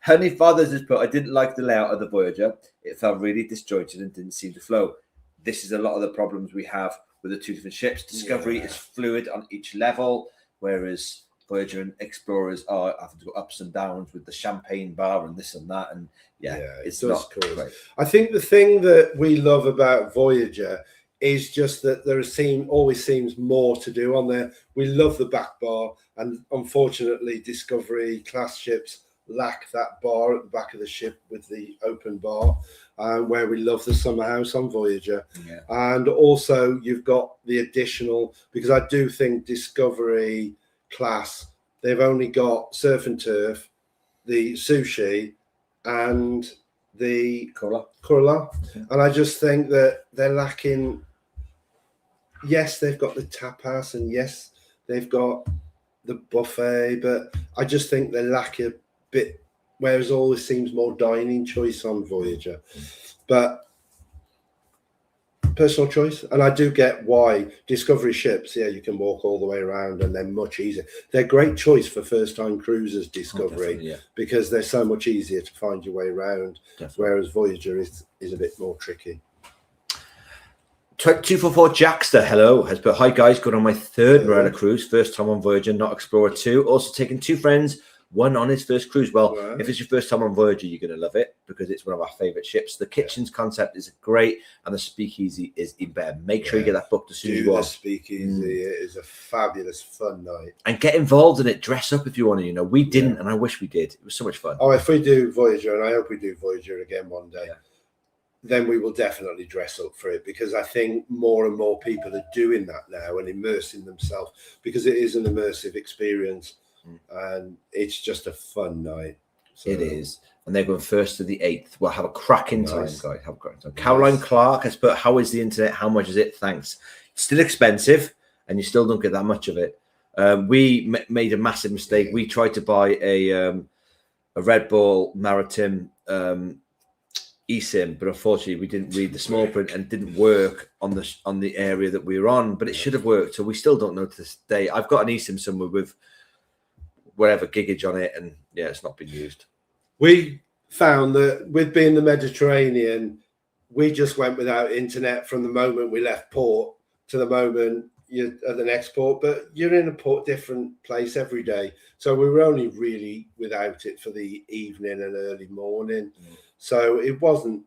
Honey Fathers has put, I didn't like the layout of the Voyager. It felt really disjointed and didn't seem to flow. This is a lot of the problems we have with the two different ships. Discovery is fluid on each level, whereas Voyager and Explorers are having to go ups and downs with the champagne bar and this and that. And it's not great. I think the thing that we love about Voyager is just that there always seems more to do on there. We love the back bar, and unfortunately, Discovery class ships lack that bar at the back of the ship with the open bar, where we love the summer house on Voyager. And also you've got the additional, because I do think Discovery class, they've only got surf and turf, the sushi, and the corolla. And I just think that they're lacking. Yes, they've got the tapas, and yes, they've got the buffet, but I just think they lack a bit, whereas always seems more dining choice on Voyager. But personal choice, and I do get why Discovery ships, you can walk all the way around and they're much easier. They're a great choice for first-time cruisers, Discovery, because they're so much easier to find your way around, whereas Voyager is a bit more tricky. 244 Jackster, hello, has put, hi guys, going on my third Marella cruise, first time on Voyager, not Explorer 2, also taking two friends, one on his first cruise. Well, if it's your first time on Voyager, you're going to love it because it's one of our favourite ships. The kitchen's concept is great, and the speakeasy is even better. Make sure you get that booked as soon as you want. The speakeasy, it is a fabulous fun night. And get involved in it, dress up if you want to. You know, we didn't, and I wish we did. It was so much fun. Oh, if we do Voyager, and I hope we do Voyager again one day, then we will definitely dress up for it, because I think more and more people are doing that now and immersing themselves, because it is an immersive experience. And it's just a fun night. So. It is. And they're going 1st to the 8th. We'll have a cracking time, guys. Have a cracking time. Caroline Clark has put, how is the internet? How much is it? Thanks. It's still expensive, and you still don't get that much of it. We made a massive mistake. We tried to buy a Red Bull Maritime eSIM, but unfortunately we didn't read the small print and didn't work on the area that we were on, but it should have worked. So we still don't know to this day. I've got an eSIM somewhere with whatever gigage on it, and it's not been used. We found that with being the Mediterranean, we just went without internet from the moment we left port to the moment you're at the next port, but you're in a different place every day. So we were only really without it for the evening and early morning. So it wasn't,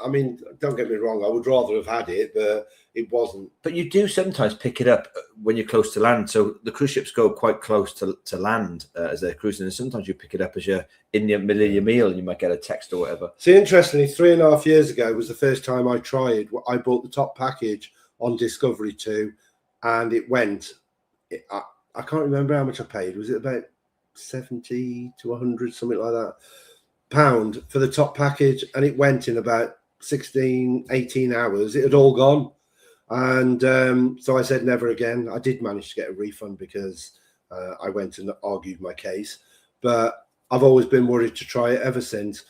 I mean, don't get me wrong, I would rather have had it, but it wasn't. But you do sometimes pick it up when you're close to land. So the cruise ships go quite close to land as they're cruising, and sometimes you pick it up as you're in the middle of your meal and you might get a text or whatever. See, interestingly, 3.5 years ago was the first time I bought the top package on Discovery 2, and it went, I can't remember how much I paid. Was it about 70 to 100, something like that, pound for the top package? And it went in about 16, 18 hours. It had all gone. And so I said never again. I did manage to get a refund because I went and argued my case. But I've always been worried to try it ever since.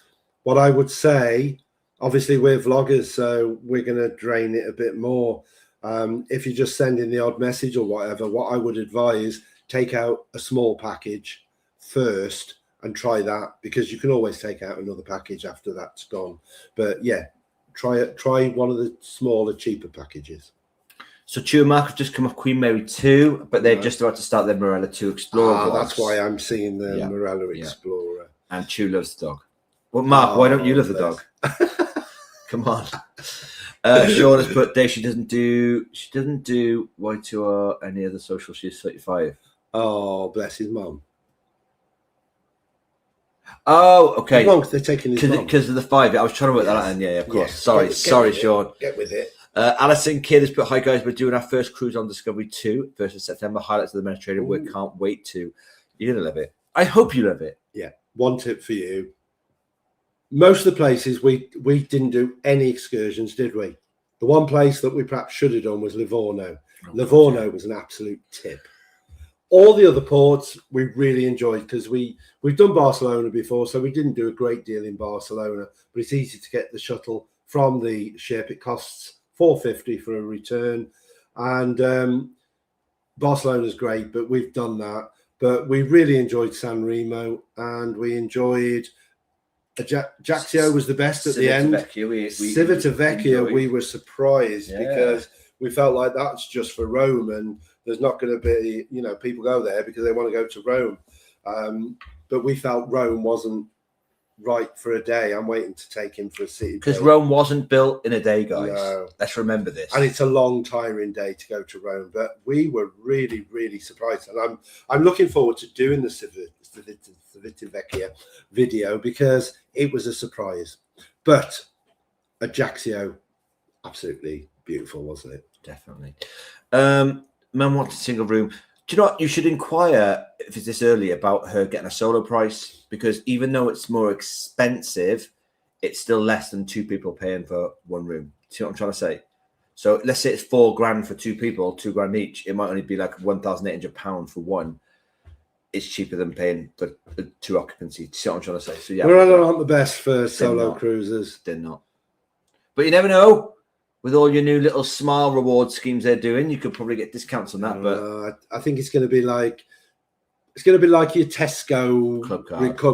What I would say, obviously we're vloggers, so we're going to drain it a bit more. If you just send in the odd message or whatever, what I would advise, take out a small package first and try that, because you can always take out another package after that's gone. But yeah, try one of the smaller, cheaper packages. So Chew and Mark have just come off Queen Mary 2, but they're just about to start their Marella 2 Explorer. That's why I'm seeing the Marella Explorer. And Chew loves the dog. Well, Mark, why don't you love the dog? Come on. Sean has put there, she doesn't do Y2 or any other social. She's 35. Oh, bless his mum. Oh, okay. They're taking his mum. Because of the 5. I was trying to work that out, and of course. Sorry, Sean. Get with it. Alison Kidd has put, hi guys, we're doing our first cruise on Discovery 2, 1st of September, highlights of the Mediterranean. We can't wait to. You're going to love it. I hope you love it. Yeah. One tip for you. most of the places we didn't do any excursions, did we? The one place that we perhaps should have done was Livorno. Livorno was an absolute tip. All the other ports we really enjoyed because we've done Barcelona before, so we didn't do a great deal in Barcelona, but it's easy to get the shuttle from the ship. It costs $4.50 for a return, and Barcelona's great, but we've done that. But we really enjoyed San Remo, and we enjoyed Ajaccio was the best at the end. Civitavecchia, we were surprised because we felt like that's just for Rome, and there's not going to be, people go there because they want to go to Rome. But we felt Rome wasn't right for a day. I'm waiting to take him for a city. Because Rome wasn't built in a day, guys. No. Let's remember this. And it's a long, tiring day to go to Rome. But we were really, really surprised. And I'm looking forward to doing the Civitavecchia video because it was a surprise. But Ajaccio, absolutely beautiful, wasn't it? Definitely. Man wants a single room. Do you know what? You should inquire, if it's this early, about her getting a solo price, because even though it's more expensive, it's still less than two people paying for one room. See what I'm trying to say? So let's say it's $4,000 for two people, $2,000 each. It might only be like £1,800 for one. It's cheaper than paying for two occupancy. See what I'm trying to say? So yeah, Marella aren't the best for solo cruises. They're not. But you never know. With all your new little smile reward schemes they're doing, you could probably get discounts on that. But I think it's going to be like your Tesco club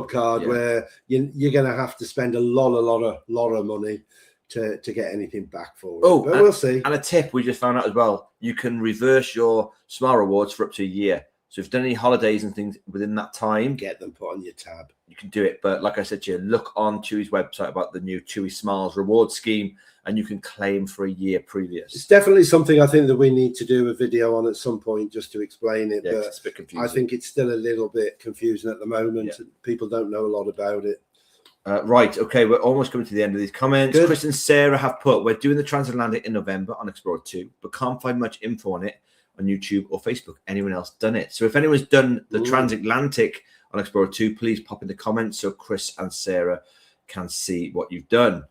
card, where you're going to have to spend a lot of money to get anything back for it. Oh, but we'll see. And a tip we just found out as well: you can reverse your smile rewards for up to a year. So if you've done any holidays and things within that time, get them put on your tab. You can do it. But like I said to you, look on Chewy's website about the new Chewy Smiles reward scheme, and you can claim for a year previous. It's definitely something I think that we need to do a video on at some point just to explain it. Yeah, but it's a bit confusing. I think it's still a little bit confusing at the moment. Yeah. People don't know a lot about it. Right. Okay. We're almost coming to the end of these comments. Good. Chris and Sarah have put, we're doing the transatlantic in November on Explorer 2, but can't find much info on it on YouTube or Facebook. Anyone else done it? So if anyone's done the transatlantic on Explorer 2, please pop in the comments so Chris and Sarah can see what you've done.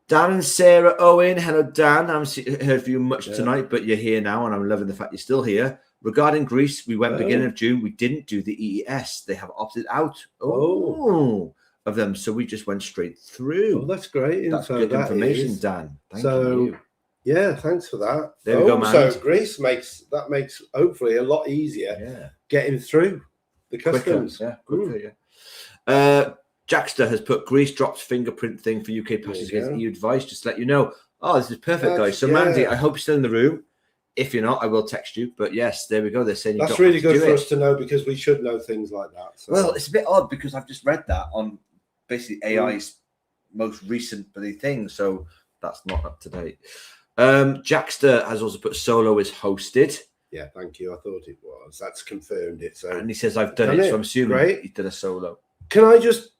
Dan and Sarah Owen. Hello, Dan. I haven't heard from you much tonight, but you're here now, and I'm loving the fact you're still here. Regarding Greece, we went beginning of June. We didn't do the EES. They have opted out of them, so we just went straight through. Oh, that's great. That's good information, Dan. Thank you. Yeah, thanks for that. There we go, man. So Greece makes hopefully a lot easier getting through the customs. Quicker, yeah. Jackster has put Greece drops fingerprint thing for UK passengers against EU advice. Just to let you know. Oh, this is perfect, guys. So Mandy, I hope you're still in the room. If you're not, I will text you. But yes, there we go. They're saying that's really good for us to know, because we should know things like that. So. Well, it's a bit odd because I've just read that on basically AI's most recent thing, so that's not up to date. Jackster has also put solo is hosted. Yeah, thank you. I thought it was. That's confirmed it. So, and he says I've done it, so I'm assuming he did a solo. Can I just?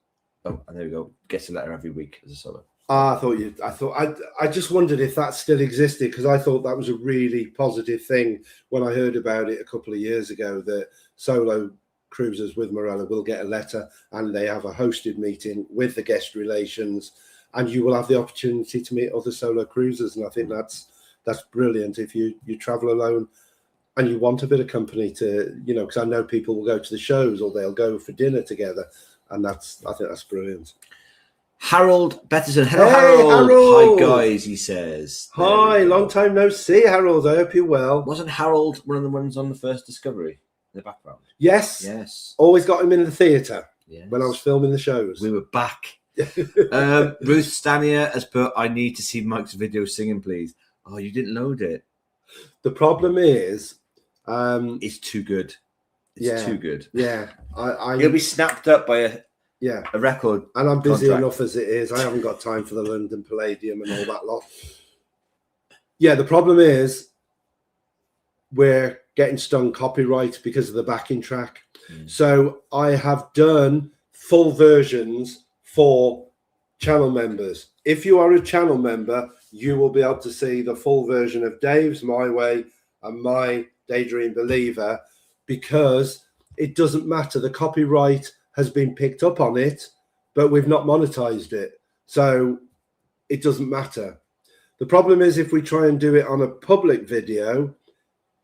Oh, and there we go. Gets a letter every week as a solo. I just wondered if that still existed, because I thought that was a really positive thing when I heard about it a couple of years ago, that solo cruisers with Marella will get a letter and they have a hosted meeting with the guest relations, and you will have the opportunity to meet other solo cruisers. And I think that's brilliant if you travel alone and you want a bit of company to, because I know people will go to the shows or they'll go for dinner together, and I think that's brilliant. Harold Betterson. Hello, Harold. Hi, guys, he says. Hi, long time no see, Harold. I hope you're well. Wasn't Harold one of the ones on the first Discovery in the background? Yes. Always got him in the theatre when I was filming the shows. We were back. Ruth Stanier has put, I need to see Mike's video singing, please. Oh, you didn't load it. The problem is... it's too good. It's too good. Yeah. He'll be snapped up by a record. And I'm busy enough as it is. I haven't got time for the London Palladium and all that lot. Yeah, the problem is we're getting stung copyright because of the backing track. So I have done full versions for channel members. If you are a channel member, you will be able to see the full version of Dave's My Way and my Daydream Believer, because it doesn't matter. The copyright has been picked up on it but we've not monetized it. So it doesn't matter. The problem is if we try and do it on a public video,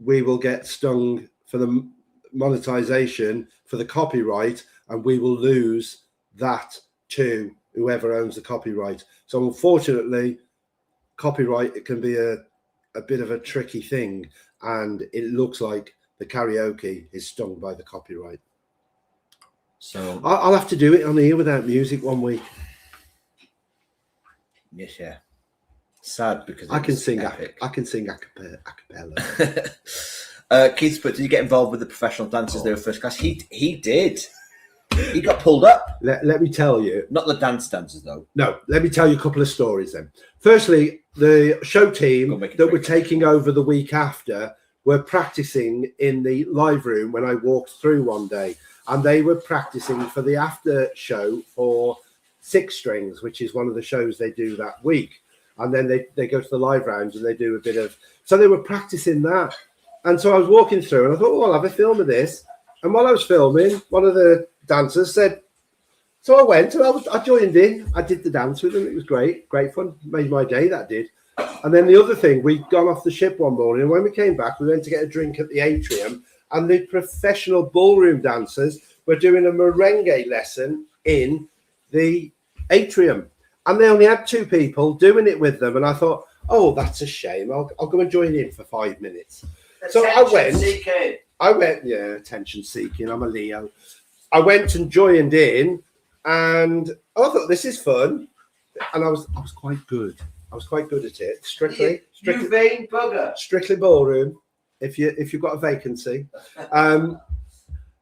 we will get stung for the monetization, for the copyright, and we will lose that to whoever owns the copyright. So unfortunately, copyright, it can be a bit of a tricky thing, and it looks like the karaoke is stung by the copyright. So I'll have to do it on here without music one week. Yes, yeah. Sad because I can sing. epic. I can sing a cappella. Keith, but did you get involved with the professional dancers? They were first class. He did. He got pulled up. Let me tell you. Not the dancers though. No, let me tell you a couple of stories then. Firstly, the show team that were taking over the week after were practicing in the live room when I walked through one day, and they were practicing for the after show for Six Strings, which is one of the shows they do that week. And then they go to the live rounds and they do a bit of, so they were practicing that. And so I was walking through and I thought, oh, I'll have a film of this. And while I was filming, one of the dancers said, so I went and I joined in. I did the dance with them. It was great fun. Made my day, that did. And then the other thing, we'd gone off the ship one morning, and when we came back, we went to get a drink at the atrium, and the professional ballroom dancers were doing a merengue lesson in the atrium. And they only had 2 people doing it with them. And I thought, oh, that's a shame. I'll go and join in for 5 minutes. So I went, yeah, attention seeking. I'm a Leo. I went and joined in, and I thought, this is fun. And I was quite good. I was quite good at it. Strictly You vain bugger. Strictly ballroom. If you've got a vacancy.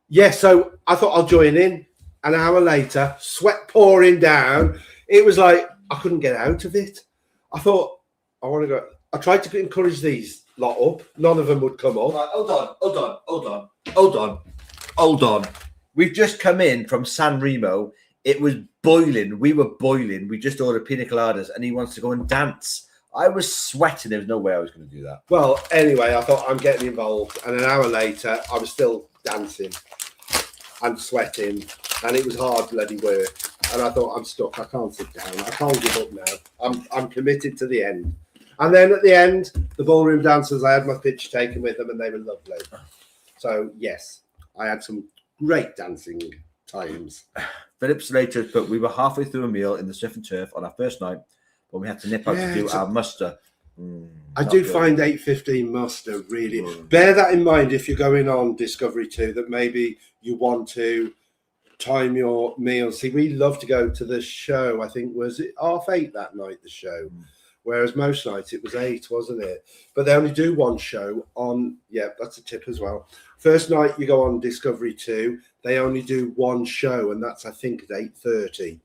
Yeah, so I thought I'll join in. An hour later, sweat pouring down. It was like I couldn't get out of it. I thought, I want to go. I tried to encourage these lot up. None of them would come up. Right, hold on. We've just come in from San Remo. It was boiling. We were boiling. We just ordered pina coladas, and he wants to go and dance. I was sweating. There was no way I was going to do that. Well, anyway, I thought I'm getting involved. And an hour later, I was still dancing and sweating. And it was hard bloody work. And I thought, I'm stuck. I can't sit down. I can't give up now. I'm committed to the end. And then at the end, the ballroom dancers, I had my picture taken with them, and they were lovely. So, yes, I had some great dancing times. Philip Slater, but we were halfway through a meal in the surf and turf on our first night when we had to nip out to do our muster. I do find 8:15 muster really. Bear that in mind if you're going on Discovery 2, that maybe you want to time your meals. See, we love to go to the show. I think, was it 8:30 that night, the show? Whereas most nights it was 8, wasn't it? But they only do one show on, yeah, that's a tip as well. First night you go on Discovery 2, they only do one show, and that's, I think, at 8:30.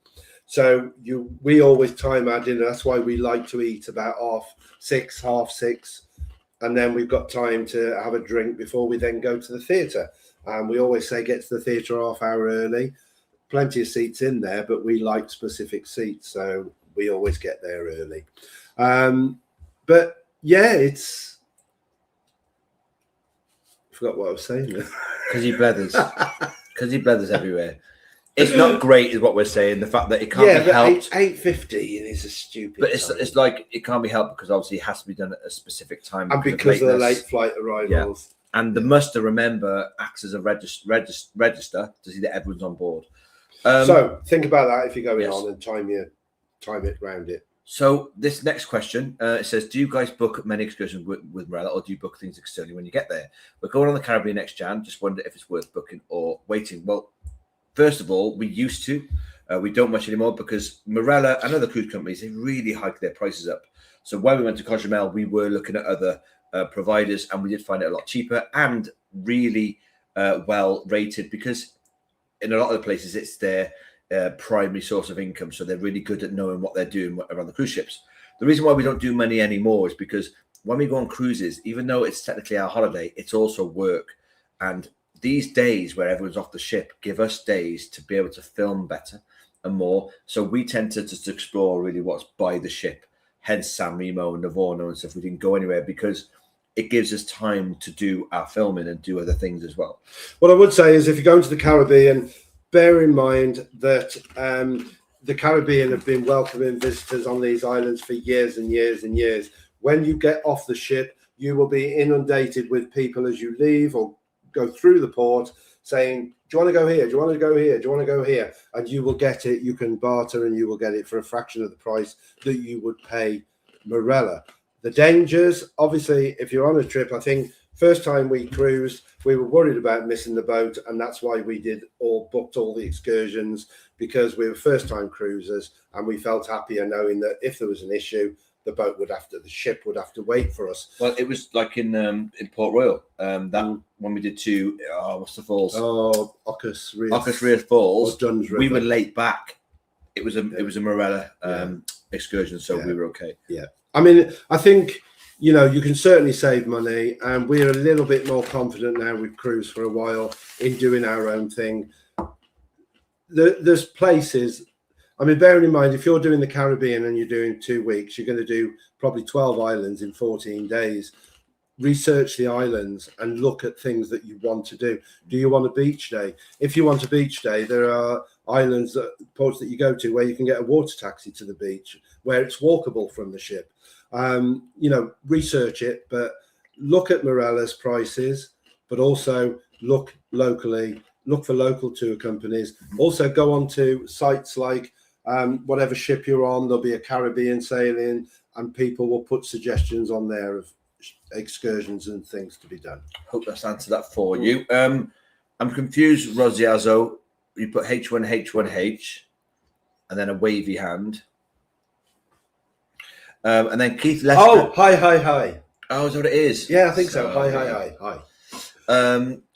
So we always time our dinner. That's why we like to eat about 6:30, and then we've got time to have a drink before we then go to the theatre. And we always say get to the theatre half hour early. Plenty of seats in there, but we like specific seats, so we always get there early. But yeah, it's. I forgot what I was saying. Because he blethers everywhere. It's not great, is what we're saying. The fact that it can't be helped. 8:15 is a stupid. But it's like it can't be helped because obviously it has to be done at a specific time. And because of the late flight arrivals. Yeah. And the muster, remember, acts as a register to see that everyone's on board. So think about that if you're going on, and time it round it. So this next question, it says, do you guys book many excursions with Marella, or do you book things externally when you get there? We're going on the Caribbean next Jan. Just wonder if it's worth booking or waiting. Well, first of all, we used to. We don't much anymore because Marella and other cruise companies, they really hiked their prices up. So when we went to Cozumel, we were looking at other providers, and we did find it a lot cheaper and really well rated, because in a lot of the places it's their primary source of income. So they're really good at knowing what they're doing around the cruise ships. The reason why we don't do many anymore is because when we go on cruises, even though it's technically our holiday, it's also work. And these days where everyone's off the ship give us days to be able to film better and more. So we tend to just explore really what's by the ship, hence San Remo and Livorno and stuff. We didn't go anywhere because it gives us time to do our filming and do other things as well. What I would say is if you're going to the Caribbean, bear in mind that the Caribbean have been welcoming visitors on these islands for years and years and years. When you get off the ship, you will be inundated with people as you leave or go through the port saying, do you want to go here? Do you want to go here? Do you want to go here? And you will get it. You can barter and you will get it for a fraction of the price that you would pay Marella. The dangers, obviously, if you're on a trip, I think first time we cruised, we were worried about missing the boat, and that's why we booked all the excursions, because we were first time cruisers and we felt happier knowing that if there was an issue, the ship would have to wait for us. Well, it was like in Port Royal, when we did what's the falls? Oh, Ocas Reef Falls. We were late back. It was a Marella excursion, so we were okay. Yeah, I mean, I think you can certainly save money, and we're a little bit more confident now. We've cruised for a while in doing our own thing. There's places. I mean, bearing in mind, if you're doing the Caribbean and you're doing 2 weeks, you're going to do probably 12 islands in 14 days. Research the islands and look at things that you want to do. Do you want a beach day? If you want a beach day, there are islands, ports that you go to where you can get a water taxi to the beach, where it's walkable from the ship. Research it, but look at Marella's prices, but also look locally, look for local tour companies. Also go on to sites like whatever ship you're on, there'll be a Caribbean sailing, and people will put suggestions on there of excursions and things to be done. Hope that's answered that for you. I'm confused, Rosiazzo. You put H1H and then a wavy hand. And then Keith Lester. Oh, hi. Oh, is that what it is? Yeah, I think so. Hi.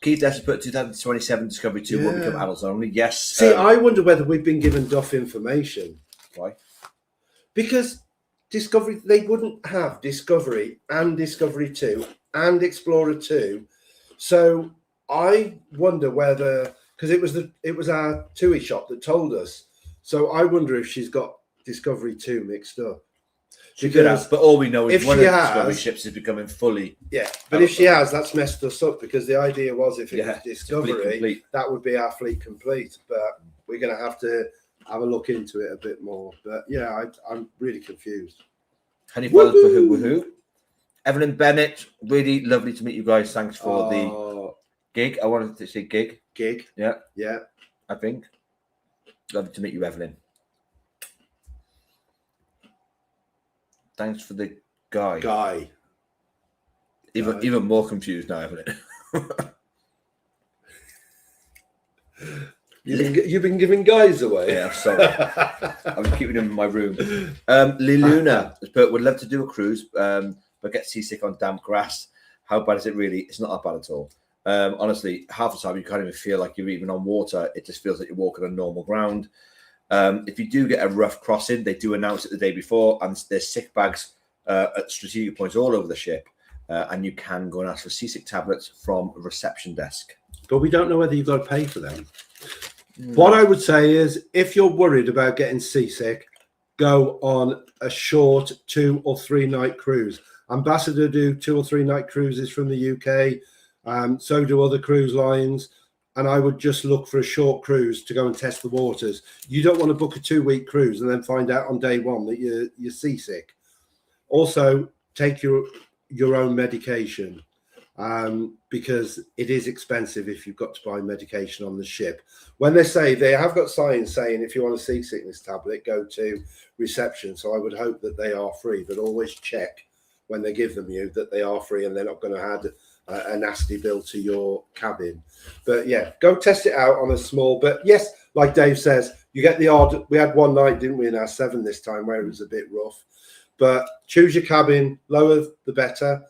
Keith Lester put 2027 Discovery 2 will become adults only. Yes. See, I wonder whether we've been given duff information. Why? Because Discovery, they wouldn't have Discovery and Discovery 2 and Explorer 2. So I wonder whether, because it was our TUI shop that told us. So I wonder if she's got Discovery 2 mixed up. But all we know is one of the Discovery ships is becoming fully. Yeah, but if she has, that's messed us up, because the idea was if it was Discovery, that would be our fleet complete. But we're going to have a look into it a bit more. But yeah, I'm really confused. Honey Brothers, woohoo. Evelyn Bennett, really lovely to meet you guys. Thanks for the gig. I wanted to say gig. Yeah. I think. Lovely to meet you, Evelyn. Thanks for the guy. Even more confused now, haven't it? You've been giving guys away. Yeah, I'm sorry. I'm keeping them in my room. Lee Luna would love to do a cruise, but get seasick on damp grass. How bad is it really? It's not that bad at all. Honestly, half the time you can't even feel like you're even on water. It just feels like you're walking on normal ground. If you do get a rough crossing, they do announce it the day before, and there's sick bags at strategic points all over the ship, and you can go and ask for seasick tablets from a reception desk. But we don't know whether you've got to pay for them. What I would say is, if you're worried about getting seasick, go on a short 2 or 3 night cruise. Ambassador do 2 or 3 night cruises from the UK. So do other cruise lines. And I would just look for a short cruise to go and test the waters. You don't want to book a 2-week cruise and then find out on day 1 that you're seasick. Also, take your own medication, because it is expensive if you've got to buy medication on the ship. When they have got signs saying if you want a seasickness tablet, go to reception. So I would hope that they are free, but always check when they give them you that they are free and they're not going to add a nasty bill to your cabin. But yeah, go test it out on a small. But yes, like Dave says, you get the odd. We had one night, didn't we, in our 7 this time, where it was a bit rough. But choose your cabin, lower the better,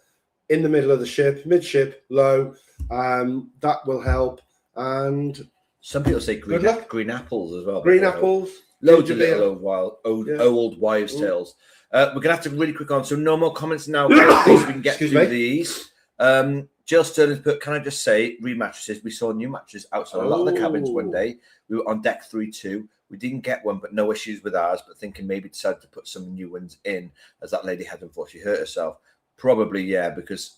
in the middle of the ship, midship, low. That will help. And some people say green apples as well. Green apples, loads of little old wives' tales. We're gonna have to really quick on. So no more comments now, guys. Please, we can get through these. Jill Sterling's put, can I just say, re-mattresses. We saw new mattresses outside a lot of the cabins one day. We were on deck 3-2. We didn't get one, but no issues with ours. But thinking maybe decided to put some new ones in, as that lady had unfortunately hurt herself. Probably, yeah, because,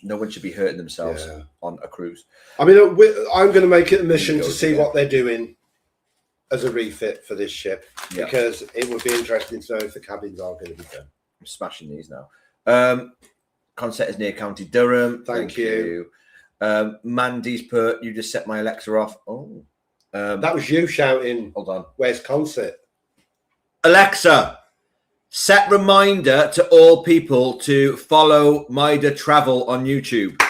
No one should be hurting themselves on a cruise. I mean, I'm going to make it a mission to see again. what they're doing as a refit for this ship, because it would be interesting to know if the cabins are going to be done. I'm smashing these now. Consett is near County Durham. Thank you. Mandy's put, you just set my Alexa off. Oh. That was you shouting, hold on. Where's Consett? Alexa, set reminder to all people to follow Mida Travel on YouTube.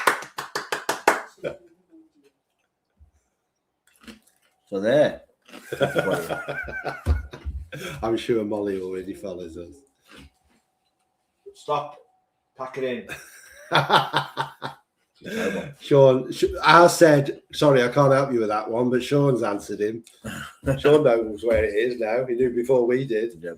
So there. I'm sure Molly already follows us. Stop. Pack it in. Sean, I said, sorry, I can't help you with that one, but Sean's answered him. Sean knows where it is now. He knew before we did. Yeah.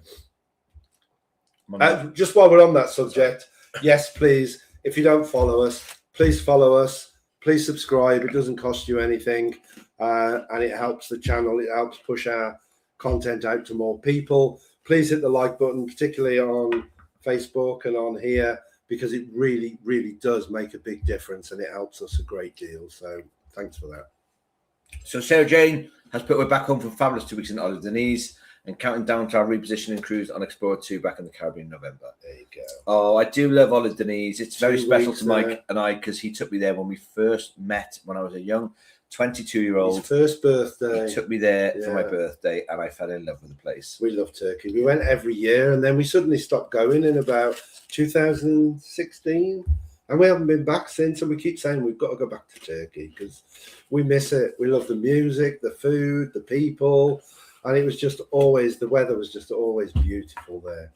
Just while we're on that subject, yes, please, if you don't follow us, please follow us. Please subscribe. It doesn't cost you anything, and it helps the channel. It helps push our content out to more people. Please hit the like button, particularly on Facebook and on here, because it really, really does make a big difference, and it helps us a great deal. So thanks for that. So Sarah Jane has put, we're back home from fabulous 2 weeks in Olive Denise and counting down to our repositioning cruise on Explorer 2 back in the Caribbean in November. There you go. Oh, I do love Olive Denise. It's very 2 special weeks to Mike and I, because he took me there when we first met when I was a young 22-year-old. His first birthday. He took me there for my birthday, and I fell in love with the place. We love Turkey. We went every year, and then we suddenly stopped going in about 2016, and we haven't been back since. And we keep saying we've got to go back to Turkey because we miss it. We love the music, the food, the people, and it was just always, the weather was just always beautiful there.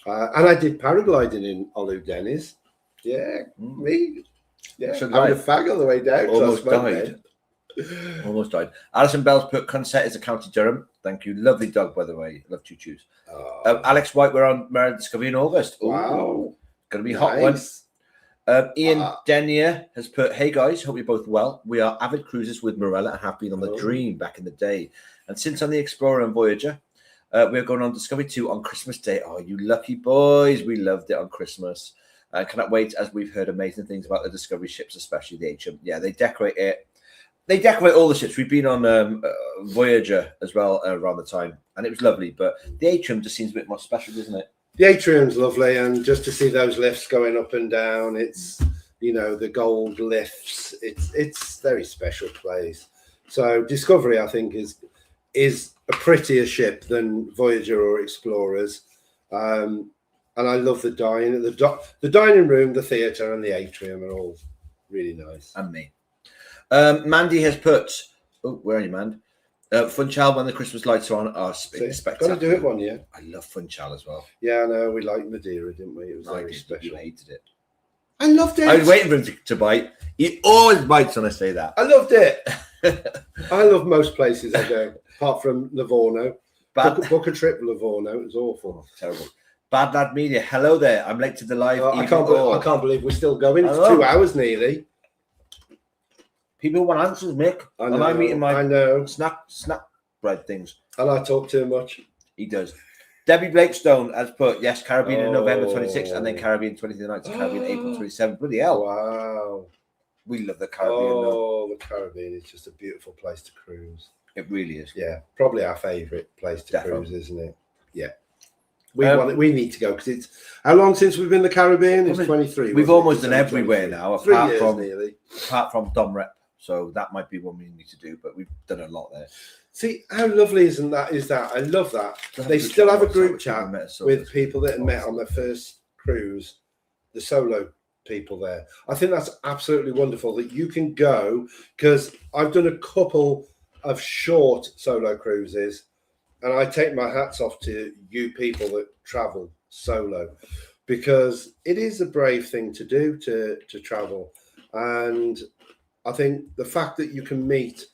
And I did paragliding in Olive Dennis. Yeah, me. Yeah, So having a fag on the way down. Almost died. Almost died. Alison Bell's put, Consett is a County Durham. Thank you. Lovely dog, by the way. Love choo-choos. Alex White, we're on Marella Discovery in August. Ooh, Wow. Going to be a hot one. Ian Denier has put, hey guys, hope you're both well. We are avid cruisers with Marella and have been on the Dream back in the day. And since on the Explorer and Voyager, we're going on Discovery 2 on Christmas Day. Oh, you lucky boys. We loved it on Christmas. Cannot wait, as we've heard amazing things about the Discovery ships, especially the HM. Yeah, they decorate it. They decorate all the ships. We've been on Voyager as well around the time, and it was lovely. But the atrium just seems a bit more special, doesn't it? The atrium's lovely, and just to see those lifts going up and down, it's, you know, the gold lifts. It's a very special place. So Discovery, I think, is a prettier ship than Voyager or Explorers. And I love the dining, the dining room, the theatre, and the atrium are all really nice. And me. Mandy has put, oh, where are you, man? Funchal, when the Christmas lights are on, are spectacular. Got to do it one year. I love Funchal as well. Yeah, I know. We liked Madeira, didn't we? It was very special. You hated it. I loved it. I was waiting for him to bite. He always bites when I say that. I loved it. I love most places I go, apart from Livorno. Book a trip to Livorno. It was awful. Oh, terrible. Bad Lad Media, hello there. I'm late to the live. I can't believe we're still going. It's 2 hours nearly. People want answers, Mick. I know. And I'm eating my snack bread things. And I talk too much. He does. Debbie Blakestone has put, yes, Caribbean in November 26th, and then Caribbean 29th to Caribbean April 27th. Bloody hell. Wow. We love the Caribbean. Oh, the Caribbean is just a beautiful place to cruise. It really is. Yeah, probably our favourite place to cruise, isn't it? Yeah. We need to go, because it's, how long since we've been to the Caribbean? It's 23. We've almost done everywhere now, apart from Dom Rep. So that might be one we need to do, but we've done a lot there. See, how lovely is that? I love that. They still have a group chat with people that had met on their first cruise, the solo people there. I think that's absolutely wonderful that you can go, because I've done a couple of short solo cruises, and I take my hats off to you people that travel solo, because it is a brave thing to do, to travel. And I think the fact that you can meet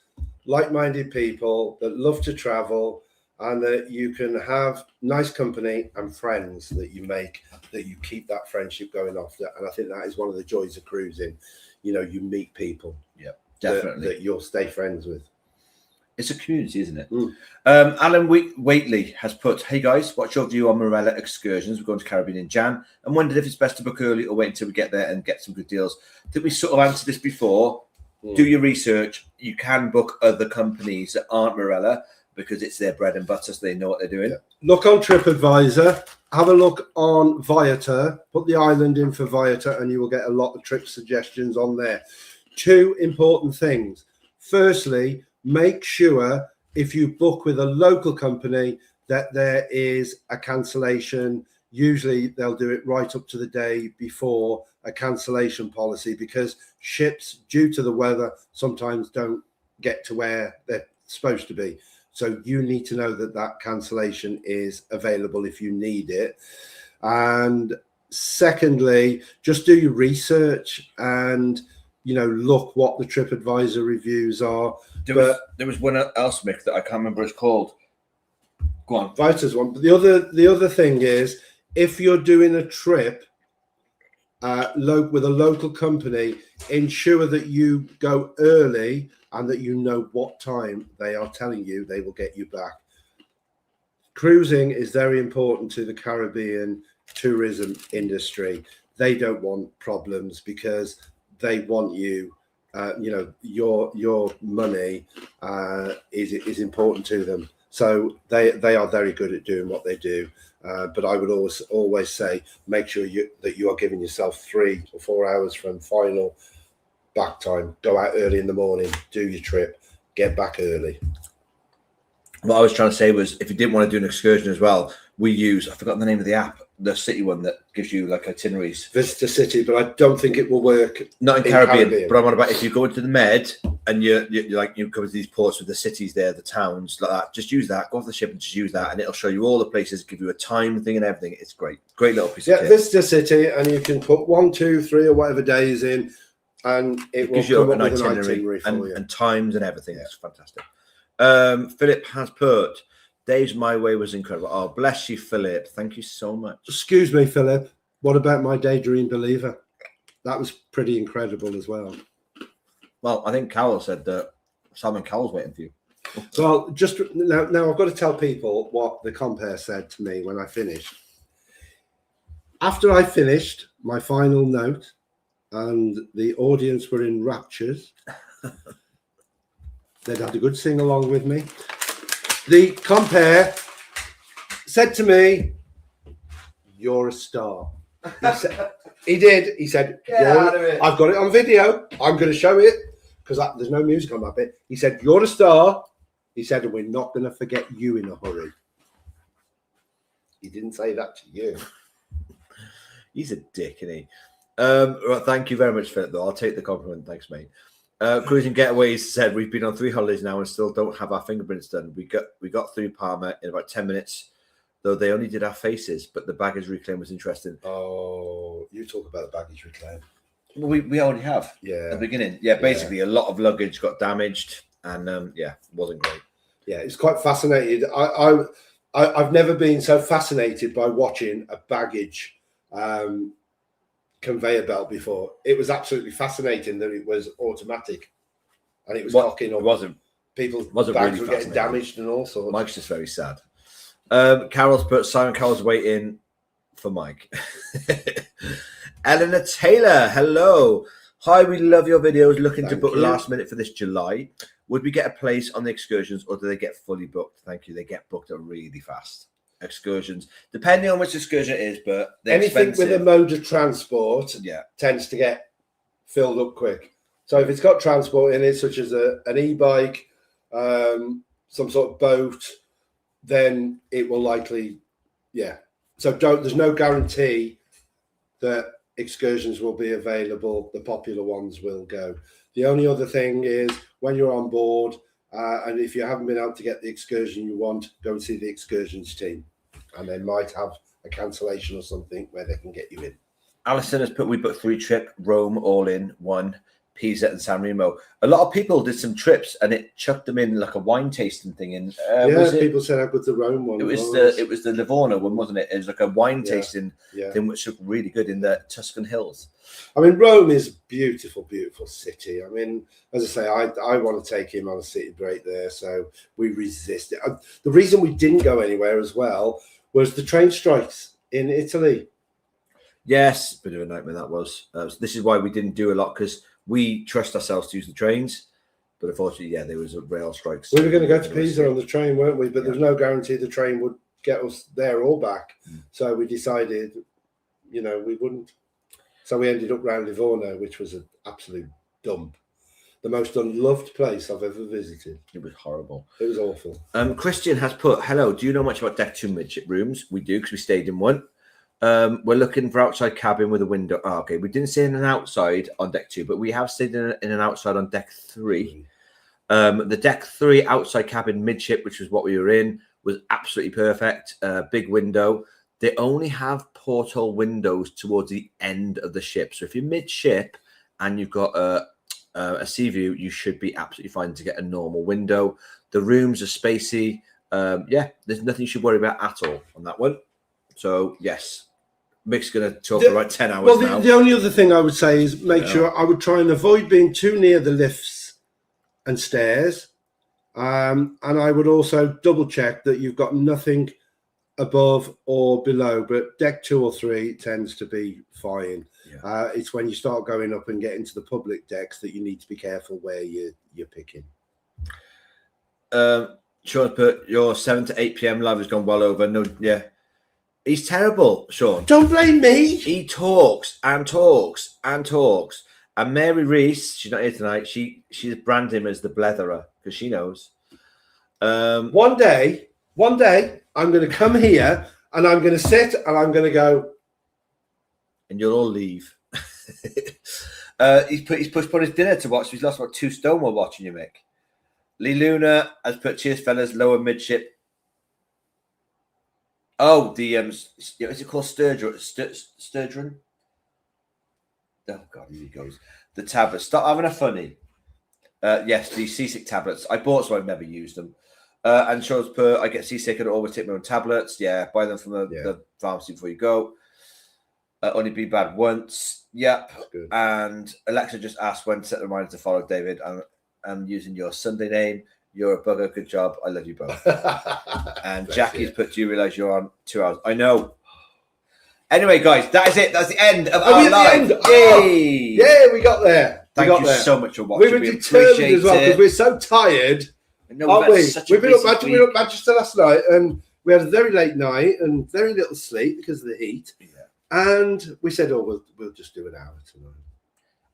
like-minded people that love to travel, and that you can have nice company and friends that you make, that you keep that friendship going off. And I think that is one of the joys of cruising. You know, you meet people. Yeah, definitely. That you'll stay friends with. It's a community, isn't it? Mm. Alan Waitley has put, hey guys, what's your view on Marella excursions? We're going to Caribbean in Jan and wondered if it's best to book early or wait until we get there and get some good deals. I think we sort of answered this before. Do your research. You can book other companies that aren't Marella because it's their bread and butter, so they know what they're doing. Yeah. Look on TripAdvisor. Have a look on Viator. Put the island in for Viator and you will get a lot of trip suggestions on there. 2 important things. Firstly, make sure if you book with a local company that there is a cancellation. Usually they'll do it right up to the day before, a cancellation policy, because ships, due to the weather, sometimes don't get to where they're supposed to be. So you need to know that that cancellation is available if you need it. And secondly, just do your research and, you know, look what the TripAdvisor reviews are. There was one else, Mick, that I can't remember what it's called. Go on. Vitor's one. But the other thing is, if you're doing a trip with a local company, ensure that you go early and that you know what time they are telling you they will get you back. Cruising is very important to the Caribbean tourism industry. They don't want problems because they want you. Your money is important to them. So they are very good at doing what they do. But I would always say, make sure that you are giving yourself 3 or 4 hours from final back time. Go out early in the morning, do your trip, get back early. What I was trying to say was, if you didn't want to do an excursion as well, I've forgotten the name of the app, the city one that gives you like itineraries. Visit a City, but I don't think it will work. Not in Caribbean. But I'm on about if you go into the Med and you come to these ports with the cities there, the towns like that. Just use that. Go off the ship and just use that, and it'll show you all the places, give you a time thing and everything. It's great. Great little piece of kit. Visit a City, and you can put 1, 2, 3 or whatever days in, and it will gives you come an up with itinerary for you. and times and everything. It's fantastic. Philip has put, Dave's My Way was incredible. Oh, bless you, Philip. Thank you so much. Excuse me, Philip. What about my Daydream Believer? That was pretty incredible as well. Well, I think Carol said that Simon Cowell's waiting for you. Well, just now I've got to tell people what the compere said to me when I finished. After I finished my final note and the audience were in raptures, they'd had a good sing along with me. The compere said to me, "You're a star." He did. He said, "I've got it on video. I'm going to show it because there's no music on that bit." He said, "You're a star." He said, "And we're not going to forget you in a hurry." He didn't say that to you. He's a dick, isn't he? Right, thank you very much, Philip, though. I'll take the compliment. Thanks, mate. Cruising Getaways said, we've been on 3 holidays now and still don't have our fingerprints done. We got through Palma in about 10 minutes, though they only did our faces, but the baggage reclaim was interesting. Oh, you talk about the baggage reclaim. We already have. Yeah. At the beginning. Yeah, basically a lot of luggage got damaged and it wasn't great. Yeah, it's quite fascinating. I've never been so fascinated by watching a baggage conveyor belt before. It was absolutely fascinating that it was automatic and it was knocking up. It wasn't. People's bags really were getting damaged and all sorts. Mike's just very sad. Carol's put Simon Cowell's waiting for Mike. Eleanor Taylor, hello. Hi, we love your videos. Looking to book last minute for this July. Would we get a place on the excursions or do they get fully booked? Thank you. They get booked up really fast. Excursions, depending on which excursion it is, but anything expensive. with a mode of transport tends to get filled up quick. So if it's got transport in it, such as an e-bike, some sort of boat, then it will likely, So there's no guarantee that excursions will be available. The popular ones will go. The only other thing is when you're on board, and if you haven't been able to get the excursion you want, go and see the excursions team. And they might have a cancellation or something where they can get you in. Alison has put, we booked 3 trip, Rome all in one, Pisa and San Remo. A lot of people did some trips and it chucked them in like a wine tasting thing. And people said how good the Rome one was. It was the Livorno one, wasn't it? It was like a wine tasting thing, which looked really good in the Tuscan hills. I mean, Rome is a beautiful, beautiful city. I mean, as I say, I want to take him on a city break there, so we resist it. The reason we didn't go anywhere as well was the train strikes in Italy. Yes, bit of a nightmare that was. This is why we didn't do a lot, because we trust ourselves to use the trains. But unfortunately, there was a rail strike. We were going to go to Pisa on the train, weren't we? But there's no guarantee the train would get us there or back. So we decided, we wouldn't. So we ended up round Livorno, which was an absolute dump. The most unloved place I've ever visited. It was horrible. It was awful. Christian has put, hello, do you know much about Deck 2 midship rooms? We do, because we stayed in one. We're looking for outside cabin with a window. Oh, okay, we didn't stay in an outside on Deck 2, but we have stayed in an outside on Deck 3. The Deck 3 outside cabin midship, which was what we were in, was absolutely perfect. Big window. They only have porthole windows towards the end of the ship. So if you're midship and you've got a sea view, you should be absolutely fine to get a normal window. The rooms are spacey. There's nothing you should worry about at all on that one. So, yes. Mick's going to talk for about 10 hours now. The only other thing I would say is make sure I would try and avoid being too near the lifts and stairs. And I would also double check that you've got nothing above or below, but Deck 2 or 3 tends to be fine. It's when you start going up and get into the public decks that you need to be careful where you're picking. Sean put, your 7 to 8 p.m. live has gone well over. No, he's terrible, Sean. Don't blame me. He talks and talks and talks. And Mary Reese, she's not here tonight. She's branded him as the bletherer because she knows. One day, I'm going to come here and I'm going to sit and I'm going to go. And you'll all leave. He's put his dinner to watch. So he's lost about 2 stone while watching you, Mick. Lee Luna has put, cheers, fellas, lower midship. Oh, the is it called Sturgeon? Oh God, here he goes. The tablets. Stop having a funny. Yes, the seasick tablets. I bought some, I've never used them. And Sean's put, I get seasick and always take my own tablets. Yeah, buy them from the pharmacy before you go. Only be bad once. Yep. And Alexa just asked when to set the reminder to follow David. I'm using your Sunday name. You're a bugger. Good job. I love you both. And Jackie's put, do you realise you're on 2 hours? I know. Anyway, guys, that is it. That's the end of our live. Yay! Yeah, we got there. Thank you so much for watching. We were determined as well because we're so tired. Aren't we? We've been up Manchester last night and we had a very late night and very little sleep because of the heat. Yeah. And we said, we'll just do an hour tonight.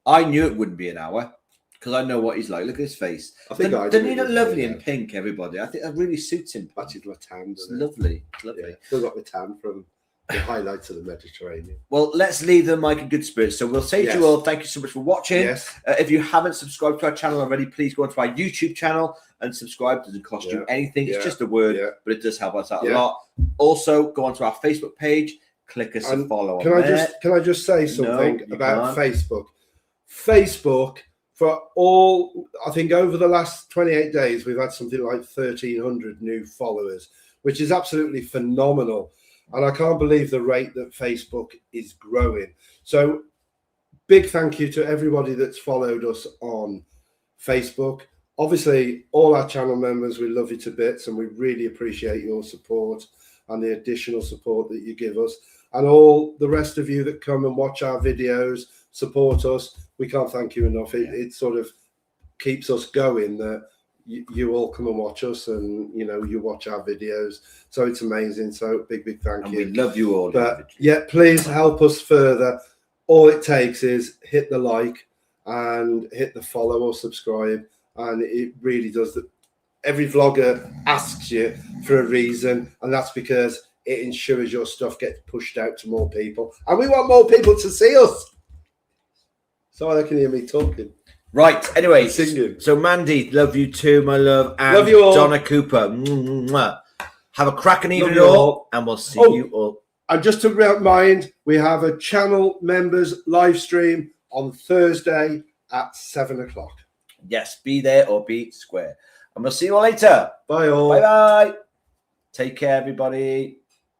I knew it wouldn't be an hour because I know what he's like. Look at his face. Doesn't he look lovely in pink, everybody? I think that really suits him. Matches my tan. It's lovely. It's lovely. Yeah. Still got the tan from the highlights of the Mediterranean. Well, let's leave the mic in good spirits. So we'll say to you all, thank you so much for watching. Yes. If you haven't subscribed to our channel already, please go onto our YouTube channel and subscribe. It doesn't cost you anything. It's just a word, but it does help us out a lot. Also, go onto our Facebook page, click us and follow. Can I just say something about Facebook? Facebook, for all, I think over the last 28 days, we've had something like 1,300 new followers, which is absolutely phenomenal. And I can't believe the rate that Facebook is growing. So big thank you to everybody that's followed us on Facebook. Obviously, all our channel members, we love you to bits and we really appreciate your support and the additional support that you give us. And all the rest of you that come and watch our videos, support us, we can't thank you enough. It sort of keeps us going that you all come and watch us and, you watch our videos. So it's amazing. So big thank you. We love you all. But please help us further. All it takes is hit the like and hit the follow or subscribe. And it really does that. Every vlogger asks you for a reason. And that's because it ensures your stuff gets pushed out to more people. And we want more people to see us. So they can hear me talking. Right, anyway, singing. So Mandy, love you too, my love. And love you all. Donna Cooper. Mwah. Have a cracking evening all, and we'll see you all. And just to remind, we have a channel members live stream on Thursday at 7 o'clock. Yes, be there or be square. And we'll see you all later. Bye all. Bye-bye. Take care, everybody.